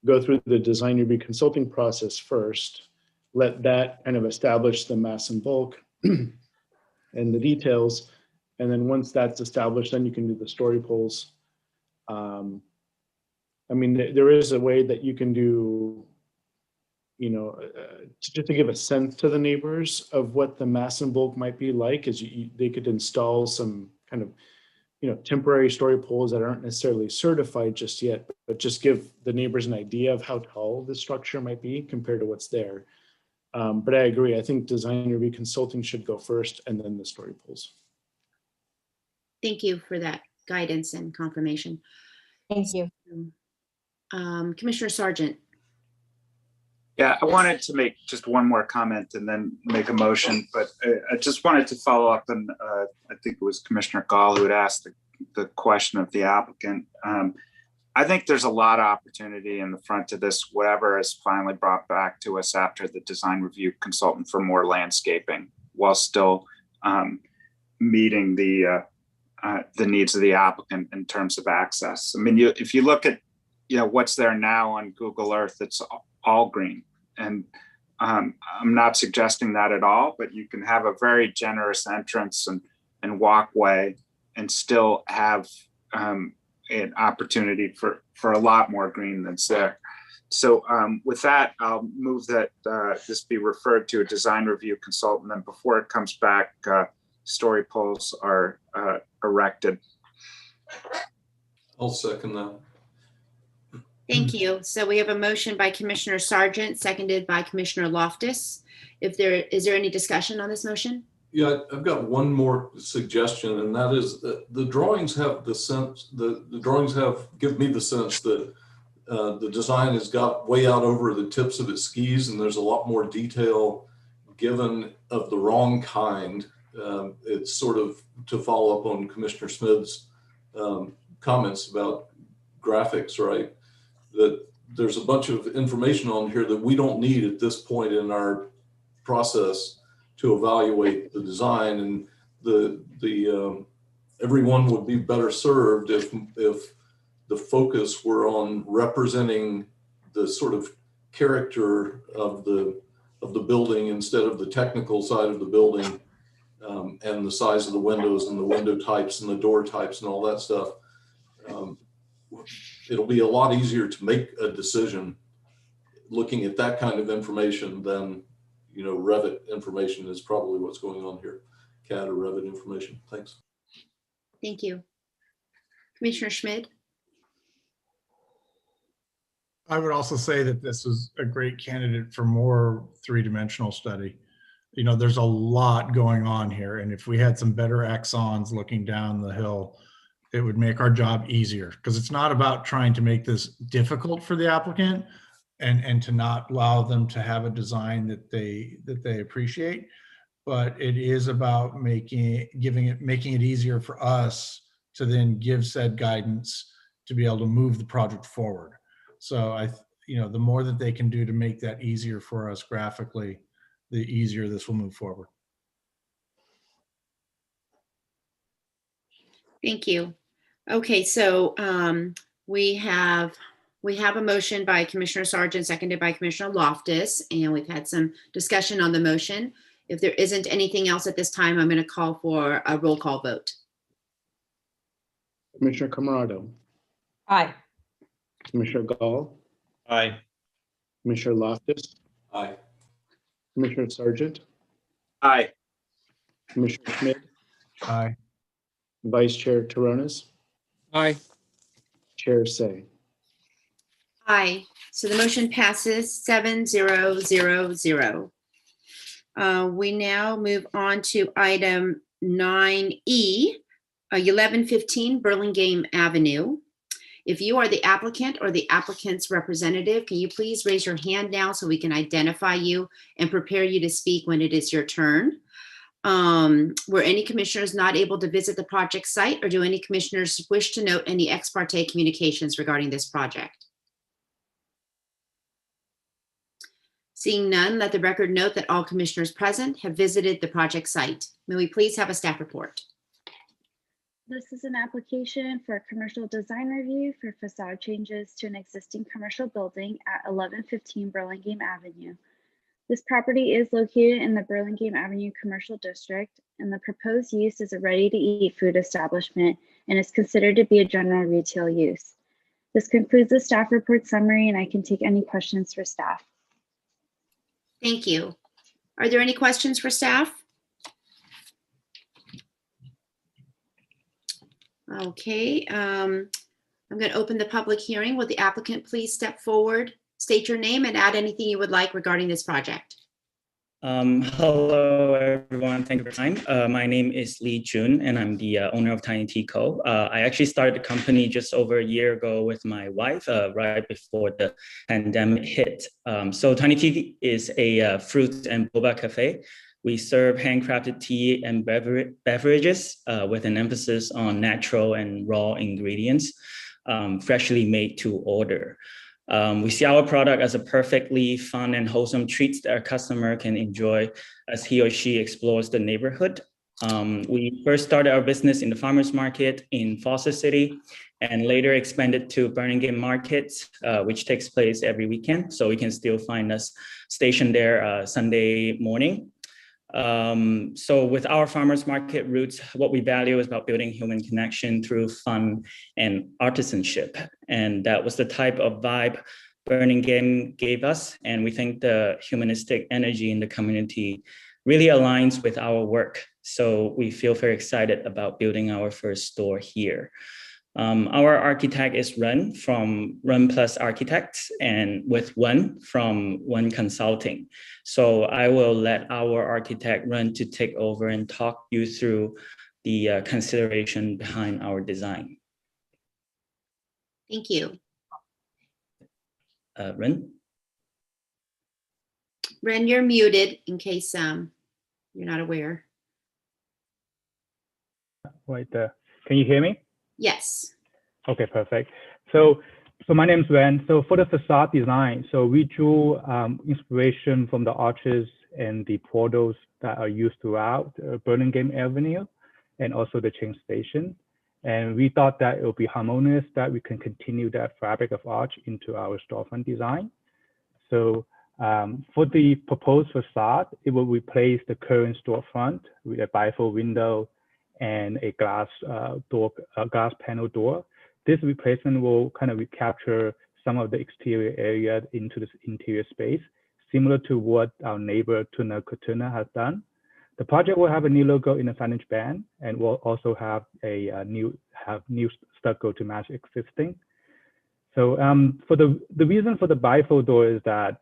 go through the design review consulting process first, let that kind of establish the mass and bulk and the details, and then once that's established, then you can do the story poles. I mean, there is a way that you can do, you know, just to give a sense to the neighbors of what the mass and bulk might be like, is they could install some kind of, you know, temporary story poles that aren't necessarily certified just yet, but just give the neighbors an idea of how tall the structure might be compared to what's there. But I agree. I think design review consulting should go first and then the story poles. Thank you for that guidance and confirmation. Thank you. Commissioner Sargent. Yeah, I wanted to make just one more comment and then make a motion, but I just wanted to follow up on, I think it was Commissioner Gall who had asked the question of the applicant. I think there's a lot of opportunity in the front of this, whatever is finally brought back to us after the design review consultant, for more landscaping while still meeting the needs of the applicant in terms of access. I mean, if you look at, you know, what's there now on Google Earth, it's all green. And I'm not suggesting that at all, but you can have a very generous entrance and walkway and still have an opportunity for a lot more green that's there. So with that, I'll move that this be referred to a design review consultant, and before it comes back, story poles are erected. I'll second that. Thank you. So we have a motion by Commissioner Sargent, seconded by Commissioner Loftus. Is there any discussion on this motion? Yeah, I've got one more suggestion, and that is that the drawings have the sense, the drawings give me the sense that the design has got way out over the tips of its skis, and there's a lot more detail given of the wrong kind. It's sort of to follow up on Commissioner Smith's comments about graphics, right? That there's a bunch of information on here that we don't need at this point in our process to evaluate the design. And everyone would be better served if the focus were on representing the sort of character of the building instead of the technical side of the building, and the size of the windows and the window types and the door types and all that stuff. It'll be a lot easier to make a decision looking at that kind of information than, Revit information is probably what's going on here. CAD or Revit information. Thanks. Thank you. Commissioner Schmidt? I would also say that this is a great candidate for more three-dimensional study. There's a lot going on here, and if we had some better axons looking down the hill, it would make our job easier, because it's not about trying to make this difficult for the applicant and to not allow them to have a design that they appreciate, but it is about making it easier for us to then give said guidance to be able to move the project forward. So the more that they can do to make that easier for us graphically, the easier this will move forward. Thank you. Okay, so we have a motion by Commissioner Sargent, seconded by Commissioner Loftus, and we've had some discussion on the motion. If there isn't anything else at this time, I'm going to call for a roll call vote. Commissioner Camarado. Aye. Commissioner Gall. Aye. Commissioner Loftus. Aye. Commissioner Sargent. Aye. Commissioner Schmidt. Aye. Vice Chair Toronas. Aye. Chair Say. Aye. So the motion passes 7-0-0-0. We now move on to item 9E, 1115 Burlingame Avenue. If you are the applicant or the applicant's representative, can you please raise your hand now so we can identify you and prepare you to speak when it is your turn? Were any commissioners not able to visit the project site, or do any commissioners wish to note any ex parte communications regarding this project? Seeing none, let the record note that all commissioners present have visited the project site. May we please have a staff report? This is an application for a commercial design review for facade changes to an existing commercial building at 1115 Burlingame Avenue. This property is located in the Burlingame Avenue Commercial District, and the proposed use is a ready-to-eat food establishment and is considered to be a general retail use. This concludes the staff report summary, and I can take any questions for staff. Thank you. Are there any questions for staff? Okay, I'm going to open the public hearing. Will the applicant please step forward, state your name, and add anything you would like regarding this project? Hello, everyone. Thank you for your time. My name is Lee Jun, and I'm the owner of Tiny Tea Co. I actually started the company just over a year ago with my wife, right before the pandemic hit. So Tiny Tea is a fruit and boba cafe. We serve handcrafted tea and beverages with an emphasis on natural and raw ingredients, freshly made to order. We see our product as a perfectly fun and wholesome treat that our customer can enjoy as he or she explores the neighborhood. We first started our business in the farmers market in Foster City, and later expanded to Burlingame Market, which takes place every weekend. So you can still find us stationed there Sunday morning. So with our farmers market roots, what we value is about building human connection through fun and artisanship. And that was the type of vibe Burlingame gave us. And we think the humanistic energy in the community really aligns with our work. So we feel very excited about building our first store here. Our architect is Ren from Ren Plus Architects, and with Wen from Wen Consulting. So I will let our architect Ren to take over and talk you through the consideration behind our design. Thank you. Ren? Ren, you're muted in case you're not aware. Wait, can you hear me? Yes. Okay, perfect. So my name is Wen. So for the facade design, so we drew inspiration from the arches and the portals that are used throughout Burlingame Avenue. and also the train station. And we thought that it would be harmonious that we can continue that fabric of arch into our storefront design. So for the proposed facade, it will replace the current storefront with a bifold window and a glass glass panel door. This replacement will kind of recapture some of the exterior area into this interior space, similar to what our neighbor Tuna Kotuna has done. The project will have a new logo in the signage band, and will also have a new stucco to match existing. So for the reason for the bifold door is that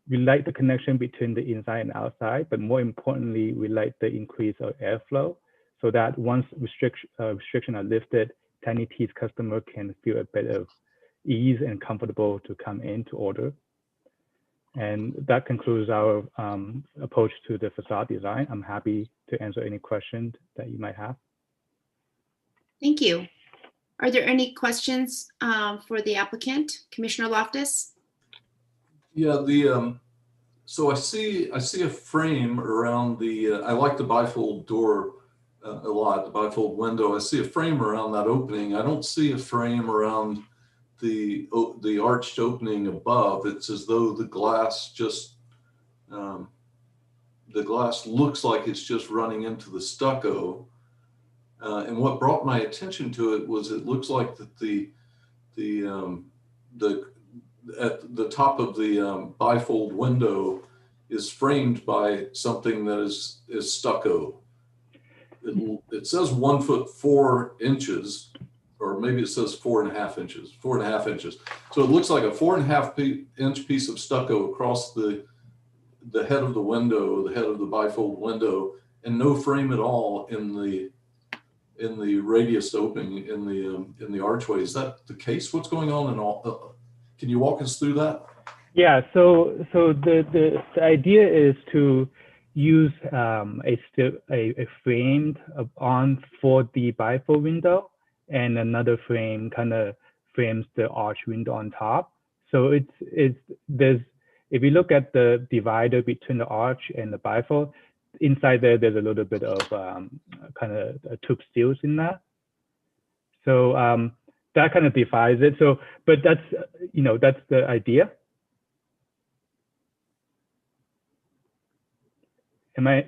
we like the connection between the inside and outside, but more importantly, we like the increase of airflow, so that once restrictions are lifted, Tiny T's customer can feel a bit of ease and comfortable to come in to order. And that concludes our approach to the facade design. I'm happy to answer any questions that you might have. Thank you. Are there any questions for the applicant, Commissioner Loftus? Yeah, so I see a frame around the. I like the bifold door a lot, the bifold window. I see a frame around that opening. I don't see a frame around the arched opening above. It's as though the glass just the glass looks like it's just running into the stucco. And what brought my attention to it was it looks like that at the top of the bifold window is framed by something that is stucco. It says 1 foot 4 inches, or maybe it says 4.5 inches, 4.5 inches. So it looks like a 4.5 inch piece of stucco across the head of the window, the head of the bifold window, and no frame at all in the radius opening in the archway. Is that the case? What's going on in all? Can you walk us through that? Yeah. So the idea is to use a frame on for the bifold window, and another frame kind of frames the arch window on top. So there's if you look at the divider between the arch and the bifold, inside there's a little bit of kind of tube steels in that. So that kind of divides it. So, but that's that's the idea. Am I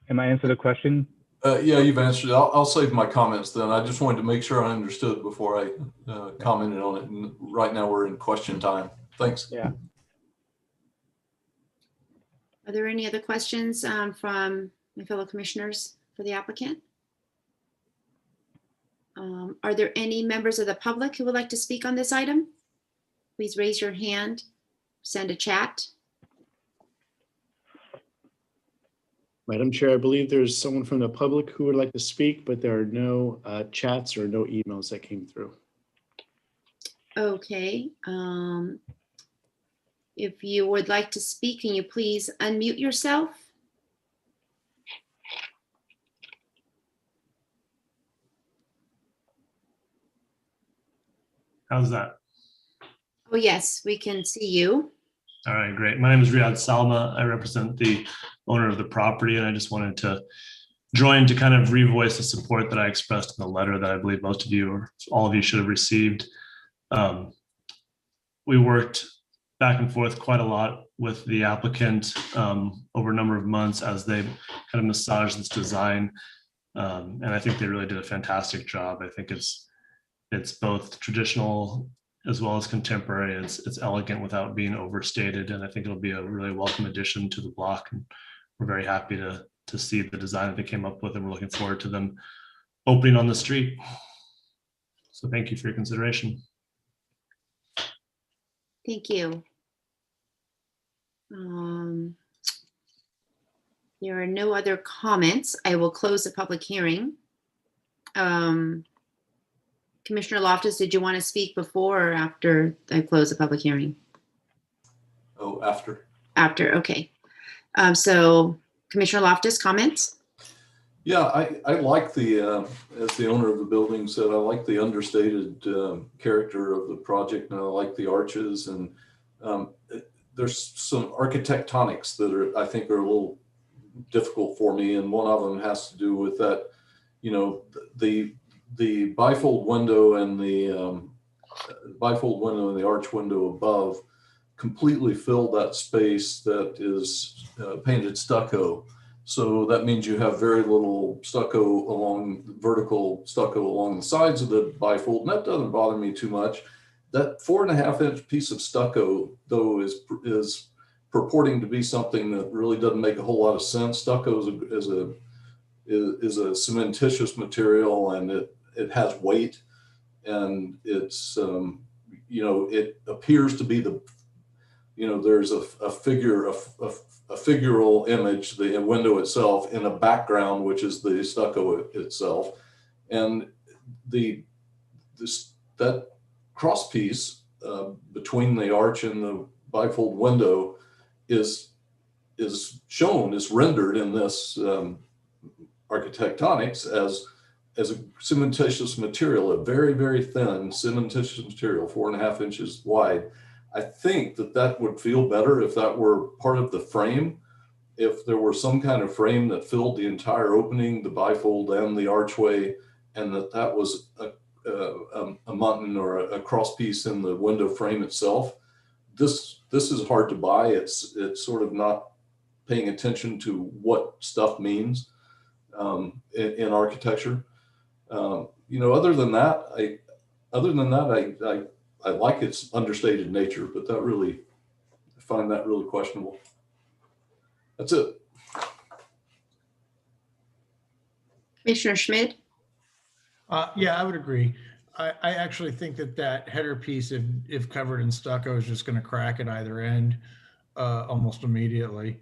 answer the question? Yeah, you've answered it. I'll save my comments then. I just wanted to make sure I understood before I commented on it. And right now we're in question time. Thanks. Yeah. Are there any other questions from my fellow commissioners for the applicant? Are there any members of the public who would like to speak on this item? Please raise your hand, send a chat. Madam Chair, I believe there's someone from the public who would like to speak, but there are no chats or no emails that came through. Okay. If you would like to speak, can you please unmute yourself? How's that? Oh, yes, we can see you. All right, great. My name is Riyad Salma. I represent the owner of the property, and I just wanted to join to kind of revoice the support that I expressed in the letter that I believe most of you or all of you should have received. We worked back and forth quite a lot with the applicant over a number of months as they kind of massaged this design. And I think they really did a fantastic job. I think it's both traditional as well as contemporary. It's elegant without being overstated. And I think it'll be a really welcome addition to the block. And we're very happy to see the design that they came up with, and we're looking forward to them opening on the street. So thank you for your consideration. Thank you. There are no other comments. I will close the public hearing. Commissioner Loftus, did you want to speak before or after I close the public hearing? Oh, after. After, okay. So Commissioner Loftus, comments? Yeah, I like the, as the owner of the building said, I like the understated character of the project, and I like the arches, and there's some architectonics that I think are a little difficult for me, and one of them has to do with that, you know, the bifold window and the arch window above completely fill that space that is painted stucco. So that means you have very little vertical stucco along the sides of the bifold, and that doesn't bother me too much. That 4.5-inch piece of stucco, though, is purporting to be something that really doesn't make a whole lot of sense. Stucco is a cementitious material, and it has weight, and it's you know, it appears to be there's a figural image, the window itself, in a background, which is the stucco itself. And that cross piece between the arch and the bifold window is rendered in this architectonics as a cementitious material, a very, very thin cementitious material, 4.5 inches wide. I think that would feel better if that were part of the frame. If there were some kind of frame that filled the entire opening, the bifold and the archway, and that was a muntin or a cross piece in the window frame itself. This is hard to buy. It's sort of not paying attention to what stuff means in architecture. You know, other than that, I like its understated nature, but I find that really questionable. That's it. Commissioner Schmidt? Yeah, I would agree. I actually think that header piece, if covered in stucco, is just going to crack at either end almost immediately.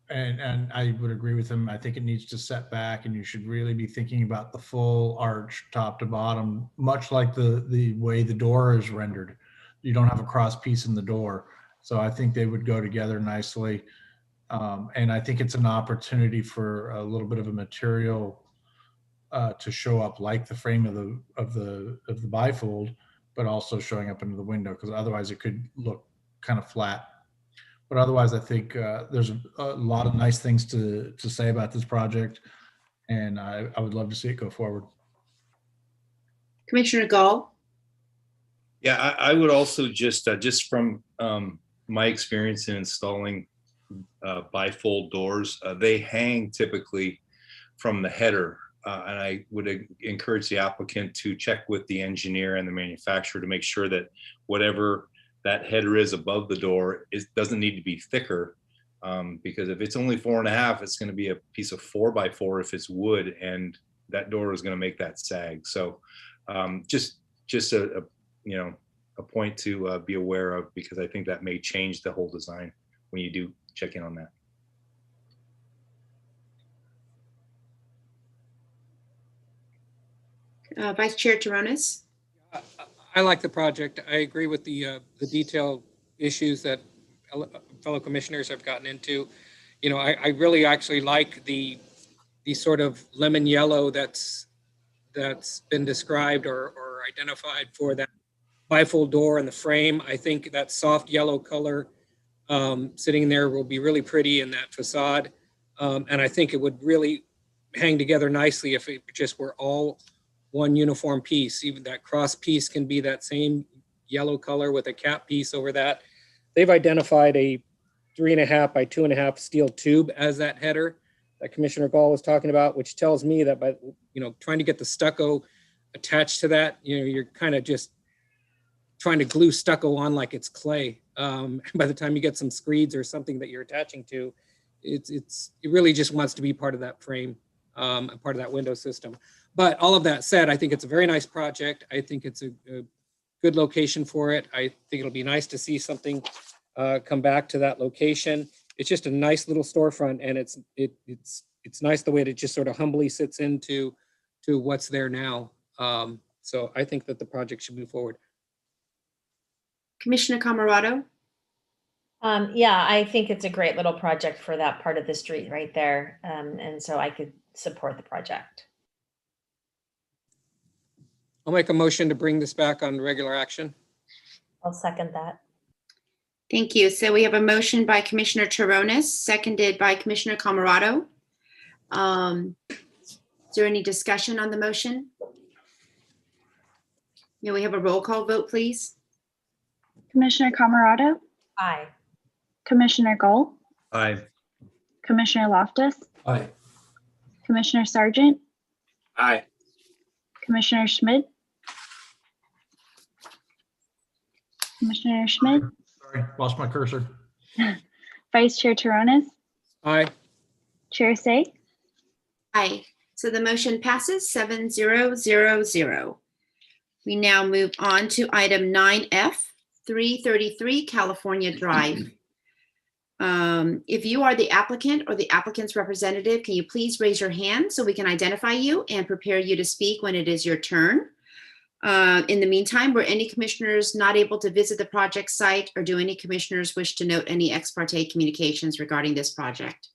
And I would agree with him. I think it needs to set back, and you should really be thinking about the full arch top to bottom, much like the way the door is rendered. You don't have a cross piece in the door. So I think they would go together nicely. And I think it's an opportunity for a little bit of a material to show up like the frame of the bifold, but also showing up into the window, because otherwise it could look kind of flat. But otherwise, I think there's a lot of nice things to say about this project, and I would love to see it go forward. Commissioner Gall? Yeah, I would also just from my experience in installing bifold doors, they hang typically from the header. And I would encourage the applicant to check with the engineer and the manufacturer to make sure that whatever that header is above the door doesn't need to be thicker, because if it's only 4.5, it's going to be a piece of 4x4 if it's wood, and that door is going to make that sag. So just a point to be aware of, because I think that may change the whole design when you do check in on that. Vice Chair Taronis? I like the project. I agree with the detail issues that fellow commissioners have gotten into. You know, I really actually like the sort of lemon yellow that's been described or identified for that bifold door and the frame. I think that soft yellow color sitting there will be really pretty in that facade. And I think it would really hang together nicely if it just were all one uniform piece. Even that cross piece can be that same yellow color with a cap piece over that. They've identified a 3.5 by 2.5 steel tube as that header that Commissioner Gall was talking about, which tells me that by trying to get the stucco attached to that, you're kind of just trying to glue stucco on like it's clay. By the time you get some screeds or something that you're attaching to, it really just wants to be part of that frame, part of that window system. But all of that said, I think it's a very nice project. I think it's a good location for it. I think it'll be nice to see something come back to that location. It's just a nice little storefront, and it's nice the way it just sort of humbly sits into what's there now. So I think that the project should move forward. Commissioner Camarado? Yeah, I think it's a great little project for that part of the street right there. And so I could support the project. I'll make a motion to bring this back on regular action. I'll second that. Thank you. So we have a motion by Commissioner Taronis, seconded by Commissioner Camerado. Is there any discussion on the motion? May we have a roll call vote, please? Commissioner Camerado, Aye. Commissioner Gull, Aye. Commissioner Loftus, Aye. Commissioner Sargent, Aye. Commissioner Schmidt, Commissioner Schmidt, Sorry, lost my cursor. Vice Chair Taronis, Aye. Chair Say. Aye. So the motion passes 7-0-0-0. We now move on to item 9F, 333 California Drive. If you are the applicant or the applicant's representative, can you please raise your hand so we can identify you and prepare you to speak when it is your turn? In the meantime, were any commissioners not able to visit the project site, or do any commissioners wish to note any ex parte communications regarding this project?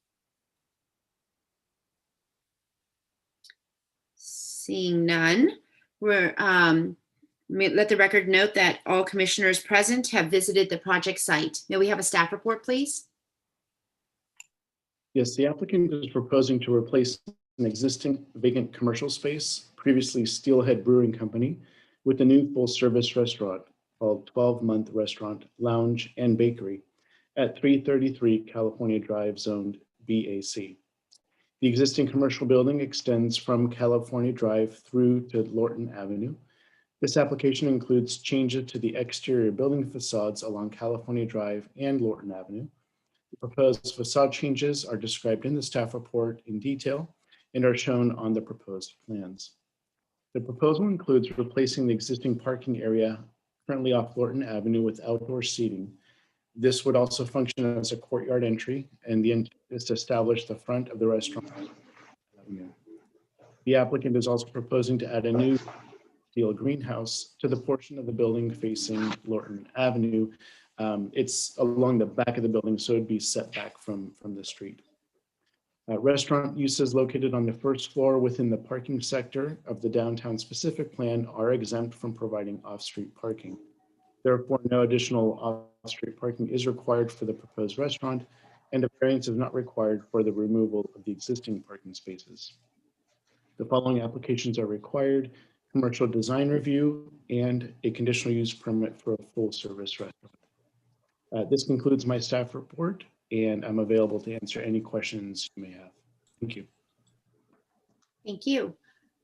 Seeing none, let the record note that all commissioners present have visited the project site. May we have a staff report, please? Yes, the applicant is proposing to replace an existing vacant commercial space, previously Steelhead Brewing Company, with a new full-service restaurant called 12-Month Restaurant, Lounge, and Bakery at 333 California Drive, zoned BAC. The existing commercial building extends from California Drive through to Lorton Avenue. This application includes changes to the exterior building facades along California Drive and Lorton Avenue. The proposed facade changes are described in the staff report in detail and are shown on the proposed plans. The proposal includes replacing the existing parking area currently off Lorton Avenue with outdoor seating. This would also function as a courtyard entry, and the intent is to establish the front of the restaurant. The applicant is also proposing to add a new steel greenhouse to the portion of the building facing Lorton Avenue. It's along the back of the building, so it'd be set back from the street. Restaurant uses located on the first floor within the parking sector of the downtown specific plan are exempt from providing off-street parking. Therefore, no additional off-street parking is required for the proposed restaurant, and a variance is not required for the removal of the existing parking spaces. The following applications are required: commercial design review and a conditional use permit for a full-service restaurant. This concludes my staff report, and I'm available to answer any questions you may have. Thank you. Thank you.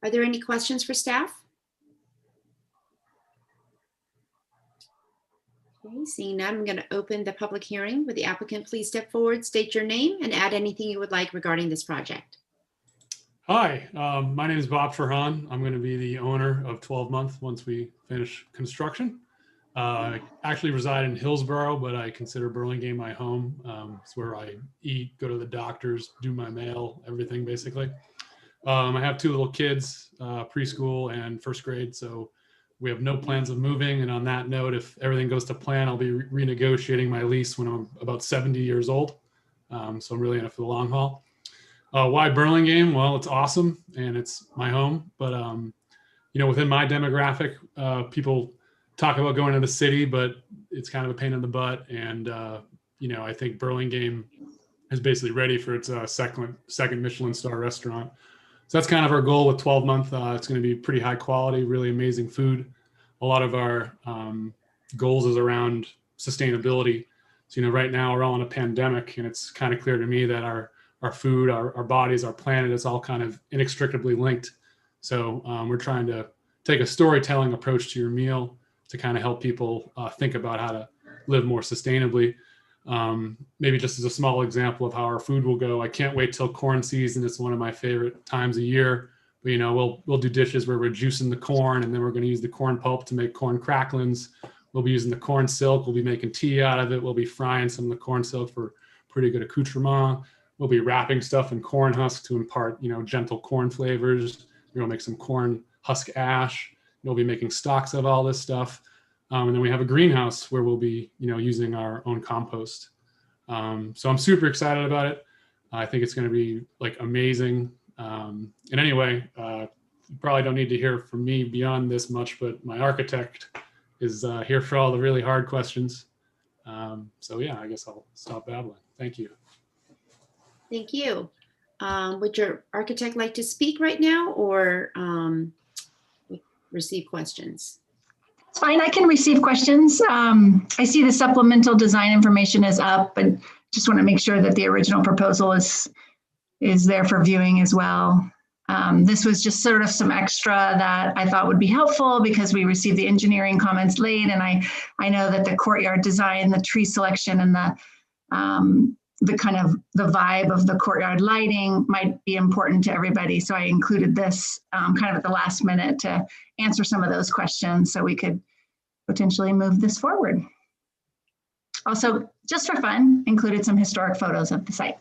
Are there any questions for staff? Okay, seeing none, I'm going to open the public hearing. Would the applicant please step forward, state your name, and add anything you would like regarding this project? Hi, my name is Bob Ferhan. I'm going to be the owner of 12-Month once we finish construction. I actually reside in Hillsborough, but I consider Burlingame my home. It's where I eat, go to the doctors, do my mail, everything basically. I have two little kids, preschool and first grade, so we have no plans of moving. And on that note, if everything goes to plan, I'll be renegotiating my lease when I'm about 70 years old. So I'm really in it for the long haul. Why Burlingame? Well, it's awesome and it's my home, but you know, within my demographic, people talk about going to the city, but it's kind of a pain in the butt. And you know, I think Burlingame is basically ready for its second Michelin star restaurant. So that's kind of our goal with 12-Month. It's going to be pretty high quality, really amazing food. A lot of our goals is around sustainability. So, you know, right now we're all in a pandemic, and it's kind of clear to me that our food, our bodies, our planet is all kind of inextricably linked. So we're trying to take a storytelling approach to your meal to kind of help people think about how to live more sustainably. Maybe just as a small example of how our food will go, I can't wait till corn season. It's one of my favorite times of year. But, you know, we'll do dishes where we're juicing the corn, and then we're going to use the corn pulp to make corn cracklings. We'll be using the corn silk. We'll be making tea out of it. We'll be frying some of the corn silk for pretty good accoutrement. We'll be wrapping stuff in corn husk to impart, you know, gentle corn flavors. We'll make some corn husk ash. We'll be making stocks of all this stuff. And then we have a greenhouse where we'll be, you know, using our own compost. So I'm super excited about it. I think it's going to be like amazing. And anyway, you probably don't need to hear from me beyond this much, but my architect is here for all the really hard questions. So yeah, I guess I'll stop babbling. Thank you. Thank you. Would your architect like to speak right now or receive questions? It's fine, I can receive questions. I see the supplemental design information is up, but just want to make sure that the original proposal is there for viewing as well. This was just sort of some extra that I thought would be helpful because we received the engineering comments late, and I know that the courtyard design, the tree selection, and the kind of the vibe of the courtyard lighting might be important to everybody. So I included this kind of at the last minute to answer some of those questions so we could potentially move this forward. Also, just for fun, included some historic photos of the site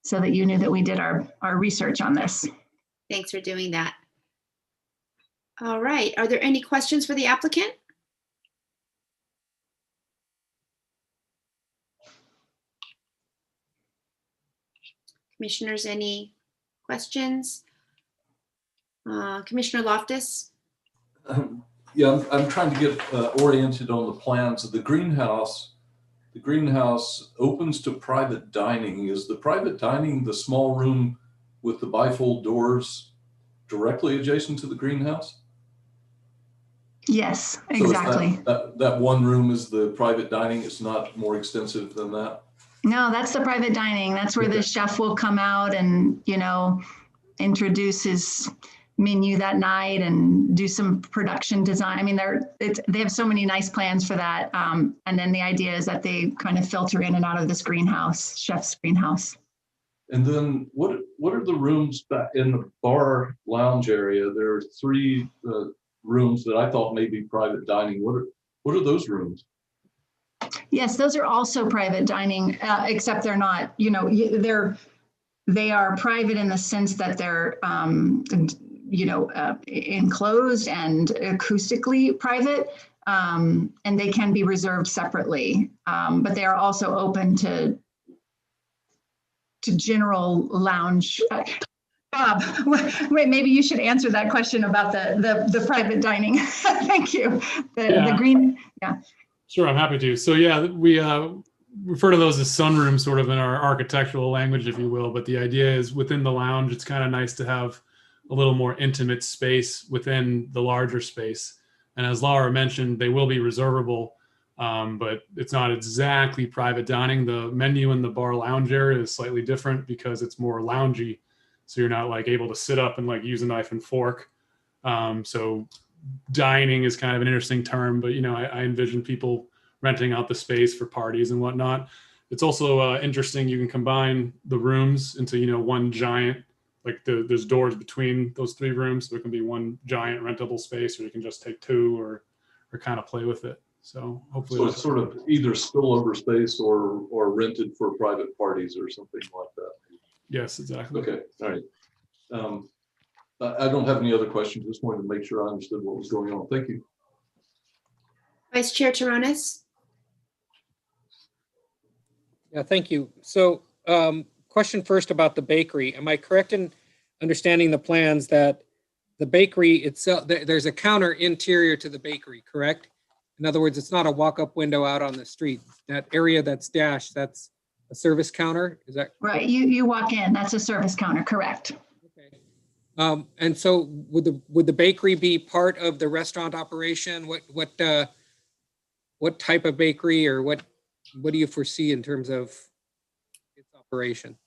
so that you knew that we did our research on this. Thanks for doing that. All right, are there any questions for the applicant? Commissioners, any questions? Commissioner Loftus? Yeah, I'm trying to get oriented on the plans. The greenhouse opens to private dining. Is the private dining the small room with the bifold doors directly adjacent to the greenhouse? Yes, exactly. So that one room is the private dining. It's not more extensive than that? No, that's the private dining. That's where the chef will come out and, you know, introduce his menu that night and do some production design. I mean, they have so many nice plans for that. And then the idea is that they kind of filter in and out of this greenhouse, chef's greenhouse. And then what are the rooms back in the bar lounge area? There are 3 rooms that I thought may be private dining. What are those rooms? Yes, those are also private dining, except they're not, you know, they are private in the sense that they're, you know, enclosed and acoustically private, and they can be reserved separately, but they are also open to general lounge. Bob, wait, maybe you should answer that question about the private dining. Thank you. The green, yeah. Sure, I'm happy to. So yeah, we refer to those as sunrooms sort of in our architectural language, if you will. But the idea is within the lounge, it's kind of nice to have a little more intimate space within the larger space. And as Laura mentioned, they will be reservable, but it's not exactly private dining. The menu in the bar lounge area is slightly different because it's more loungy. So you're not like able to sit up and like use a knife and fork. So dining is kind of an interesting term, but you know, I envision people renting out the space for parties and whatnot. It's also interesting. You can combine the rooms into, you know, one giant, like there's doors between those 3 rooms. So it can be one giant rentable space, or you can just take 2 or kind of play with it. So hopefully. So it's sort of either spillover space or rented for private parties or something like that. Yes, exactly. Okay, all right. I don't have any other questions. Just wanted to make sure I understood what was going on. Thank you. Vice Chair Taronis? Yeah, thank you. So question first about the bakery. Am I correct in understanding the plans that the bakery itself, there's a counter interior to the bakery, correct? In other words, it's not a walk-up window out on the street. That area that's dashed, that's a service counter, is that? Right, you walk in, that's a service counter, correct. And so would the bakery be part of the restaurant operation? What type of bakery, or what do you foresee in terms of its operation?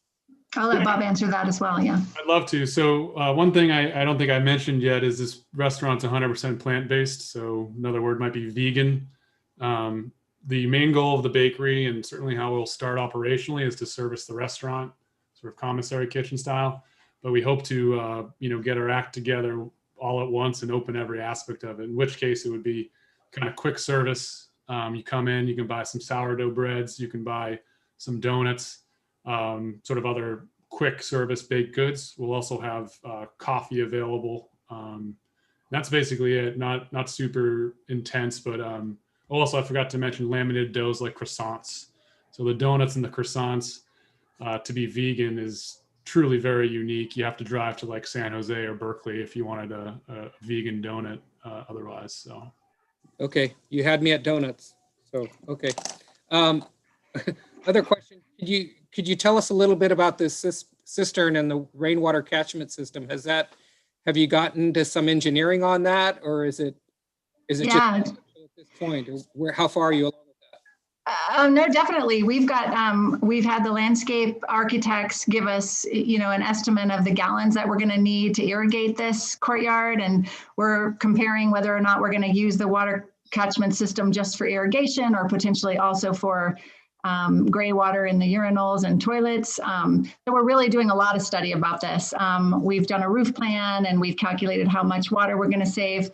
I'll let Bob answer that as well, yeah. I'd love to. So one thing I don't think I mentioned yet is this restaurant's 100% plant-based. So another word might be vegan. The main goal of the bakery, and certainly how we'll start operationally, is to service the restaurant, sort of commissary kitchen style. But we hope to, you know, get our act together all at once and open every aspect of it. In which case, it would be kind of quick service. You come in, you can buy some sourdough breads, you can buy some donuts, sort of other quick service baked goods. We'll also have coffee available. That's basically it. Not super intense, but also I forgot to mention laminated doughs like croissants. So the donuts and the croissants, to be vegan, is truly very unique. You have to drive to like San Jose or Berkeley if you wanted a vegan donut otherwise. So. Okay, you had me at donuts. So, okay. Other question, could you tell us a little bit about this cistern and the rainwater catchment system? Have you gotten to some engineering on that, or is it Yeah. just at this point, or how far are you along? No, definitely. We've had the landscape architects give us, an estimate of the gallons that we're going to need to irrigate this courtyard. And we're comparing whether or not we're going to use the water catchment system just for irrigation or potentially also for gray water in the urinals and toilets. So we're really doing a lot of study about this. We've done a roof plan and we've calculated how much water we're going to save.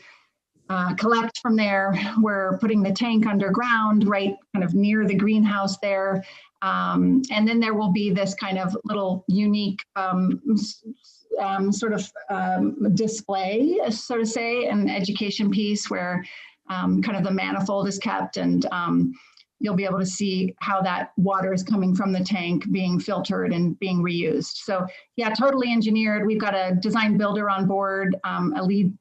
Collect from there. We're putting the tank underground, right kind of near the greenhouse there. And then there will be this kind of little unique sort of display, so to say, an education piece where kind of the manifold is kept, and you'll be able to see how that water is coming from the tank being filtered and being reused. So yeah, totally engineered. We've got a design builder on board, a lead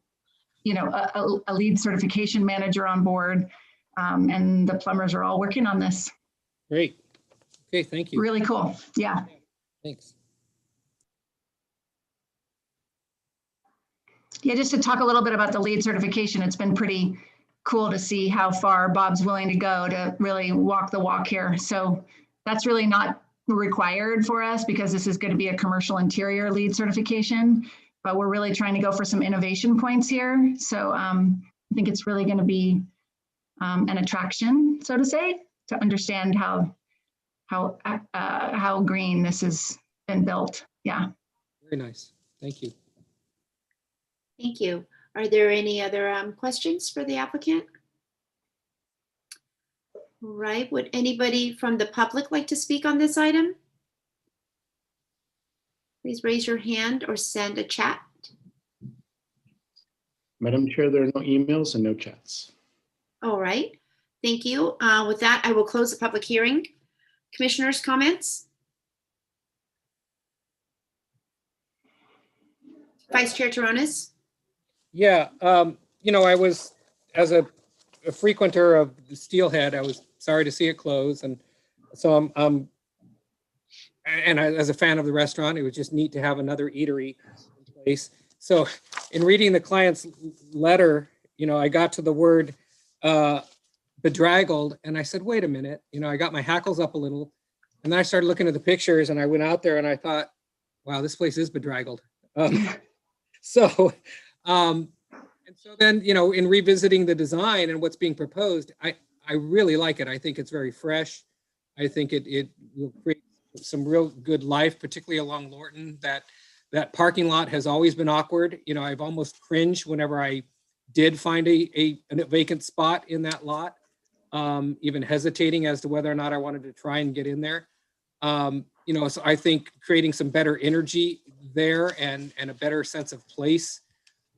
certification manager on board, and the plumbers are all working on this. Great. Okay, thank you. Really cool. Yeah. Thanks. Yeah, just to talk a little bit about the lead certification, it's been pretty cool to see how far Bob's willing to go to really walk the walk here. So that's really not required for us because this is going to be a commercial interior lead certification. But we're really trying to go for some innovation points here. So I think it's really going to be an attraction, so to say, to understand how green this has been built. Yeah. Very nice. Thank you. Thank you. Are there any other questions for the applicant? All right. Would anybody from the public like to speak on this item? Please raise your hand or send a chat. Madam Chair, there are no emails and no chats. All right, thank you. With that, I will close the public hearing. Commissioners' comments? Vice Chair Taronis? Yeah, I was, as a frequenter of the Steelhead, I was sorry to see it close. And so as a fan of the restaurant, it was just neat to have another eatery in place. So in reading the client's letter, I got to the word bedraggled, and I said, wait a minute, I got my hackles up a little, and then I started looking at the pictures, and I went out there and I thought, wow, this place is bedraggled. And so then, in revisiting the design and what's being proposed, I really like it. I think it's very fresh. I think it will create some real good life, particularly along Lorton. That parking lot has always been awkward. I've almost cringed whenever I did find a vacant spot in that lot, even hesitating as to whether or not I wanted to try and get in there. So I think creating some better energy there and a better sense of place,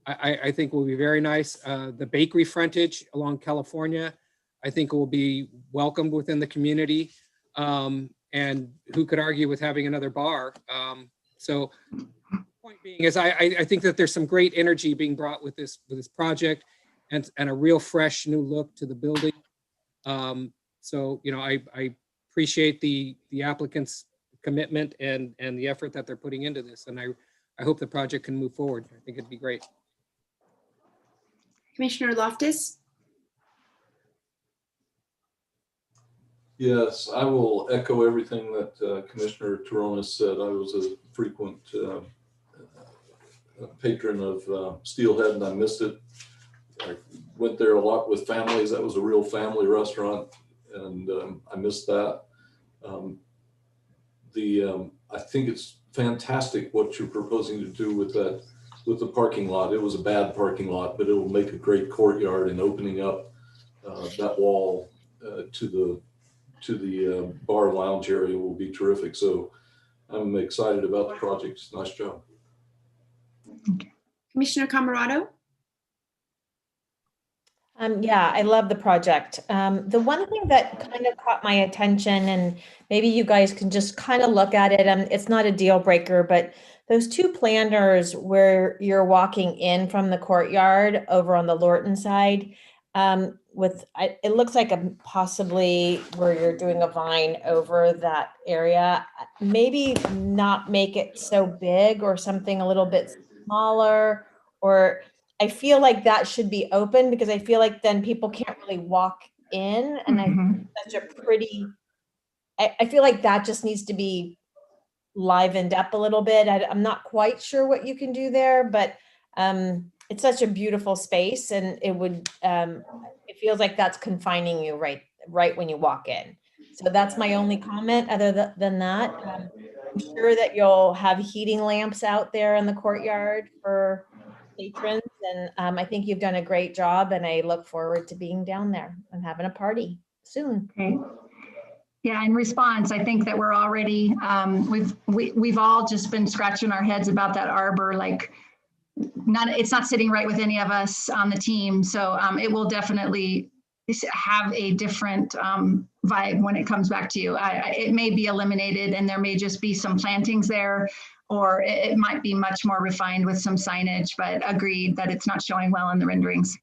I think will be very nice. The bakery frontage along California, I think will be welcomed within the community. And who could argue with having another bar? So point being is I think that there's some great energy being brought with this project and a real fresh new look to the building. So I appreciate the applicant's commitment and the effort that they're putting into this, and I hope the project can move forward. I think it'd be great. Commissioner Loftus? Yes, I will echo everything that Commissioner Taronis said. I was a frequent patron of Steelhead, and I missed it. I went there a lot with families. That was a real family restaurant, and I missed that. I think it's fantastic what you're proposing to do with the parking lot. It was a bad parking lot, but it will make a great courtyard, and opening up that wall to the bar lounge area will be terrific. So I'm excited about the project. Nice job. Commissioner Camarado? Yeah, I love the project. The one thing that kind of caught my attention, and maybe you guys can just kind of look at it, it's not a deal breaker, but those two planters where you're walking in from the courtyard over on the Lorton side, it looks like possibly where you're doing a vine over that area. Maybe not make it so big or something a little bit smaller, or I feel like that should be open because I feel like then people can't really walk in, and I think such a pretty, I feel like that just needs to be livened up a little bit. I'm not quite sure what you can do there, but it's such a beautiful space, and it would it feels like that's confining you right when you walk in. So that's my only comment. Other than that, I'm sure that you'll have heating lamps out there in the courtyard for patrons, and I think you've done a great job, and I look forward to being down there and having a party soon. Okay. Yeah, in response, I think that we're already, we've all just been scratching our heads about that arbor, like it's not sitting right with any of us on the team. So it will definitely have a different vibe when it comes back to you. It may be eliminated and there may just be some plantings there, or it might be much more refined with some signage, but agreed that it's not showing well in the renderings.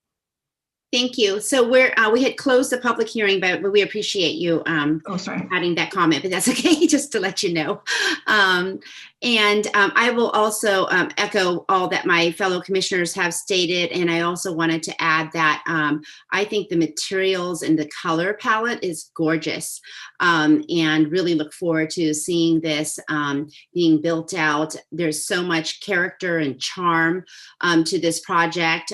Thank you. So we had closed the public hearing, but we appreciate you adding that comment, but that's okay, just to let you know. I will also echo all that my fellow commissioners have stated. And I also wanted to add that I think the materials and the color palette is gorgeous, and really look forward to seeing this being built out. There's so much character and charm to this project.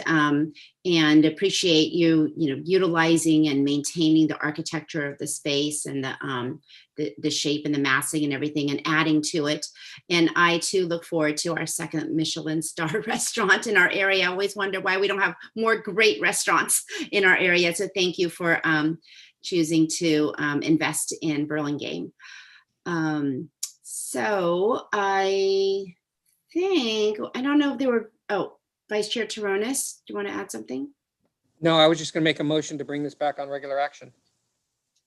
And appreciate you utilizing and maintaining the architecture of the space and the shape and the massing and everything, and adding to it. And I too look forward to our second Michelin star restaurant in our area. I always wonder why we don't have more great restaurants in our area. So thank you for choosing to invest in Burlingame. So I don't know if there were, Vice Chair Taronis, do you want to add something? No, I was just going to make a motion to bring this back on regular action.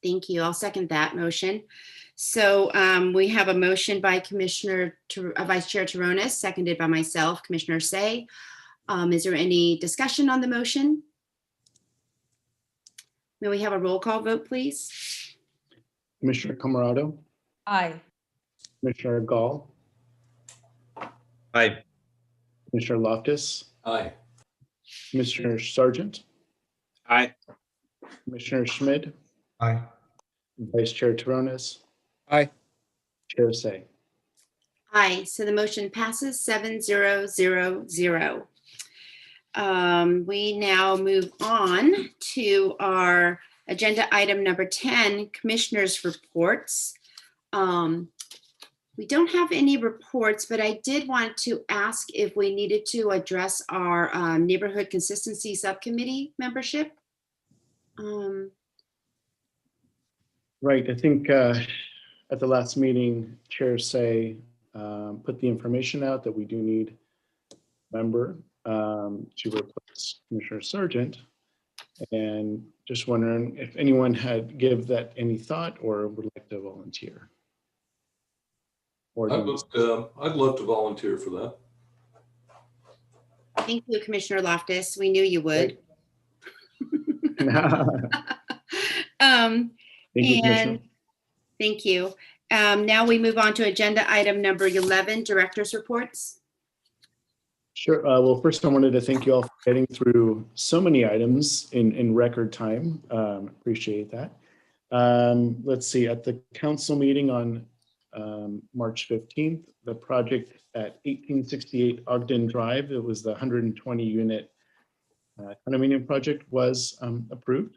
Thank you. I'll second that motion. So we have a motion by Vice Chair Taronis, seconded by myself, Commissioner Say. Is there any discussion on the motion? May we have a roll call vote, please? Commissioner Camarado, Aye. Commissioner Gall, Aye. Commissioner Loftus, Aye. Commissioner Sargent, Aye. Commissioner Schmid, Aye. Vice Chair Taronis, Aye. Chair Say. Aye. So the motion passes 7-0-0-0. We now move on to our agenda item number 10, Commissioners' Reports. We don't have any reports, but I did want to ask if we needed to address our Neighborhood Consistency Subcommittee membership. Right, I think at the last meeting, Chair Say put the information out that we do need a member to replace Commissioner Sargent. And just wondering if anyone had give that any thought or would like to volunteer. I'd love to volunteer for that. Thank you, Commissioner Loftus. We knew you would. Thank you. Now we move on to agenda item number 11, Director's Reports. Sure. Well, first I wanted to thank you all for getting through so many items in record time. Appreciate that. Let's see, at the council meeting on March 15th, the project at 1868 Ogden Drive, it was the 120 unit condominium project was approved.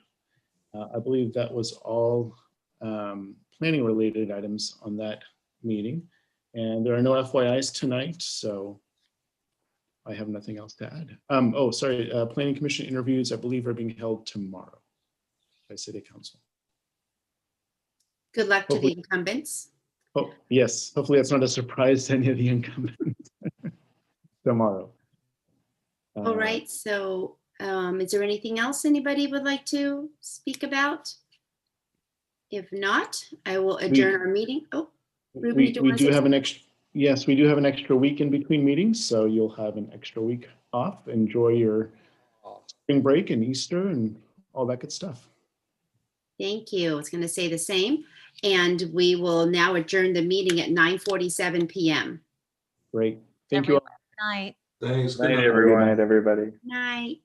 I believe that was all planning related items on that meeting. And there are no FYIs tonight, so I have nothing else to add. Oh, sorry, Planning Commission interviews, I believe, are being held tomorrow by City Council. Good luck to the incumbents. Oh, yes. Hopefully that's not a surprise to any of the incumbents tomorrow. All right. So is there anything else anybody would like to speak about? If not, I will adjourn our meeting. Oh, Ruben, we do have an extra. Yes, we do have an extra week in between meetings, so you'll have an extra week off. Enjoy your spring break and Easter and all that good stuff. Thank you. I was going to say the same. And we will now adjourn the meeting at 9:47 p.m. Great. Thank you all. Thanks. Night, everyone. Good night, everybody. Night.